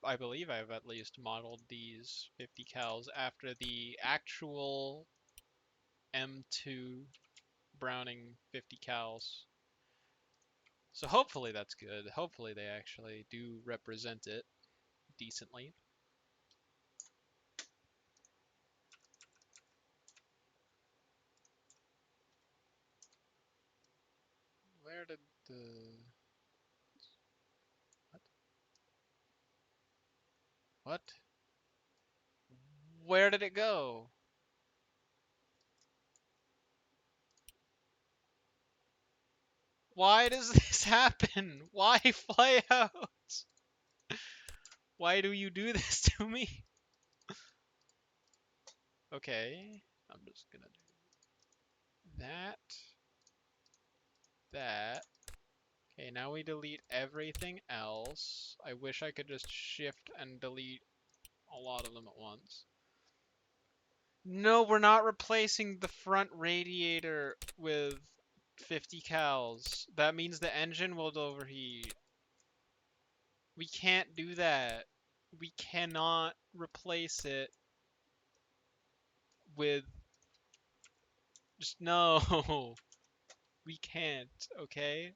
I believe I've at least modeled these 50 cals after the actual M2 Browning 50 cals. So hopefully that's good. Hopefully they actually do represent it decently. Where did the... What? What? Where did it go? Why does this happen? Why fly out? Why do you do this to me? Okay, I'm just gonna do that, that. Okay, now we delete everything else. I wish I could just shift and delete a lot of them at once. No, we're not replacing the front radiator with 50 cals. That means the engine will overheat. We can't do that. We cannot replace it with... Just no. We can't, okay?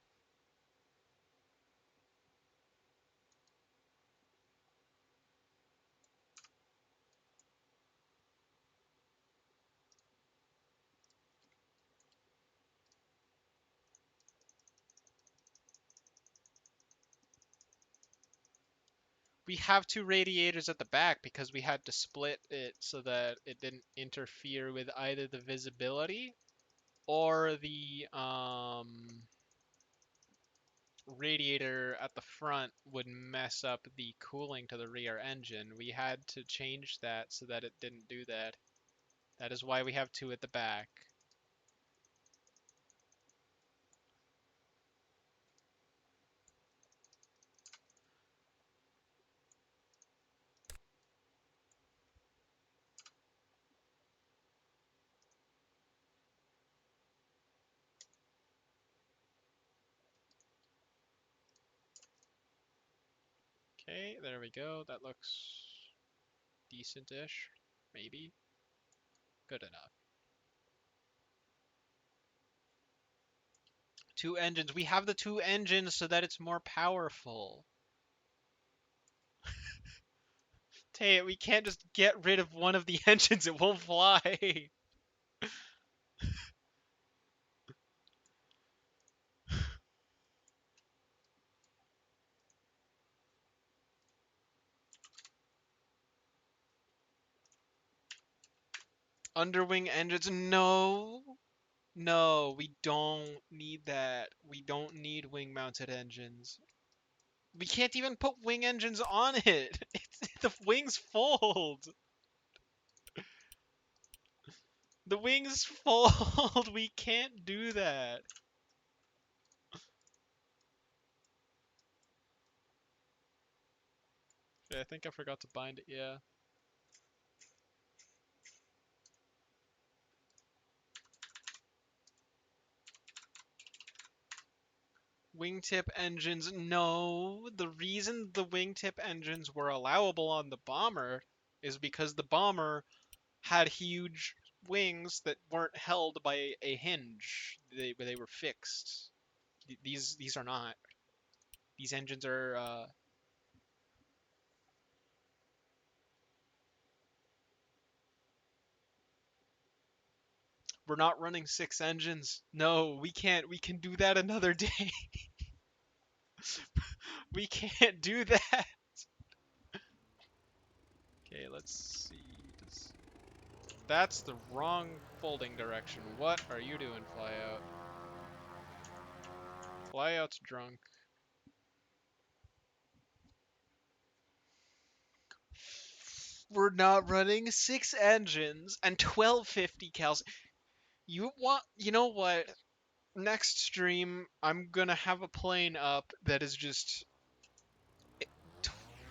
We have two radiators at the back because we had to split it so that it didn't interfere with either the visibility or the radiator at the front would mess up the cooling to the rear engine. We had to change that so that it didn't do that. That is why we have two at the back. Okay, there we go. That looks decent-ish. Maybe. Good enough. Two engines. We have the two engines so that it's more powerful. Tay, we can't just get rid of one of the engines. It won't fly. Underwing engines. No. No, we don't need that. We don't need wing-mounted engines. We can't even put wing engines on it. The wings fold. The wings fold. We can't do that. Okay, I think I forgot to bind it. Yeah. Wingtip engines. No, the reason the wingtip engines were allowable on the bomber is because the bomber had huge wings that weren't held by a hinge. They were fixed. These are not. These engines are we're not running 6 engines. No, we can't. We can do that another day. We can't do that. Okay, let's see. That's the wrong folding direction. What are you doing, Flyout? Flyout's drunk. We're not running 6 engines and 1250 cals. You know what? Next stream, I'm gonna have a plane up that is just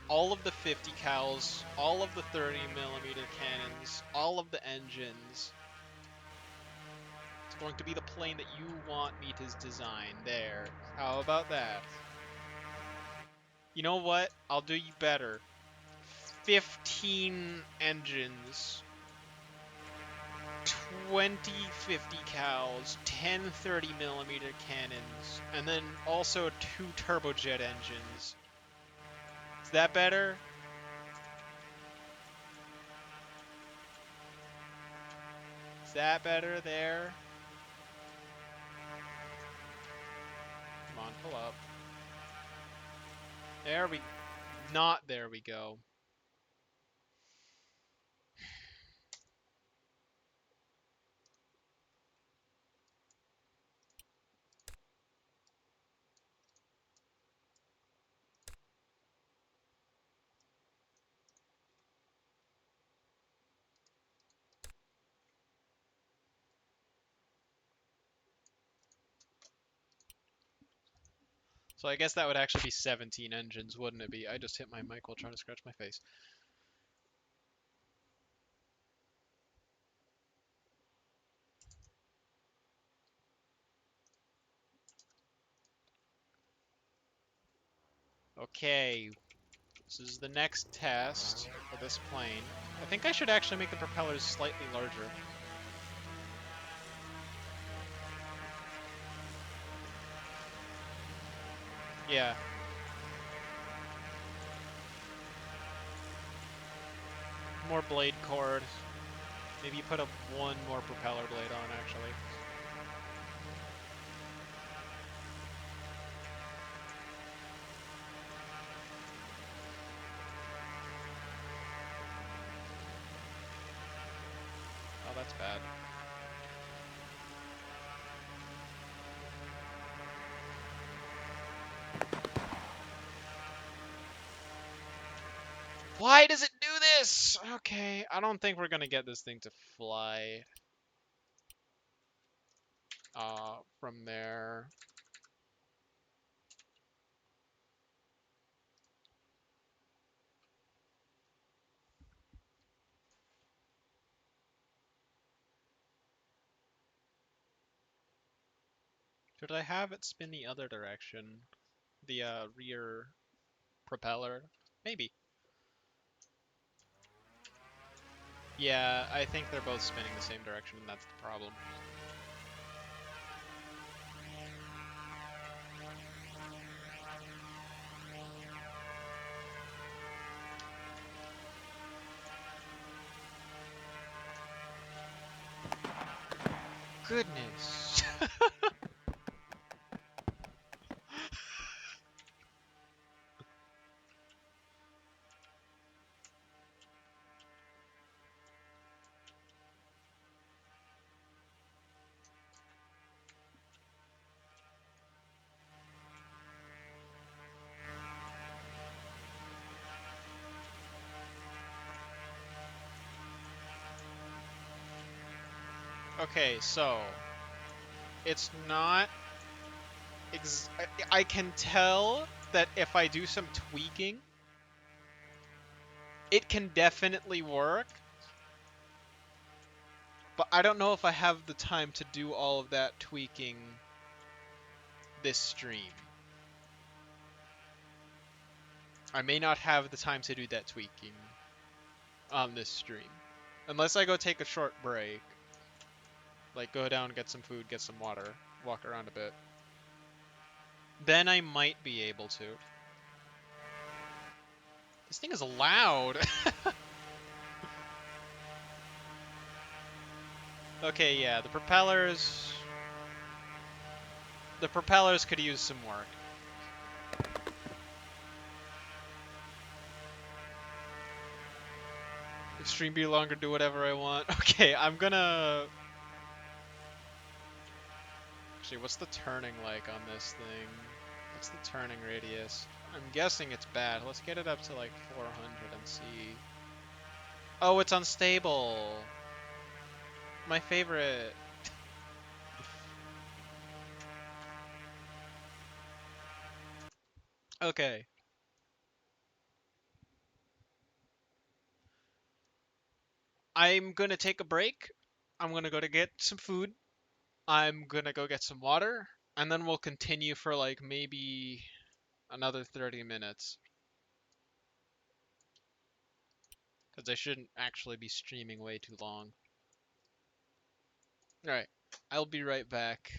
all of the 50 cals, all of the 30mm cannons, all of the engines. going to be the plane that you want me to design. There. How about that? You know what? I'll do you better. 15 engines, 20 50 cals, 10 30mm cannons, and then also 2 turbojet engines. Is that better? Is that better there? Come on, pull up. There we... Not there we go. So I guess that would actually be 17 engines, wouldn't it be? I just hit my mic while trying to scratch my face. Okay, this is the next test for this plane. I think I should actually make the propellers slightly larger. Yeah. More blade cord. Maybe put one more propeller blade on, actually. Oh, that's bad. Why does it do this? Okay, I don't think we're gonna get this thing to fly. From there. Should I have it spin the other direction? The rear propeller? Maybe. Yeah, I think they're both spinning the same direction, and that's the problem. Goodness. Okay, so it's not I can tell that if I do some tweaking, it can definitely work, but I don't know if I have the time to do all of that tweaking this stream. I may not have the time to do that tweaking on this stream. Unless I go take a short break. Like go down, get some food, get some water, walk around a bit. Then I might be able to. This thing is loud. Okay, yeah, the propellers could use some work. If stream be longer, do whatever I want. Okay, I'm gonna... Actually, what's the turning like on this thing? What's the turning radius? I'm guessing it's bad. Let's get it up to like 400 and see. Oh, it's unstable. My favorite. Okay. I'm gonna take a break. I'm gonna go to get some food. I'm gonna go get some water, and then we'll continue for like maybe another 30 minutes. Because I shouldn't actually be streaming way too long. Alright, I'll be right back.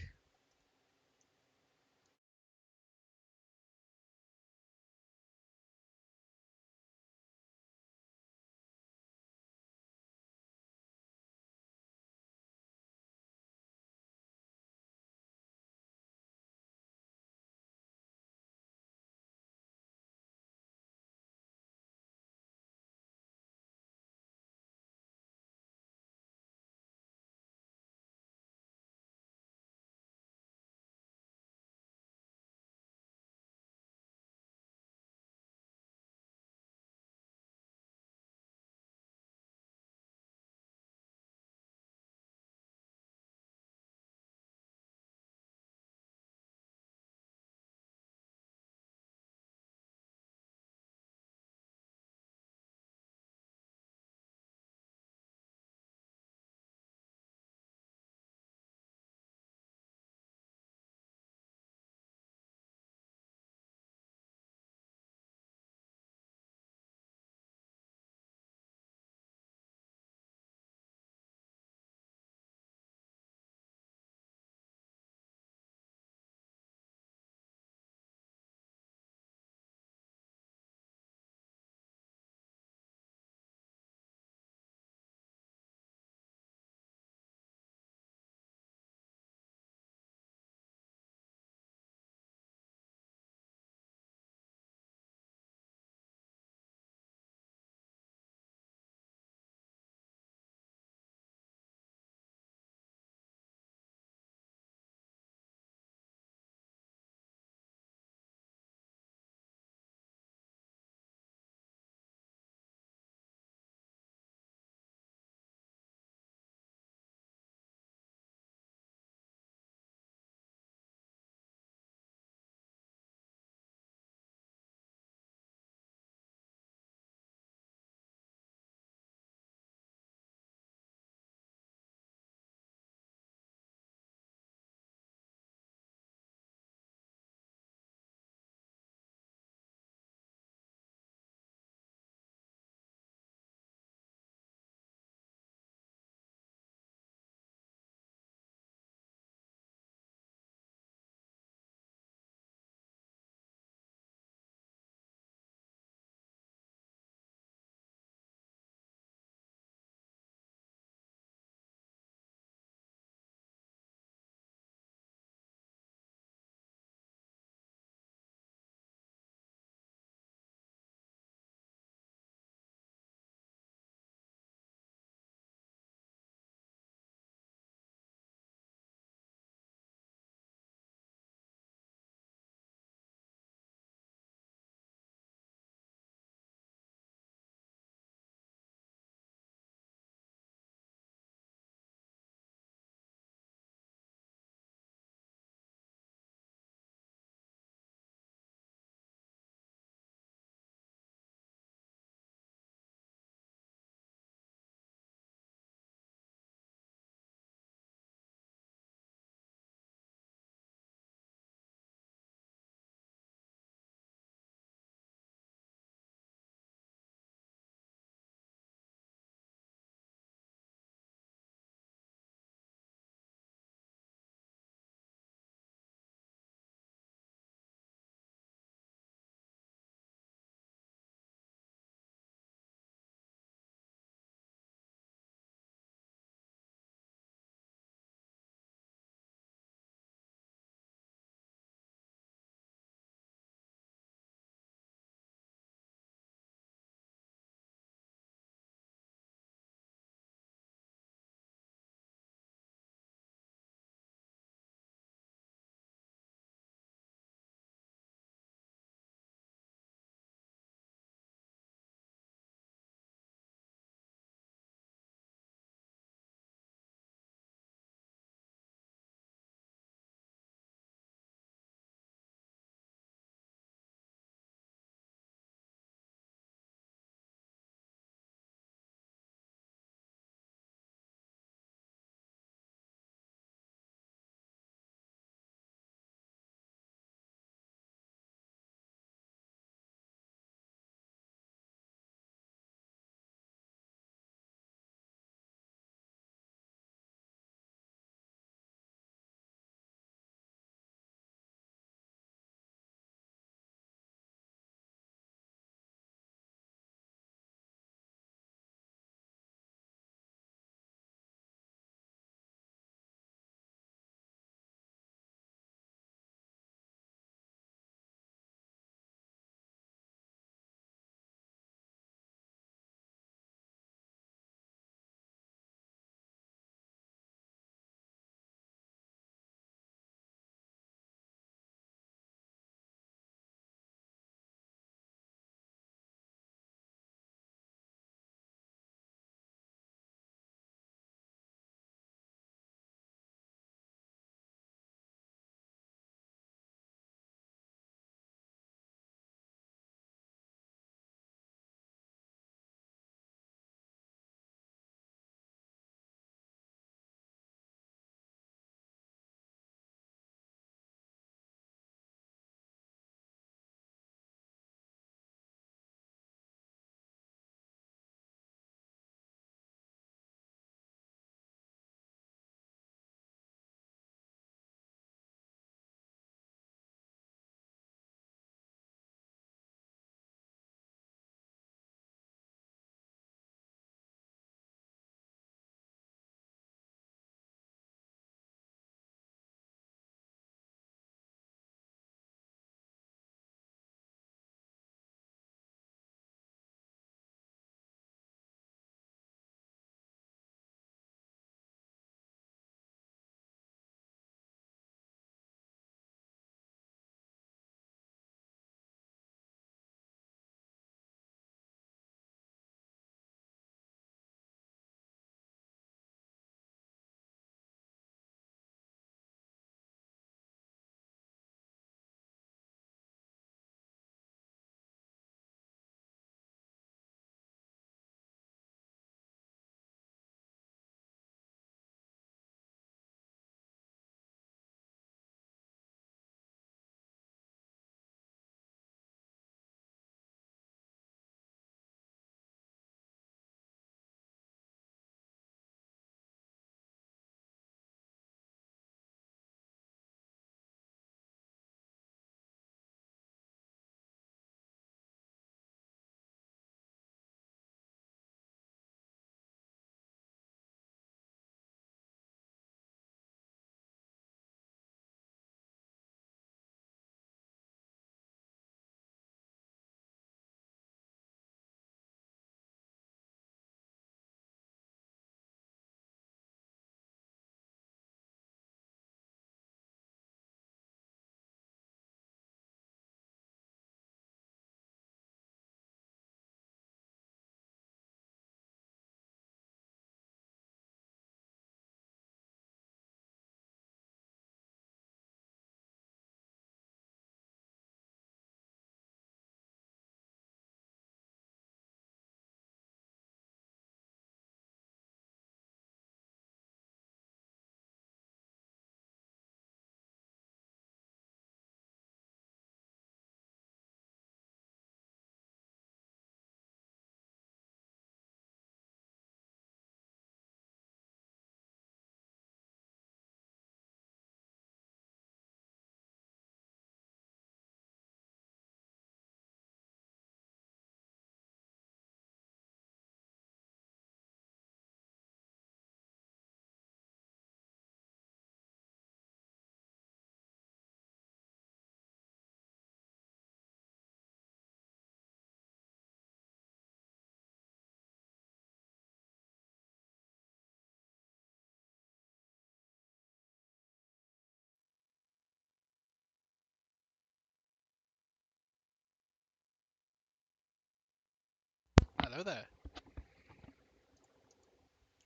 Hello there.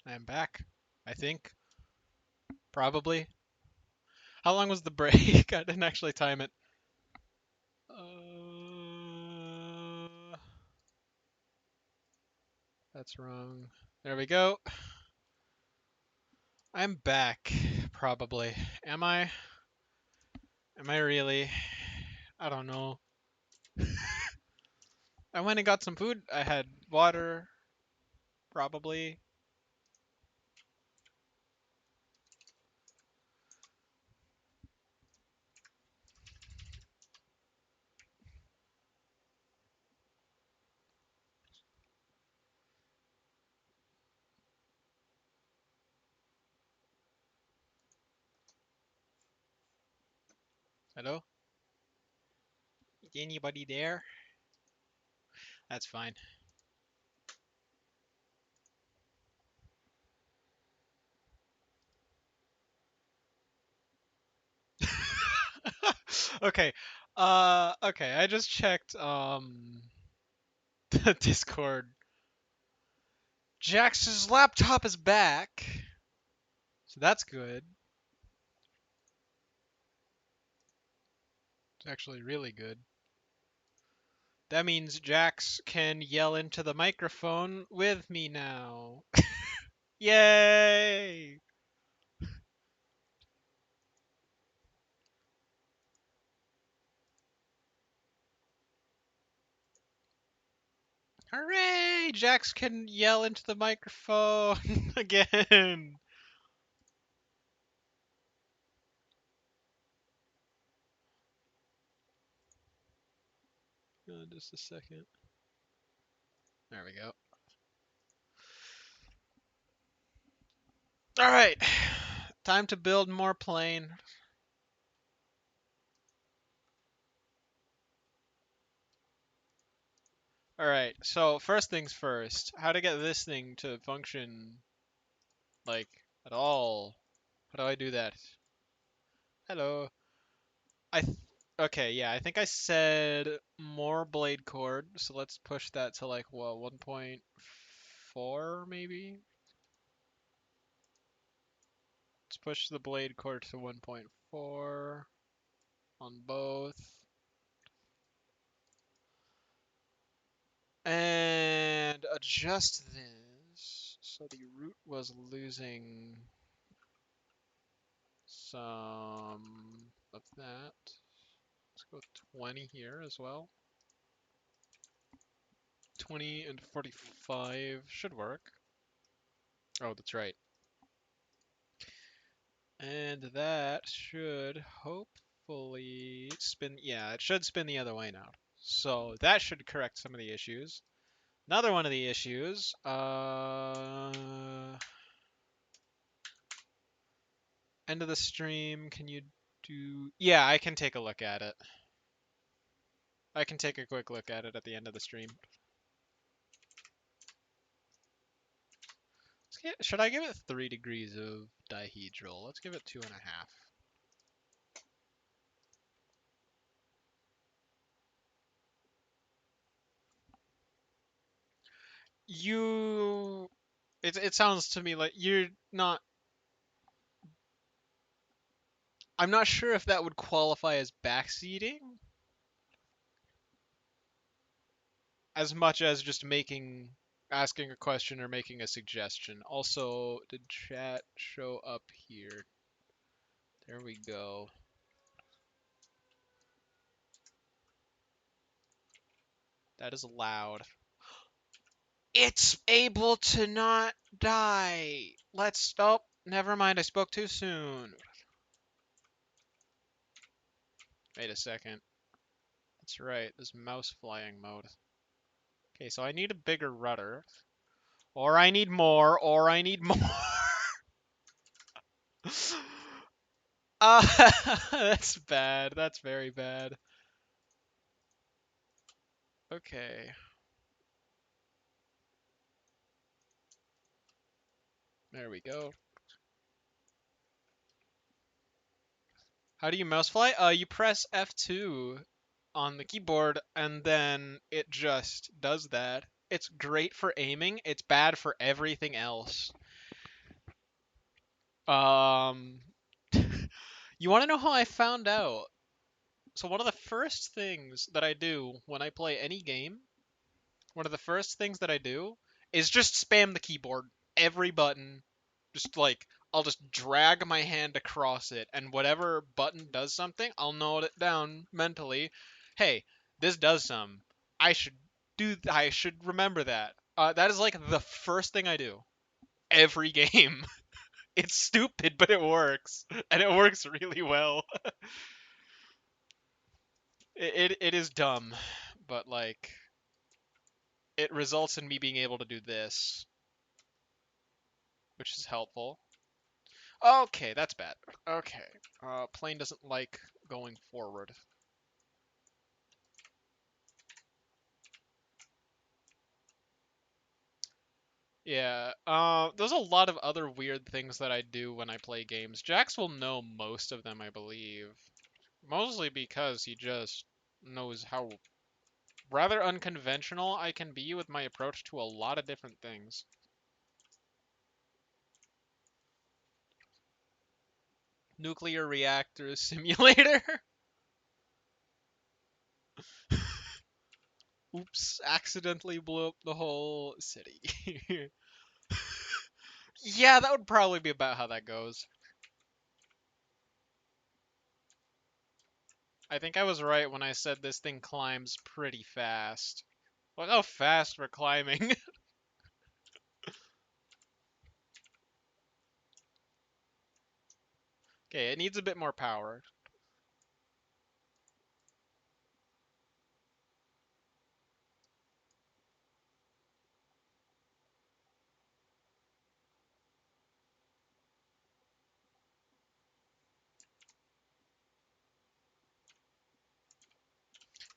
I am back. I think. Probably. How long was the break? I didn't actually time it. That's wrong. There we go. I'm back. Probably. Am I? Am I really? I don't know. I went and got some food. I had water. Probably. Hello? Anybody there? That's fine. Okay. Okay, I just checked the Discord. Jax's laptop is back. So that's good. It's actually really good. That means Jax can yell into the microphone with me now. Yay! Hooray! Jax can yell into the microphone again. Just a second. There we go. All right. Time to build more plane. All right. So first things first. How to get this thing to function like at all? How do I do that? Hello. I th okay, yeah, I think I said more blade cord, so let's push that to like what, 1.4 maybe? Let's push the blade cord to 1.4 on both. And adjust this so the root was losing some of that. Let's go 20 here as well. 20 and 45 should work. Oh, that's right. And that should hopefully spin, yeah, it should spin the other way now. So that should correct some of the issues. Another one of the issues, end of the stream, can you do, yeah, I can take a look at it. I can take a quick look at it at the end of the stream. Should I give it 3 degrees of dihedral? Let's give it 2.5. You, it sounds to me like you're not, I'm not sure if that would qualify as backseating as much as just asking a question or making a suggestion. Also, did chat show up here? There we go. That is loud. It's able to not die. Oh, never mind. I spoke too soon. Wait a second. That's right. This mouse flying mode. Okay, so I need a bigger rudder. Or I need more. Or I need more. That's bad. That's very bad. Okay. There we go. How do you mouse fly? You press F2 on the keyboard and then it just does that. It's great for aiming. It's bad for everything else. Um, you want to know how I found out? So one of the first things that I do when I play any game, one of the first things that I do is just spam the keyboard. Every button, just like I'll just drag my hand across it, and whatever button does something, I'll note it down mentally. Hey, this does some. I should I should remember that. That is like the first thing I do every game. It's stupid, but it works, and it works really well. It is dumb, but like it results in me being able to do this, which is helpful. Okay, that's bad. Okay, plane doesn't like going forward. Yeah, there's a lot of other weird things that I do when I play games. Jax will know most of them, I believe. Mostly because he just knows how rather unconventional I can be with my approach to a lot of different things. Nuclear reactor simulator. Oops, accidentally blew up the whole city. Yeah, that would probably be about how that goes. I think I was right when I said this thing climbs pretty fast. Look how fast we're climbing. Okay, it needs a bit more power.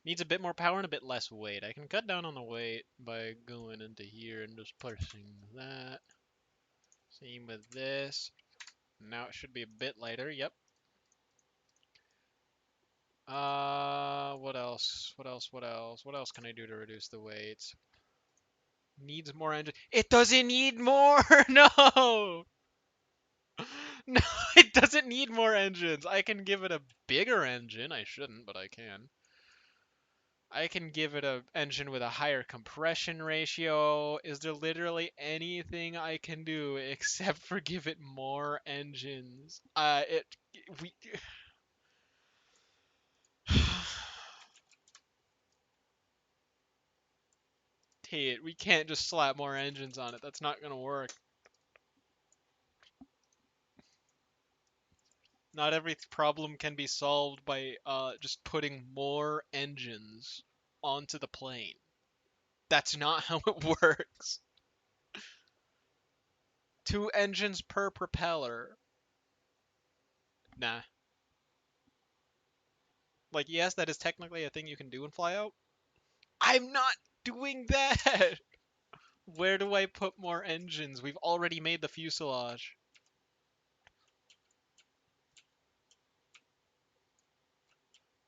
Needs a bit more power and a bit less weight. I can cut down on the weight by going into here and just pressing that. Same with this. Now it should be a bit lighter. Yep. What else? What else? What else? What else can I do to reduce the weight? Needs more engine. It doesn't need more! No! No, it doesn't need more engines. I can give it a bigger engine. I shouldn't, but I can. I can give it a engine with a higher compression ratio. Is there literally anything I can do except for give it more engines? We Tate, we can't just slap more engines on it. That's not gonna work. Not every problem can be solved by just putting more engines onto the plane. That's not how it works. Two engines per propeller. Nah. Like, yes, that is technically a thing you can do in Flyout. I'm not doing that! Where do I put more engines? We've already made the fuselage.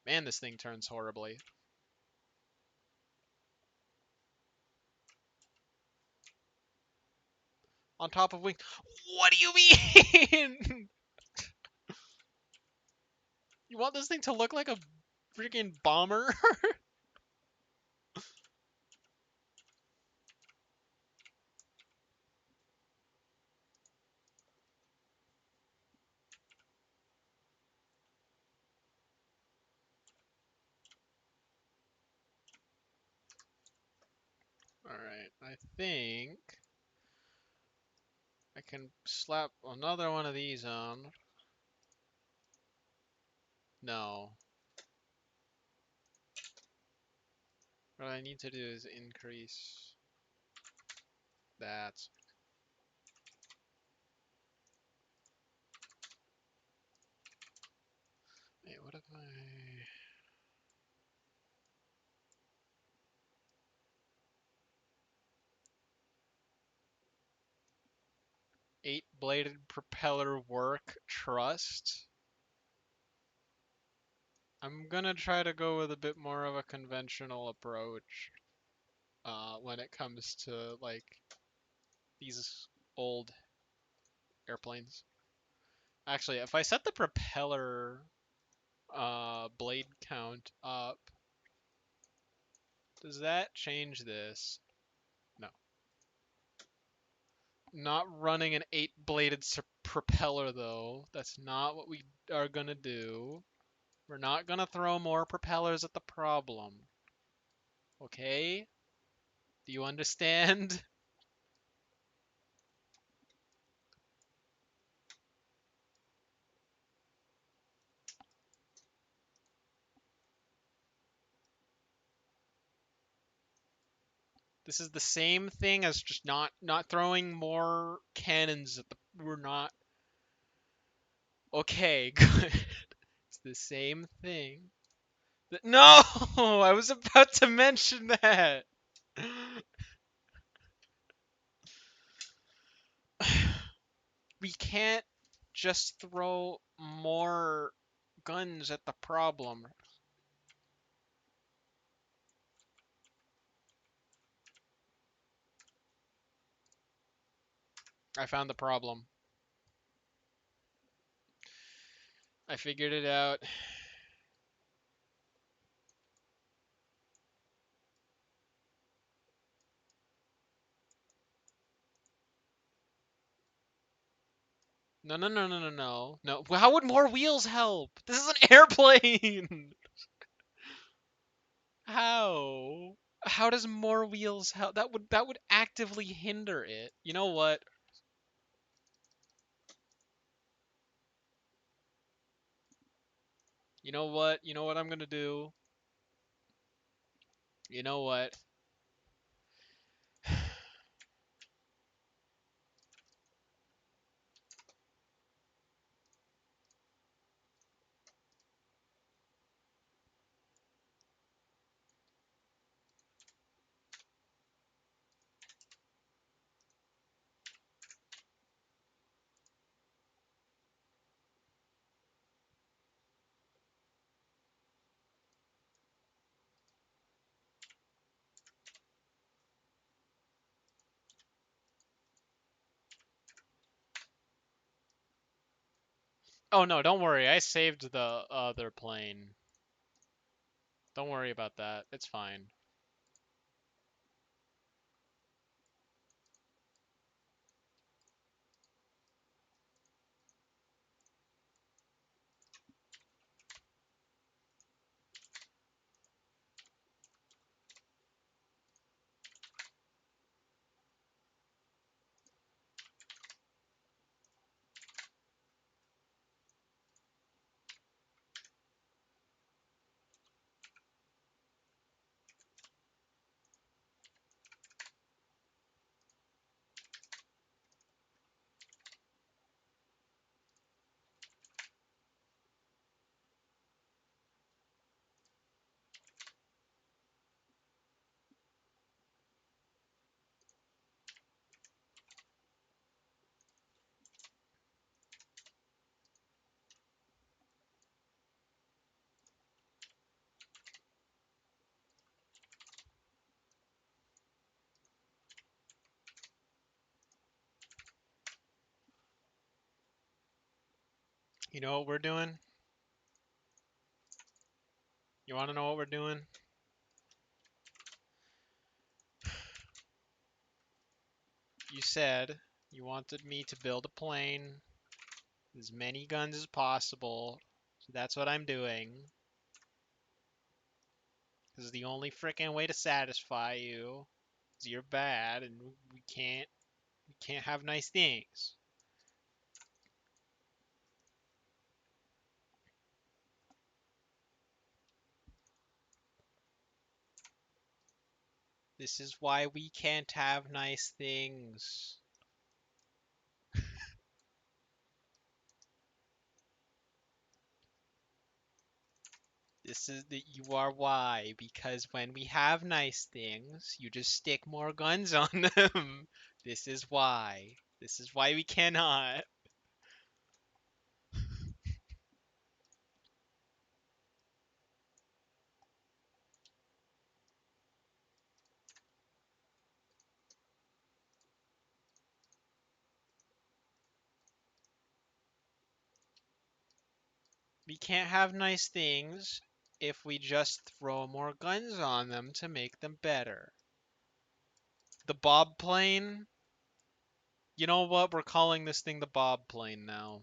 Man, this thing turns horribly. On top of wings. What do you mean? You want this thing to look like a freaking bomber? Alright, I think I can slap another one of these on. No. What I need to do is increase that. Wait, what if I... 8-bladed propeller work trust? I'm gonna try to go with a bit more of a conventional approach. when it comes to like these old airplanes. Actually, if I set the propeller blade count up, does that change this? No. Not running an 8-bladed propeller though. That's not what we are gonna do. We're not gonna throw more propellers at the problem. Okay? Do you understand? This is the same thing as just not throwing more cannons at the. We're not. Okay, good. It's the same thing. No, I was about to mention that. We can't just throw more guns at the problem. I found the problem. I figured it out. No, no, no, no, no, no. No. Well, how would more wheels help? This is an airplane. How? How does more wheels help? That would actively hinder it. You know what? You know what? You know what I'm gonna do? You know what? Oh no, don't worry. I saved the other plane. Don't worry about that. It's fine. You know what we're doing? You want to know what we're doing? You said you wanted me to build a plane, as many guns as possible. So that's what I'm doing. This is the only freaking way to satisfy you. 'Cause you're bad and we can't have nice things. This is why we can't have nice things. This is the you are why, because when we have nice things, you just stick more guns on them. This is why. This is why we cannot. We can't have nice things if we just throw more guns on them to make them better. The Bob plane? You know what? We're calling this thing the Bob plane now.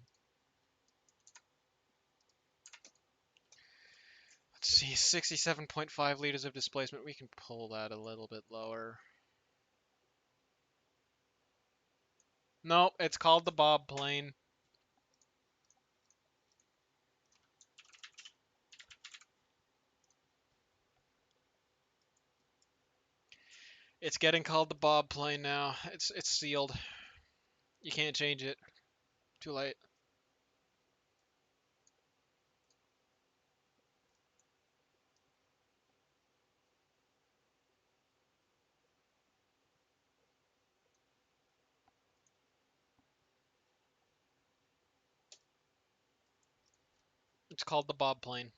Let's see, 67.5 liters of displacement. We can pull that a little bit lower. Nope, it's called the Bob plane. It's getting called the Bob plane now. It's sealed. You can't change it. Too late. It's called the Bob plane.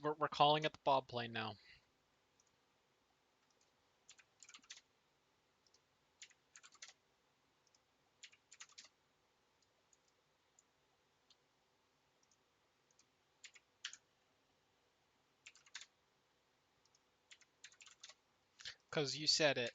We're calling it the Bob plane now. Because you said it.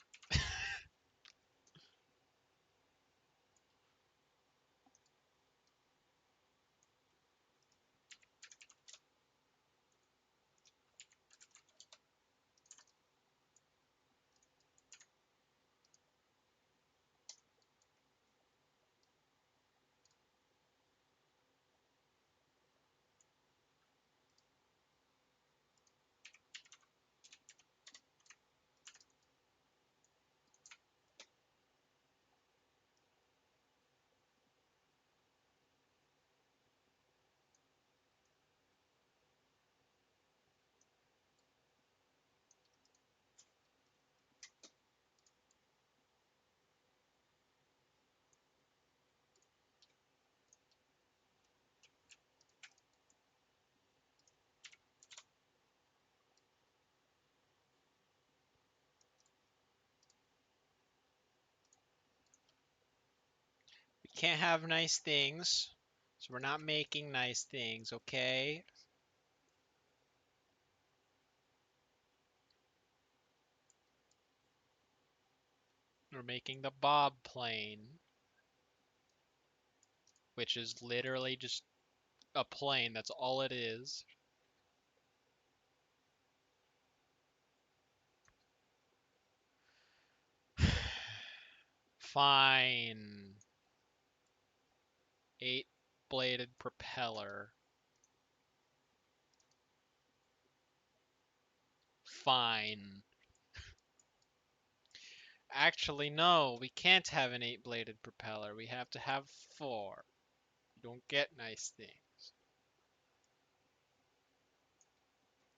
We can't have nice things, so we're not making nice things, okay? We're making the Bob plane, which is literally just a plane. That's all it is. Fine. 8-bladed propeller. Fine. Actually, no, we can't have an 8-bladed propeller. We have to have 4. You don't get nice things.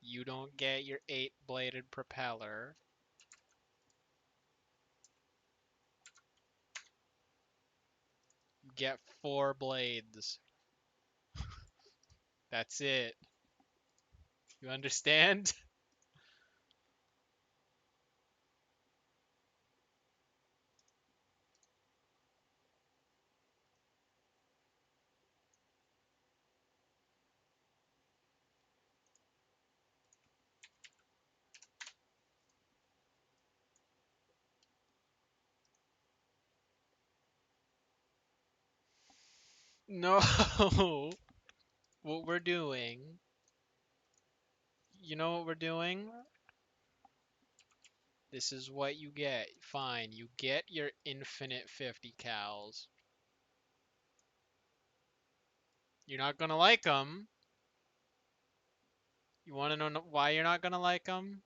You don't get your 8-bladed propeller. You get 4 blades. That's it. You understand? No. What we're doing. You know what we're doing? This is what you get. Fine, you get your infinite 50 cals. You're not gonna like them. You want to know why you're not gonna like them?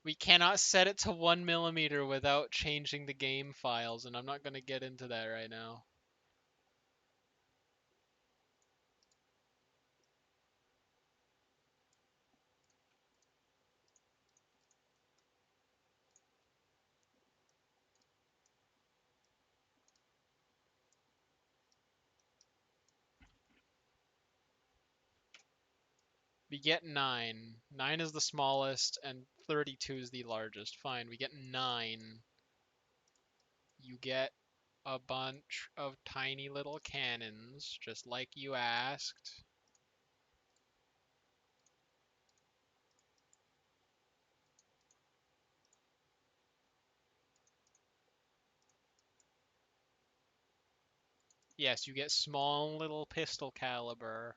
We cannot set it to 1 millimeter without changing the game files, and I'm not gonna get into that right now. We get 9. 9 is the smallest, and 32 is the largest. Fine, we get 9. You get a bunch of tiny little cannons, just like you asked. Yes, you get small little pistol caliber.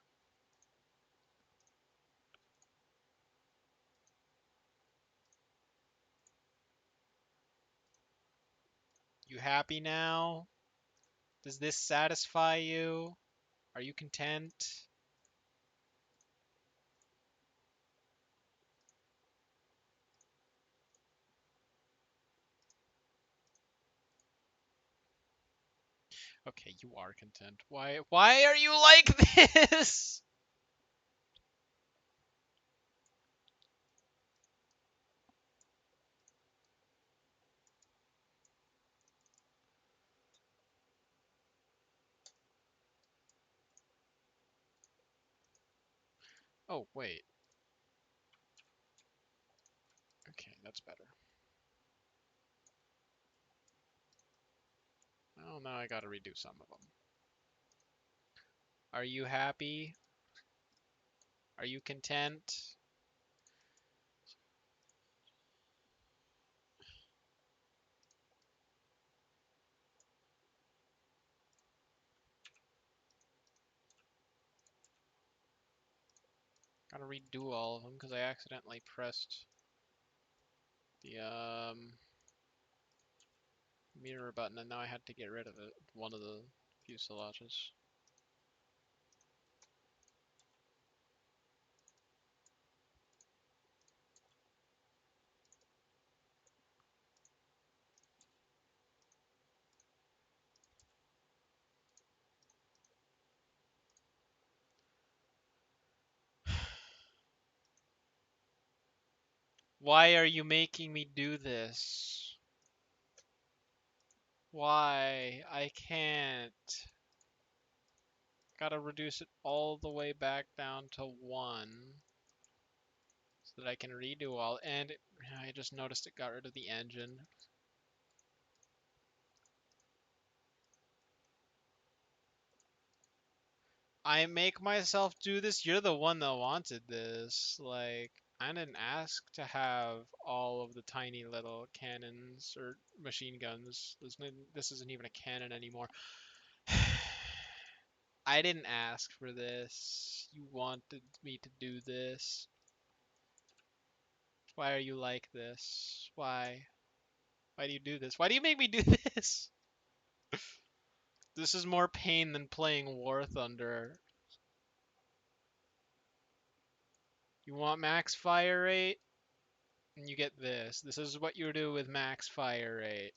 You happy now? Does this satisfy you? Are you content? Okay, you are content. Why are you like this? Oh, wait. Okay, that's better. Oh, now I gotta redo some of them. Are you happy? Are you content? Gotta redo all of them because I accidentally pressed the mirror button and now I had to get rid of it. One of the fuselages. Why are you making me do this? Why? I can't. Gotta reduce it all the way back down to 1 so that I can redo all. And I just noticed it got rid of the engine. I make myself do this? You're the one that wanted this. Like, I didn't ask to have all of the tiny little cannons or machine guns. This isn't even a cannon anymore. I didn't ask for this. You wanted me to do this. Why are you like this? Why? Why do you do this? Why do you make me do this? This is more pain than playing War Thunder. You want max fire rate? And you get this. This is what you do with max fire rate.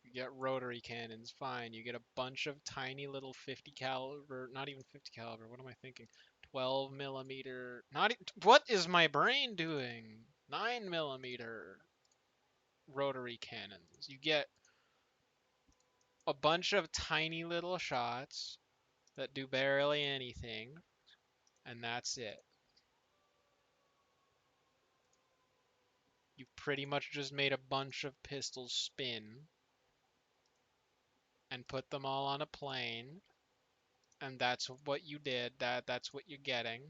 You get rotary cannons, fine. You get a bunch of tiny little 50 caliber, not even 50 caliber, what am I thinking? 12 millimeter, not, what is my brain doing? 9 millimeter rotary cannons. You get a bunch of tiny little shots that do barely anything, and that's it. You pretty much just made a bunch of pistols spin and put them all on a plane, and that's what you did. That's what you're getting.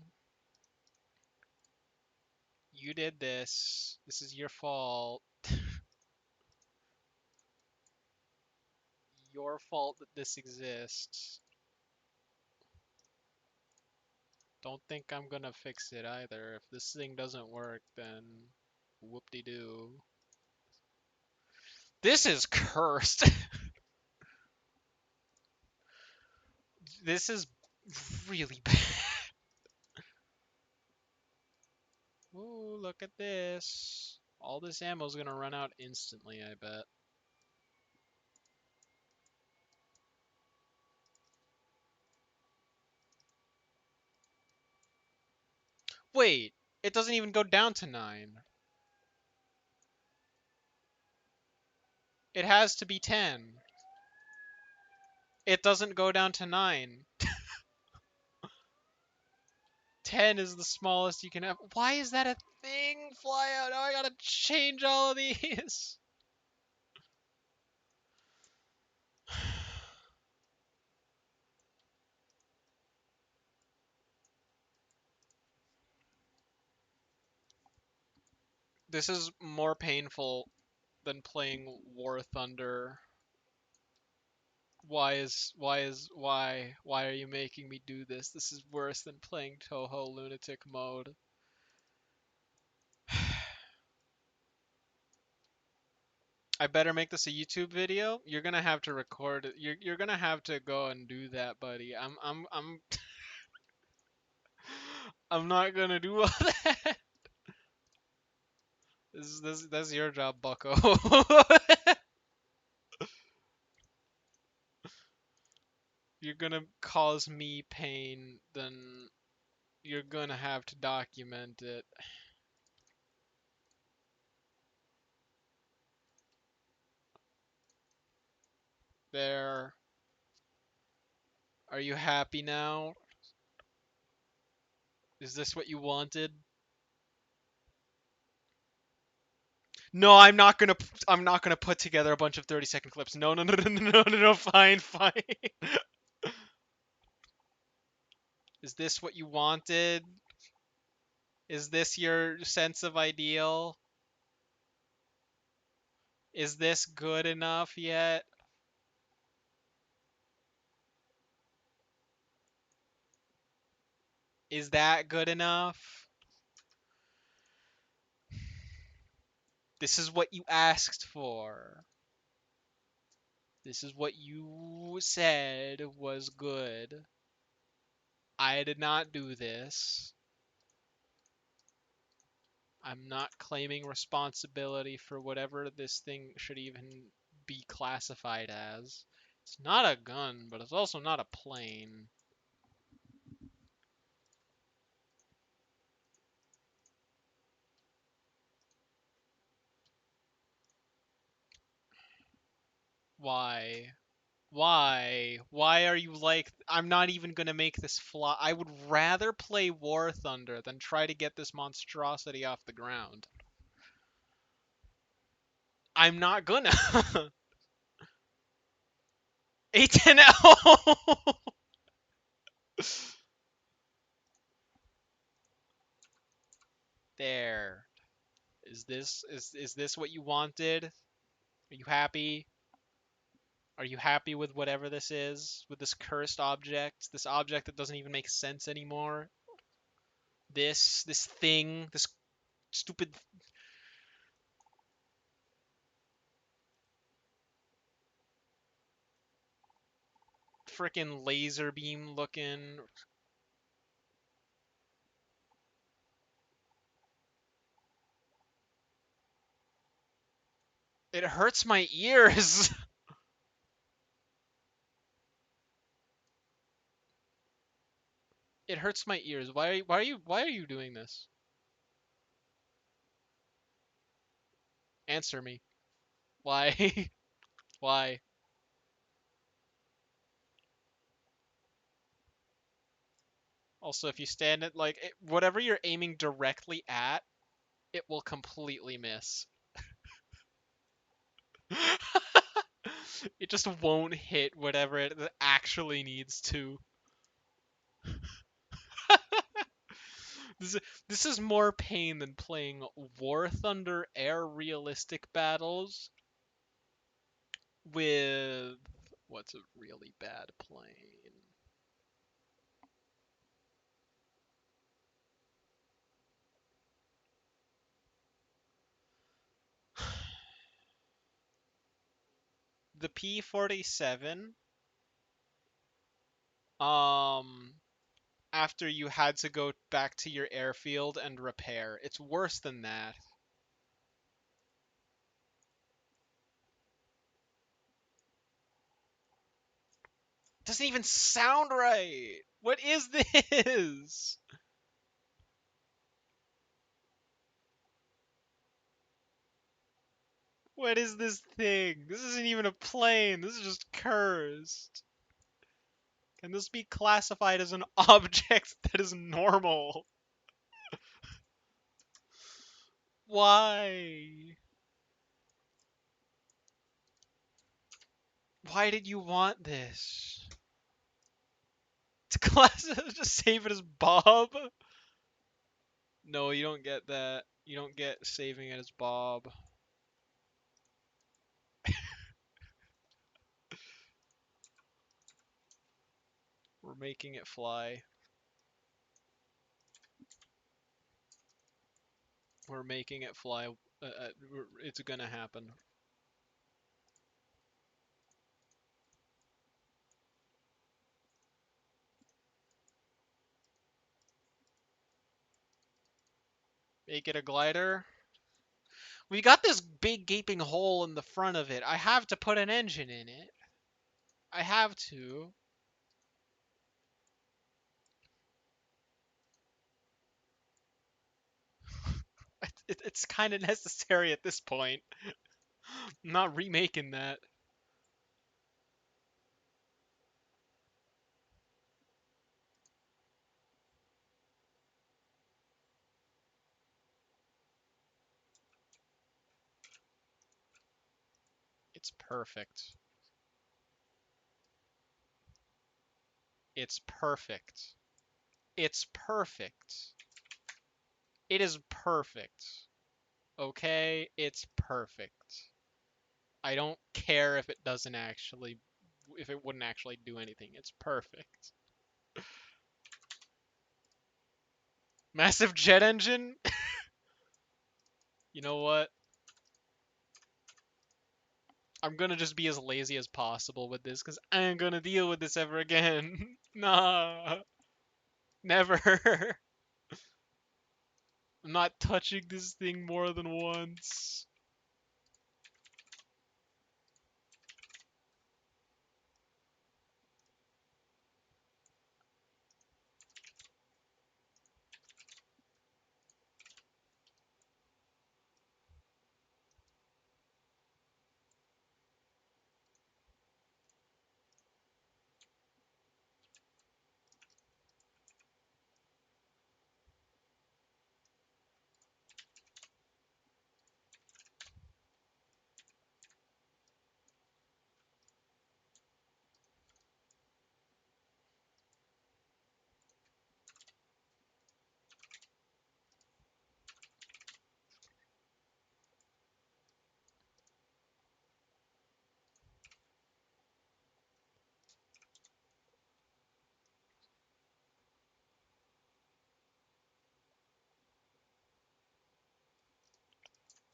You did this. This is your fault. Your fault that this exists. Don't think I'm gonna fix it either. If this thing doesn't work, then whoop-de-doo. This is cursed. This is really bad. Ooh, look at this. All this ammo's gonna run out instantly, I bet. Wait, it doesn't even go down to 9. It has to be 10. It doesn't go down to 9. 10 is the smallest you can have. Why is that a thing? Flyout. Now I gotta change all of these. This is more painful than playing War Thunder. Why are you making me do this? This is worse than playing Toho Lunatic mode. I better make this a YouTube video. You're gonna have to record it. You're gonna have to go and do that, buddy. I'm I'm not gonna do all that. That's your job, Bucko. You're gonna cause me pain, then you're gonna have to document it. There. Are you happy now? Is this what you wanted? No, I'm not gonna put together a bunch of 30-second clips. No, no, no, no, no, no, no, no. Fine, fine. Is this what you wanted? Is this your sense of ideal? Is this good enough yet? Is that good enough? This is what you asked for. This is what you said was good. I did not do this. I'm not claiming responsibility for whatever this thing should even be classified as. It's not a gun, but it's also not a plane. Why? Why? Why are you like, I'm not even gonna make this fly. I would rather play War Thunder than try to get this monstrosity off the ground. I'm not gonna. 810L. There. Is this what you wanted? Are you happy? Are you happy with whatever this is? With this cursed object? This object that doesn't even make sense anymore? This thing, this stupid frickin' laser beam looking. It hurts my ears. It hurts my ears. Why are you doing this? Answer me. Why? Why? Also, if you stand it like whatever you're aiming directly at, it will completely miss. It just won't hit whatever it actually needs to. This is, this is more pain than playing War Thunder air realistic battles with what's a really bad plane? the P-47, um, after you had to go back to your airfield and repair. It's worse than that. Doesn't even sound right. What is this? What is this thing? This isn't even a plane. This is just cursed. Can this be classified as an object that is normal? Why? Why did you want this? To class just save it as Bob? No, you don't get that. You don't get saving it as Bob. We're making it fly. We're making it fly. It's gonna happen. Make it a glider. We got this big gaping hole in the front of it. I have to put an engine in it. I have to. It's kind of necessary at this point. I'm not remaking that. It's perfect. It's perfect. It's perfect. It is perfect. Okay? It's perfect. I don't care if it doesn't actually, if it wouldn't actually do anything. It's perfect. Massive jet engine? You know what? I'm gonna just be as lazy as possible with this, because I ain't gonna deal with this ever again. Nah. Never. I'm not touching this thing more than once.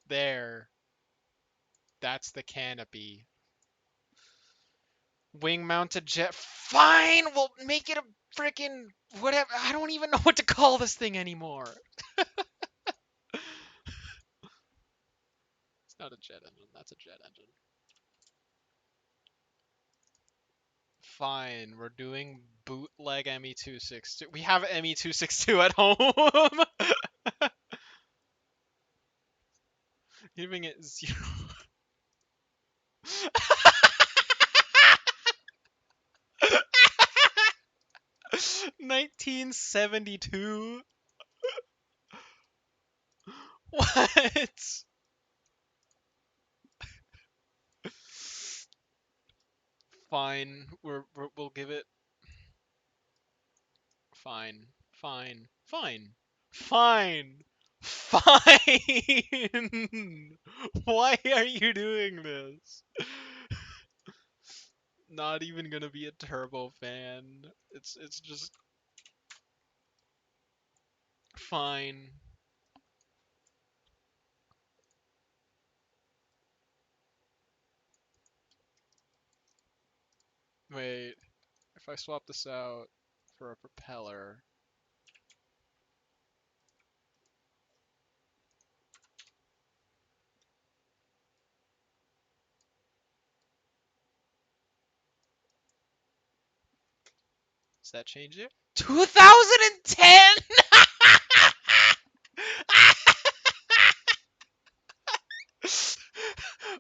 There. That's the canopy. Wing mounted jet. Fine! We'll make it a freaking whatever. I don't even know what to call this thing anymore. It's not a jet engine. That's a jet engine. Fine. We're doing bootleg ME262. We have ME262 at home. Giving it 0. 1972? What? Fine. We'll give it. Fine. Fine. Fine. Fine. Fine. Why are you doing this? Not even gonna be a turbo fan. It's just fine. Wait, if I swap this out for a propeller, does that change it? 2010.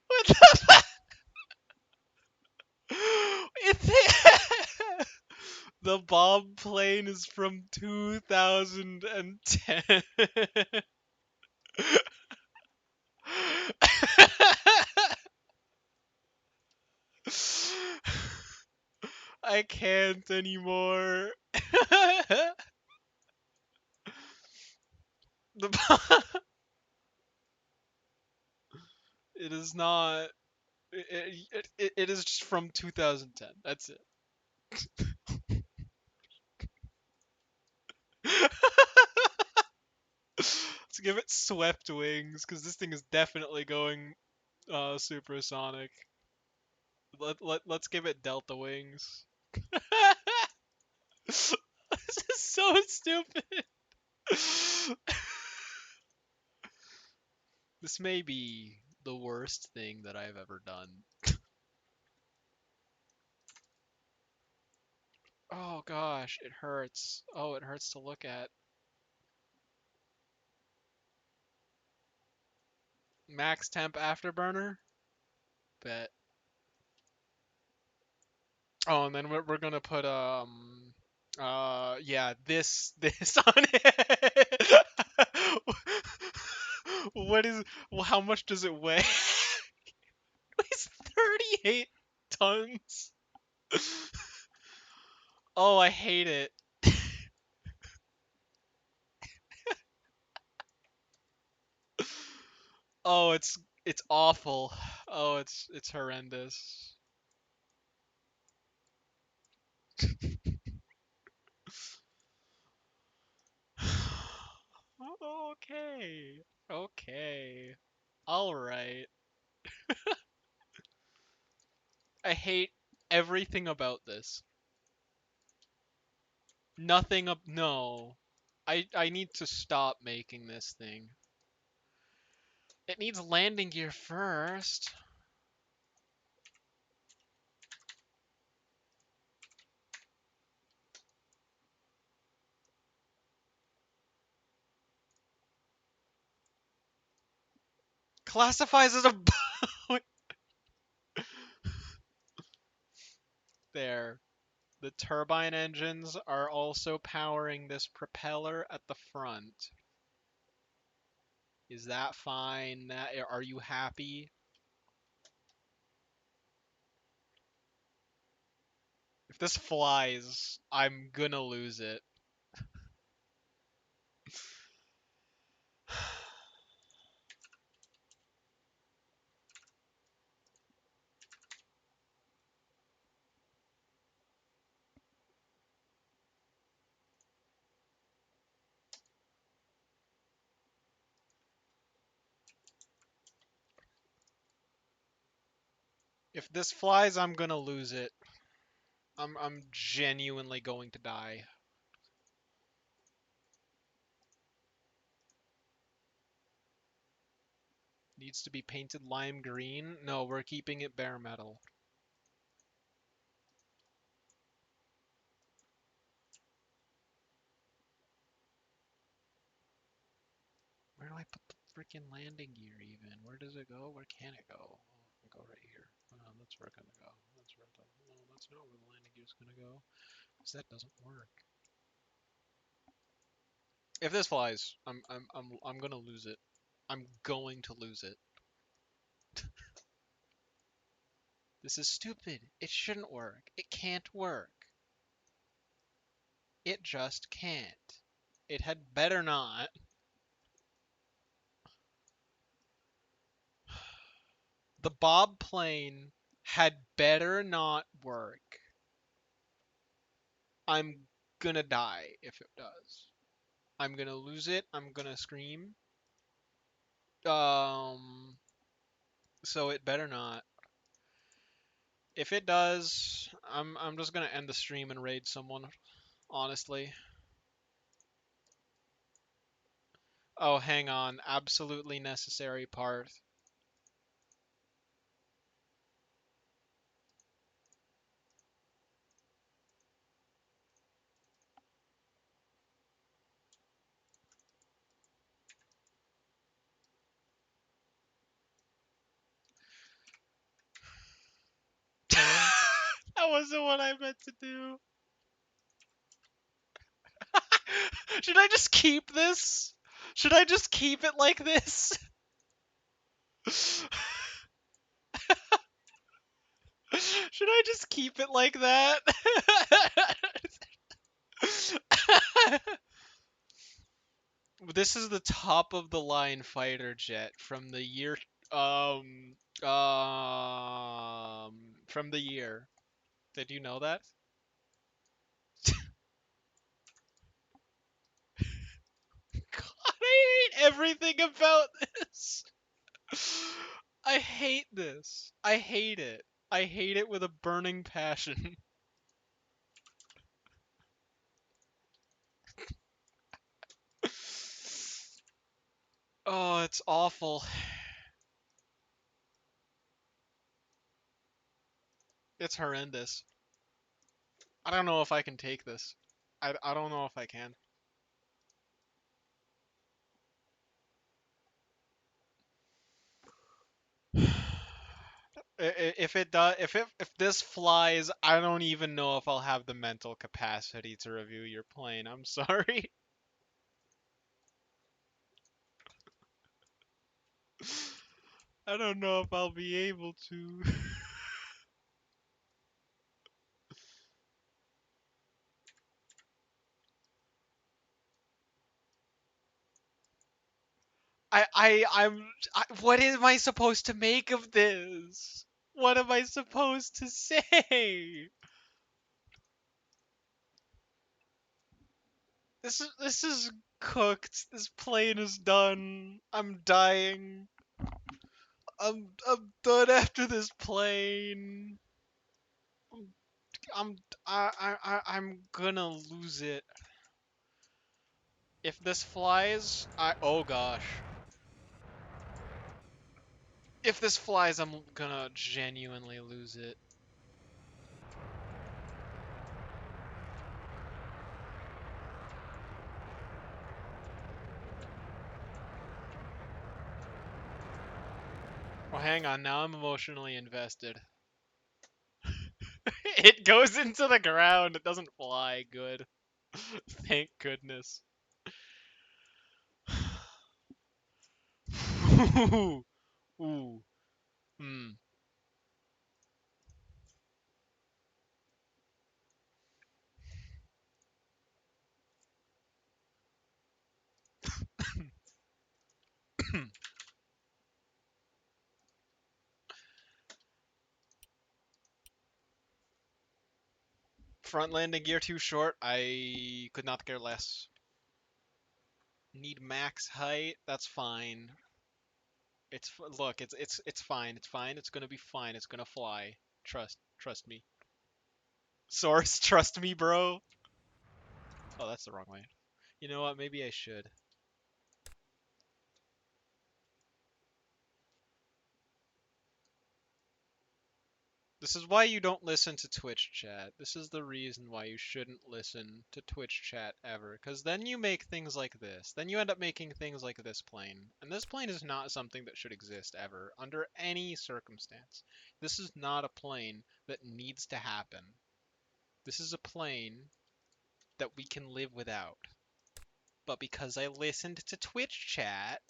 What the fuck? The Bob plane is from 2010. I can't anymore. The it is not. It is just from 2010. That's it. Let's give it swept wings because this thing is definitely going supersonic. Let's give it delta wings. This is so stupid. This may be the worst thing that I've ever done. Oh gosh, it hurts. Oh, it hurts to look at. Max temp afterburner? Bet. Oh, and then we're gonna put yeah, this on it. What is how much does it weigh? It weighs 38 tons. Oh, I hate it. Oh, it's awful. Oh, it's horrendous. Okay. Okay. All right. I hate everything about this. Nothing up. No. I need to stop making this thing. It needs landing gear first. Classifies as a boat. There. The turbine engines are also powering this propeller at the front. Is that fine? Are you happy? If this flies, I'm gonna lose it. If this flies, I'm gonna lose it. I'm genuinely going to die. Needs to be painted lime green. No, we're keeping it bare metal. Where do I put the freaking landing gear even? Where does it go? Where can it go? Oh, it can go right here. That's where it's gonna go. That's where the, no, that's not where the landing gear is gonna go. Because that doesn't work. If this flies, I'm gonna lose it. I'm going to lose it. This is stupid. It shouldn't work. It can't work. It just can't. It had better not. The Bob plane had better not work. I'm gonna die if it does. I'm gonna lose it. I'm gonna scream. Um, so it better not. If it does, I'm just gonna end the stream and raid someone, honestly. Oh, hang on. Absolutely necessary part. That wasn't what I meant to do. Should I just keep this? Should I just keep it like this? Should I just keep it like that? This is the top of the line fighter jet from the year um from the year. Did you know that? God, I hate everything about this. I hate this. I hate it. I hate it with a burning passion. Oh, it's awful. It's horrendous. I don't know if I can take this. I don't know if I can. If it does, if this flies, I don't even know if I'll have the mental capacity to review your plane. I'm sorry. I don't know if I'll be able to. What am I supposed to make of this? What am I supposed to say? This is cooked. This plane is done. I'm dying. I'm done after this plane. I'm I'm gonna lose it. If this flies, oh gosh. If this flies, I'm gonna genuinely lose it. Well, hang on. Now I'm emotionally invested. It goes into the ground. It doesn't fly. Good. Thank goodness. Ooh. Ooh. Hmm. Front landing gear too short. I could not care less. Need max height. That's fine. Look. It's fine. It's fine. It's gonna be fine. It's gonna fly. Trust me. Source, trust me, bro. Oh, that's the wrong way. You know what? Maybe I should. This is why you don't listen to Twitch chat. This is the reason why you shouldn't listen to Twitch chat ever. Because then you make things like this. Then you end up making things like this plane. And this plane is not something that should exist ever, under any circumstance. This is not a plane that needs to happen. This is a plane that we can live without. But because I listened to Twitch chat,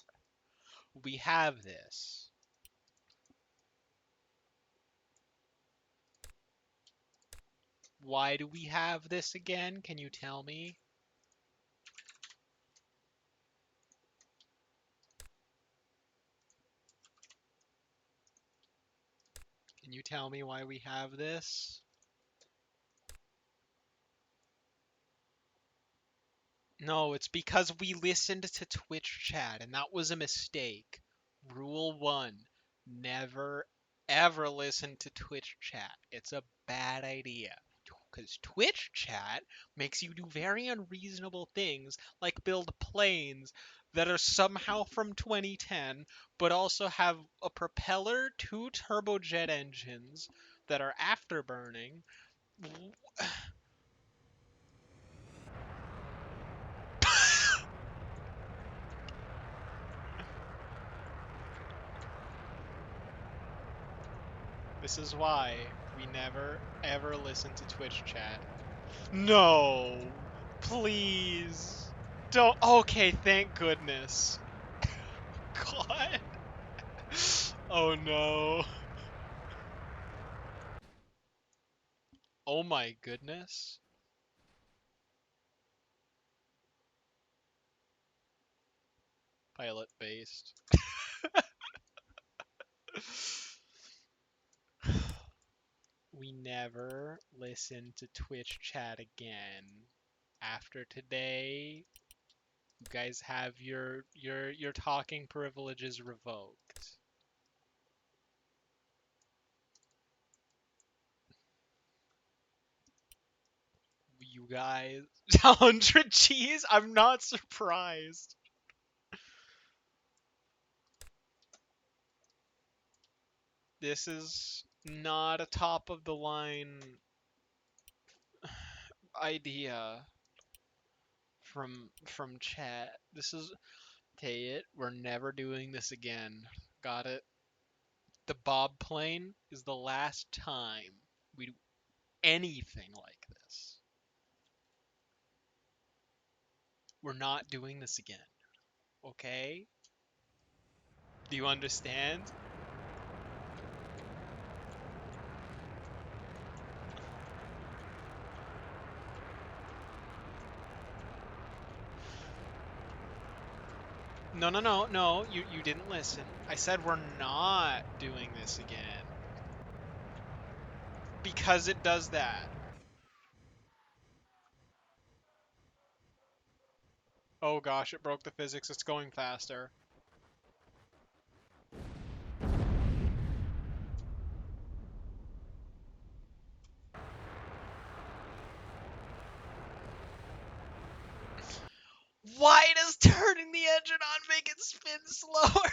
we have this. Why do we have this again? Can you tell me? Can you tell me why we have this? No, it's because we listened to Twitch chat and that was a mistake. Rule 1. Never ever listen to Twitch chat. It's a bad idea. Because Twitch chat makes you do very unreasonable things, like build planes that are somehow from 2010, but also have a propeller, two turbojet engines that are afterburning. This is why we never ever listen to Twitch chat. No! Please! Don't. Okay, thank goodness. God. Oh no. Oh my goodness. Pilot based. We never listen to Twitch chat again. After today, you guys have your talking privileges revoked. You guys, 100 G's? I'm not surprised. This is not a top of the line idea from chat. This is Tay it. We're never doing this again. Got it? The Bob plane is the last time we do anything like this. We're not doing this again. Okay? Do you understand? No, no, no, no. You didn't listen. I said we're not doing this again. Because it does that. Oh gosh, it broke the physics. It's going faster. Why does turning the engine on make it spin slower?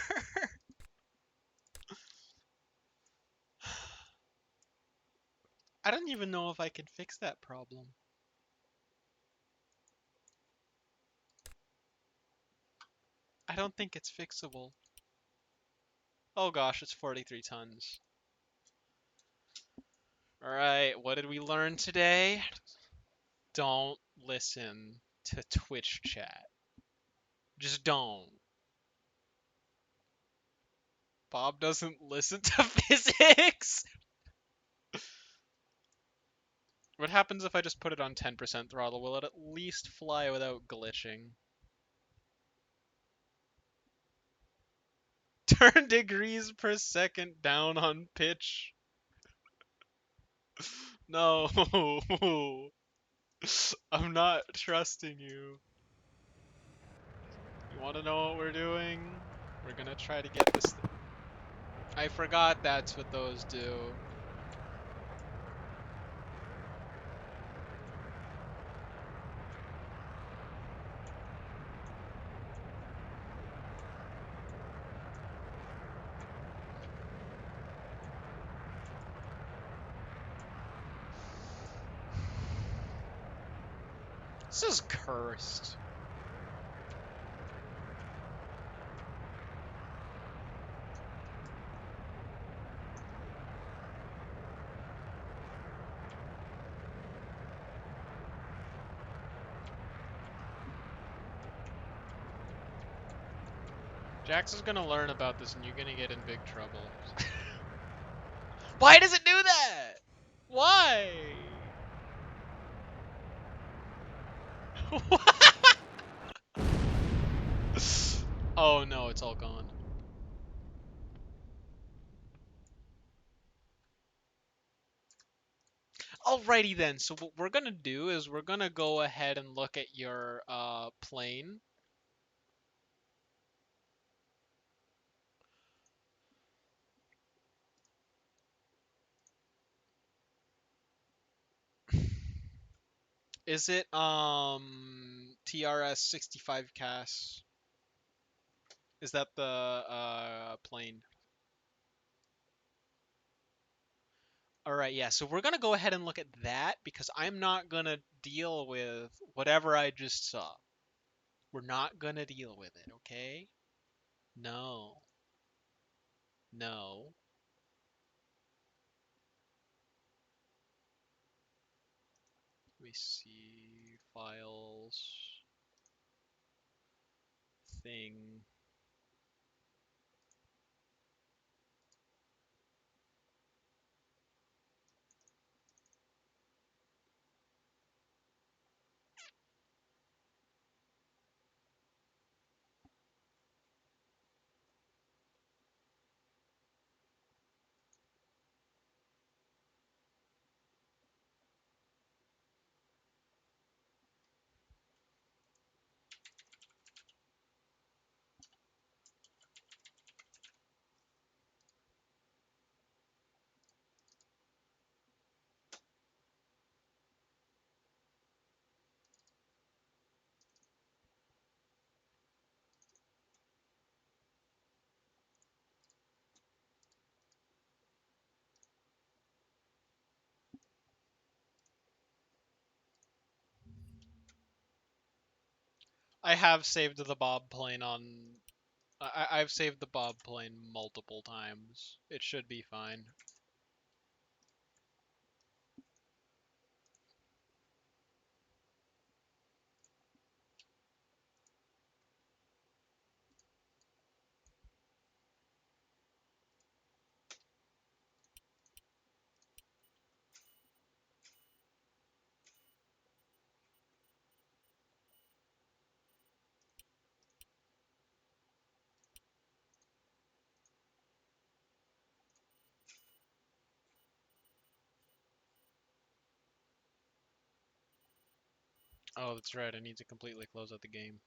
I don't even know if I can fix that problem. I don't think it's fixable. Oh gosh, it's 43 tons. Alright, what did we learn today? Don't listen to Twitch chat. Just don't. Bob doesn't listen to physics! What happens if I just put it on 10% throttle? Will it at least fly without glitching? Turn degrees per second down on pitch. No. I'm not trusting you. You want to know what we're doing? We're gonna try to get this. I forgot that's what those do. This is cursed. Jax is gonna learn about this and you're gonna get in big trouble. Why does it do that? Why? Oh no, it's all gone. Alrighty then, so what we're gonna do is we're gonna go ahead and look at your plane. Is it TRS 65 CAS? Is that the plane? All right, yeah. So we're gonna go ahead and look at that because I'm not gonna deal with whatever I just saw. We're not gonna deal with it, okay? No. No. Let me see files thing. I have saved the Bob plane on. I've saved the Bob plane multiple times. It should be fine. Oh, that's right. I need to completely close out the game.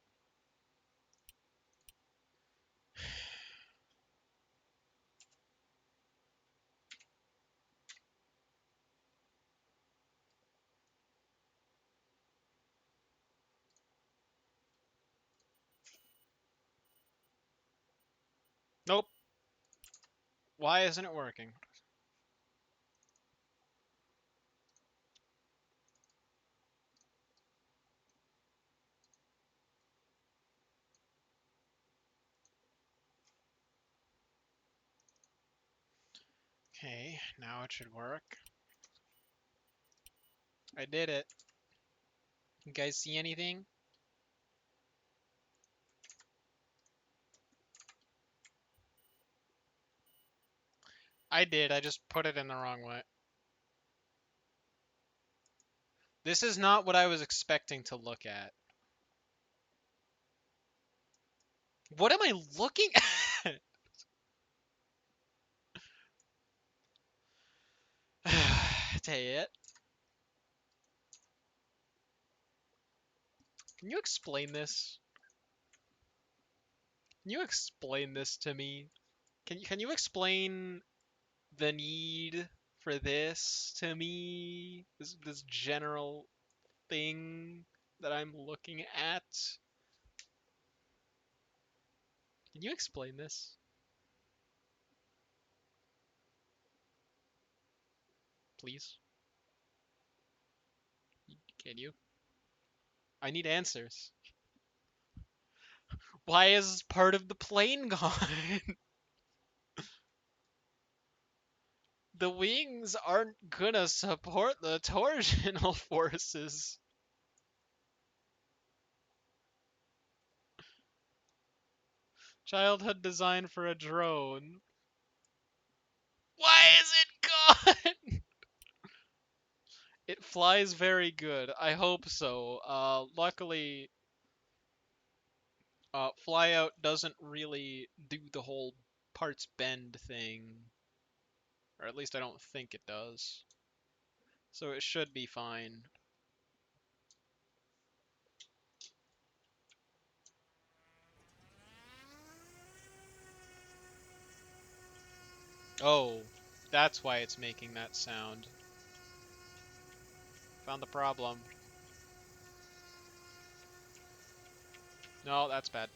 Nope. Why isn't it working? Okay, now it should work. I did it. You guys see anything? I did. I just put it in the wrong way. This is not what I was expecting to look at. What am I looking at? Tell you it. Can you explain this? Can you explain this to me? Can you explain the need for this to me? This general thing that I'm looking at? Can you explain this? Please? Can you? I need answers. Why is part of the plane gone? The wings aren't gonna support the torsional forces. Childhood design for a drone. Why is it gone? It flies very good. I hope so. Luckily, Flyout doesn't really do the whole parts bend thing. Or at least I don't think it does. So it should be fine. Oh, that's why it's making that sound. Found the problem. No, that's bad.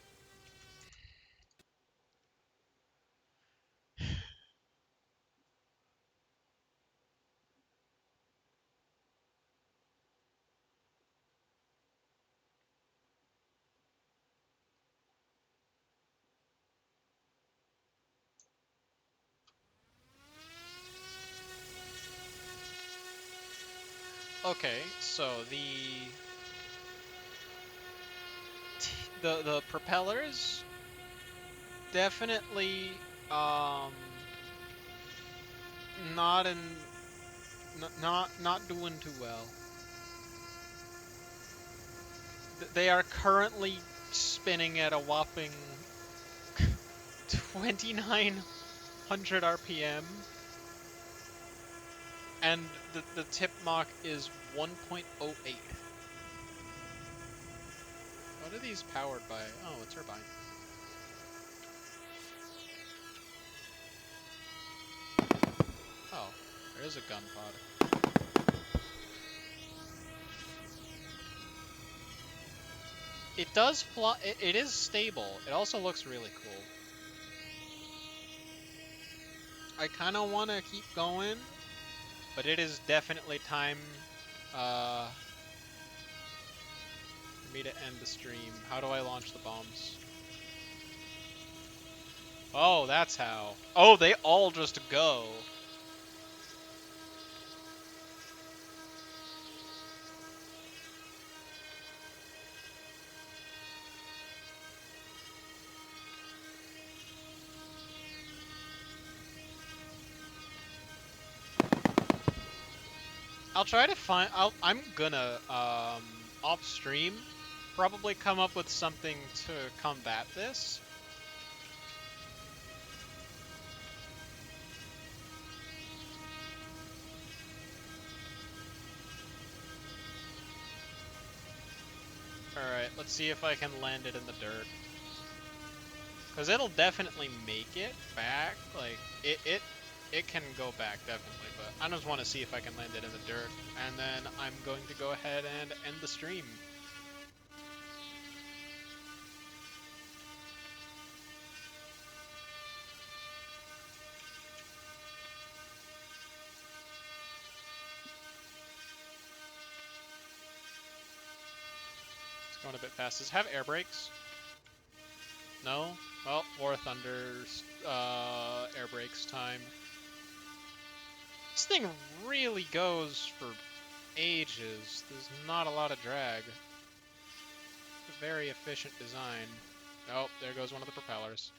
Okay, so the propellers definitely um not in not doing too well. They are currently spinning at a whopping 2900 RPM, and the tip Mach is 1.08. What are these powered by? Oh, a turbine. Oh, there is a gun pod. It does fly. It is stable. It also looks really cool. I kind of want to keep going, but it is definitely time uh, for me to end the stream. How do I launch the bombs? Oh, that's how. Oh, they all just go. I'll try to find. I'm gonna off stream probably come up with something to combat this. All right, let's see if I can land it in the dirt. Cause it'll definitely make it back. Like it can go back definitely, but I just want to see if I can land it in the dirt, and then I'm going to go ahead and end the stream. It's going a bit fast. Does it have air brakes? No. Well, War Thunder's air brakes time. This thing really goes for ages. There's not a lot of drag. It's a very efficient design. Oh, there goes one of the propellers.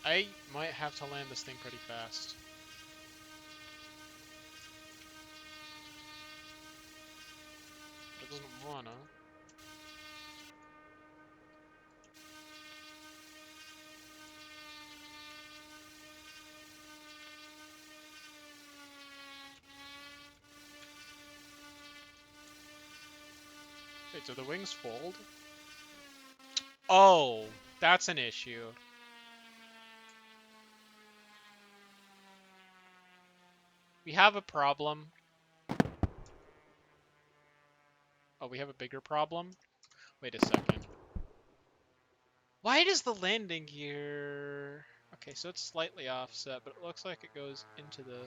I might have to land this thing pretty fast. But it doesn't wanna. Wait, do the wings fold? Oh, that's an issue. We have a problem. Oh, we have a bigger problem? Wait a second. Why does the landing gear... Okay, so it's slightly offset, but it looks like it goes into the...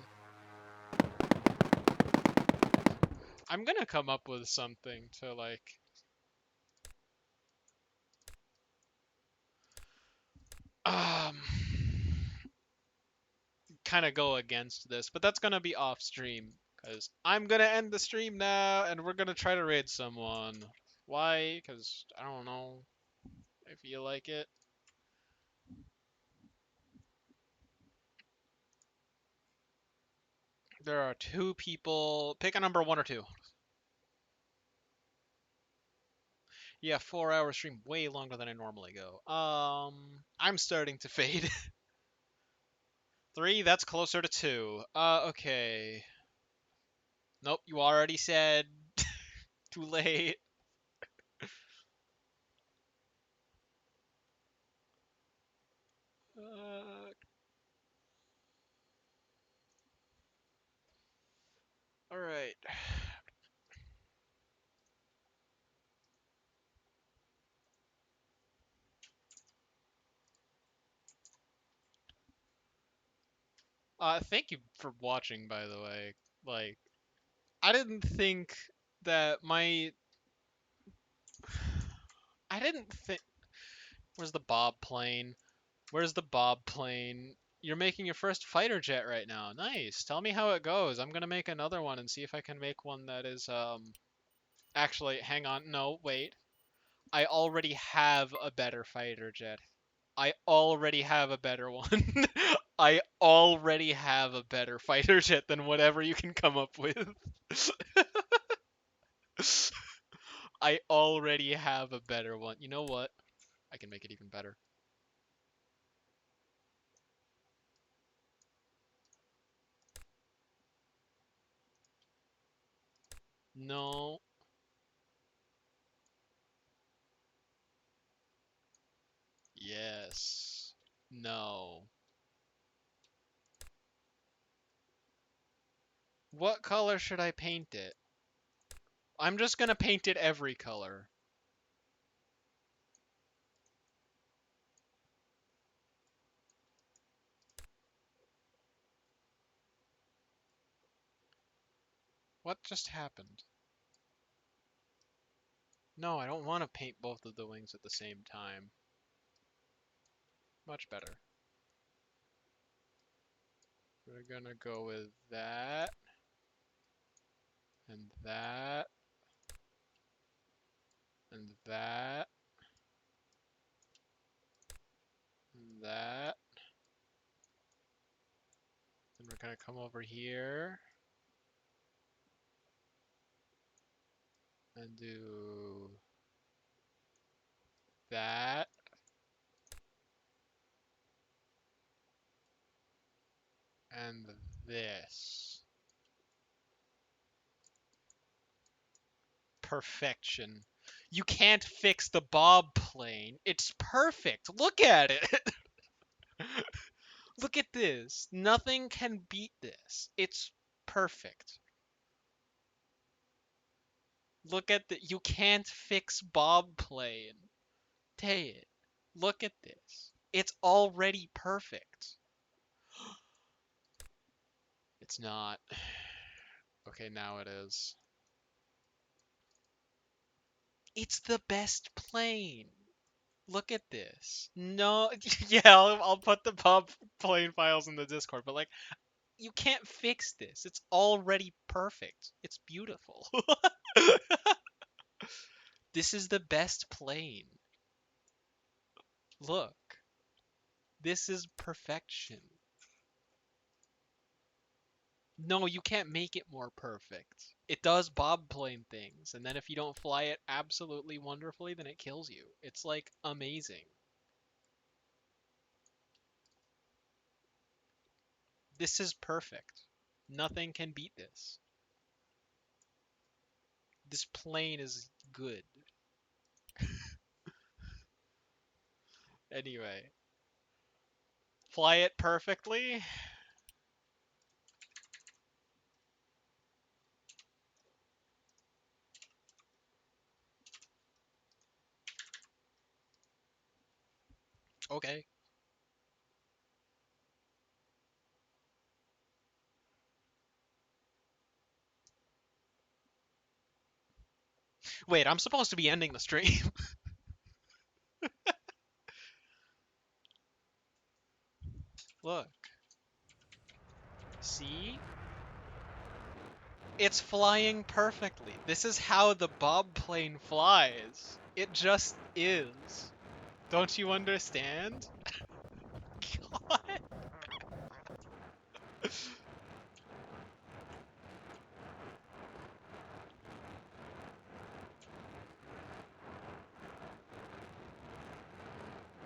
I'm gonna come up with something to, like... Um... kind of go against this, but that's gonna be off stream, because I'm gonna end the stream now, and we're gonna try to raid someone. Why? Because, I don't know. I feel like it. There are two people. Pick a number, one or two. Yeah, 4 hour stream, way longer than I normally go. I'm starting to fade. 3, that's closer to 2. Okay. Nope, you already said. Too late. Uh, Alright. Thank you for watching, by the way. Like, I didn't think that my... I didn't think... Where's the Bob plane? Where's the Bob plane? You're making your first fighter jet right now. Nice. Tell me how it goes. I'm gonna make another one and see if I can make one that is, Actually, hang on. No, wait. I already have a better fighter jet. I already have a better one. I already have a better fighter jet than whatever you can come up with. I already have a better one. You know what? I can make it even better. No. Yes. No. What color should I paint it? I'm just gonna paint it every color. What just happened? No, I don't want to paint both of the wings at the same time. Much better. We're gonna go with that, and that, and that, and that. Then we're gonna come over here and do that. And this. Perfection. You can't fix the bob plane. It's perfect. Look at it. Look at this. Nothing can beat this. It's perfect. Look at the. You can't fix bob plane. Tay it. Look at this. It's already perfect. It's not. Okay, now it is. It's the best plane. Look at this. No, yeah, I'll put the pub plane files in the Discord, but like, you can't fix this. It's already perfect. It's beautiful. This is the best plane. Look, this is perfection. No, you can't make it more perfect. It does bob plane things, and then if you don't fly it absolutely wonderfully, then it kills you. It's like amazing. This is perfect. Nothing can beat this. This plane is good. Anyway, fly it perfectly. Okay. Wait, I'm supposed to be ending the stream. Look. See? It's flying perfectly. This is how the bob plane flies. It just is. Don't you understand? God.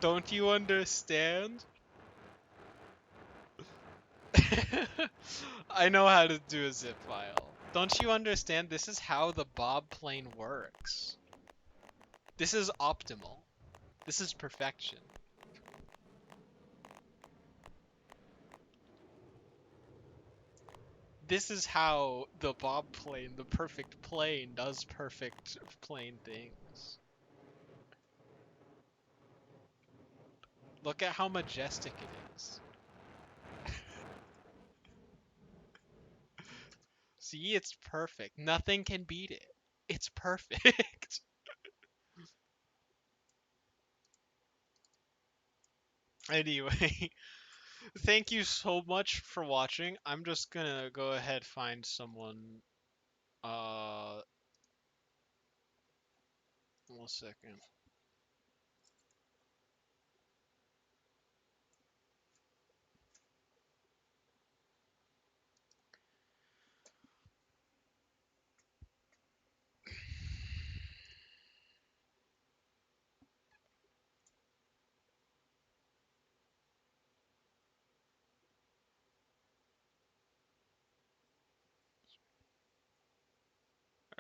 Don't you understand? I know how to do a zip file. Don't you understand? This is how the Bob plane works. This is optimal. This is perfection. This is how the Bob plane, the perfect plane, does perfect plane things. Look at how majestic it is. See, it's perfect. Nothing can beat it. It's perfect. Anyway, thank you so much for watching. I'm just gonna go ahead find someone. Uh, 1 second.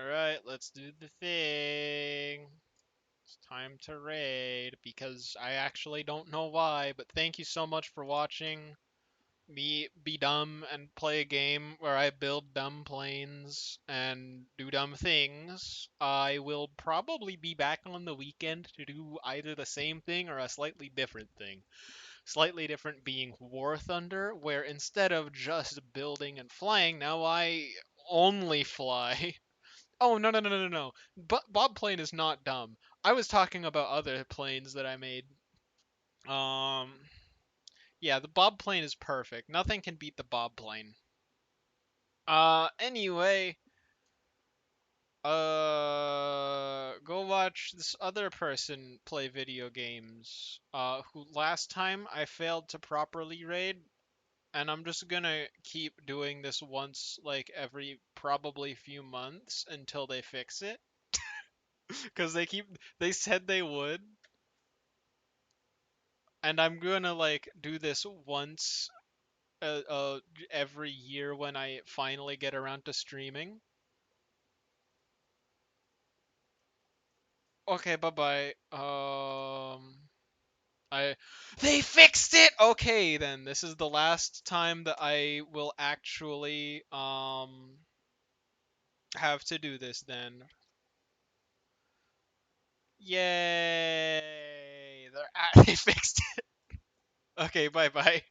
Alright, let's do the thing. It's time to raid because I actually don't know why, but thank you so much for watching me be dumb and play a game where I build dumb planes and do dumb things. I will probably be back on the weekend to do either the same thing or a slightly different thing. Slightly different being War Thunder, where instead of just building and flying, now I only fly. Oh, no, no, no, no, no, no. Bob plane is not dumb. I was talking about other planes that I made. Um, yeah, the Bob plane is perfect. Nothing can beat the Bob plane. Anyway, go watch this other person play video games. Who last time I failed to properly raid, and I'm just gonna keep doing this once, like every probably few months until they fix it. Because they said they would, and I'm gonna like do this once every year when I finally get around to streaming. Okay, bye bye. I They fixed it. Okay, then this is the last time that I will actually have to do this then. Yay! They fixed it. Okay, bye bye.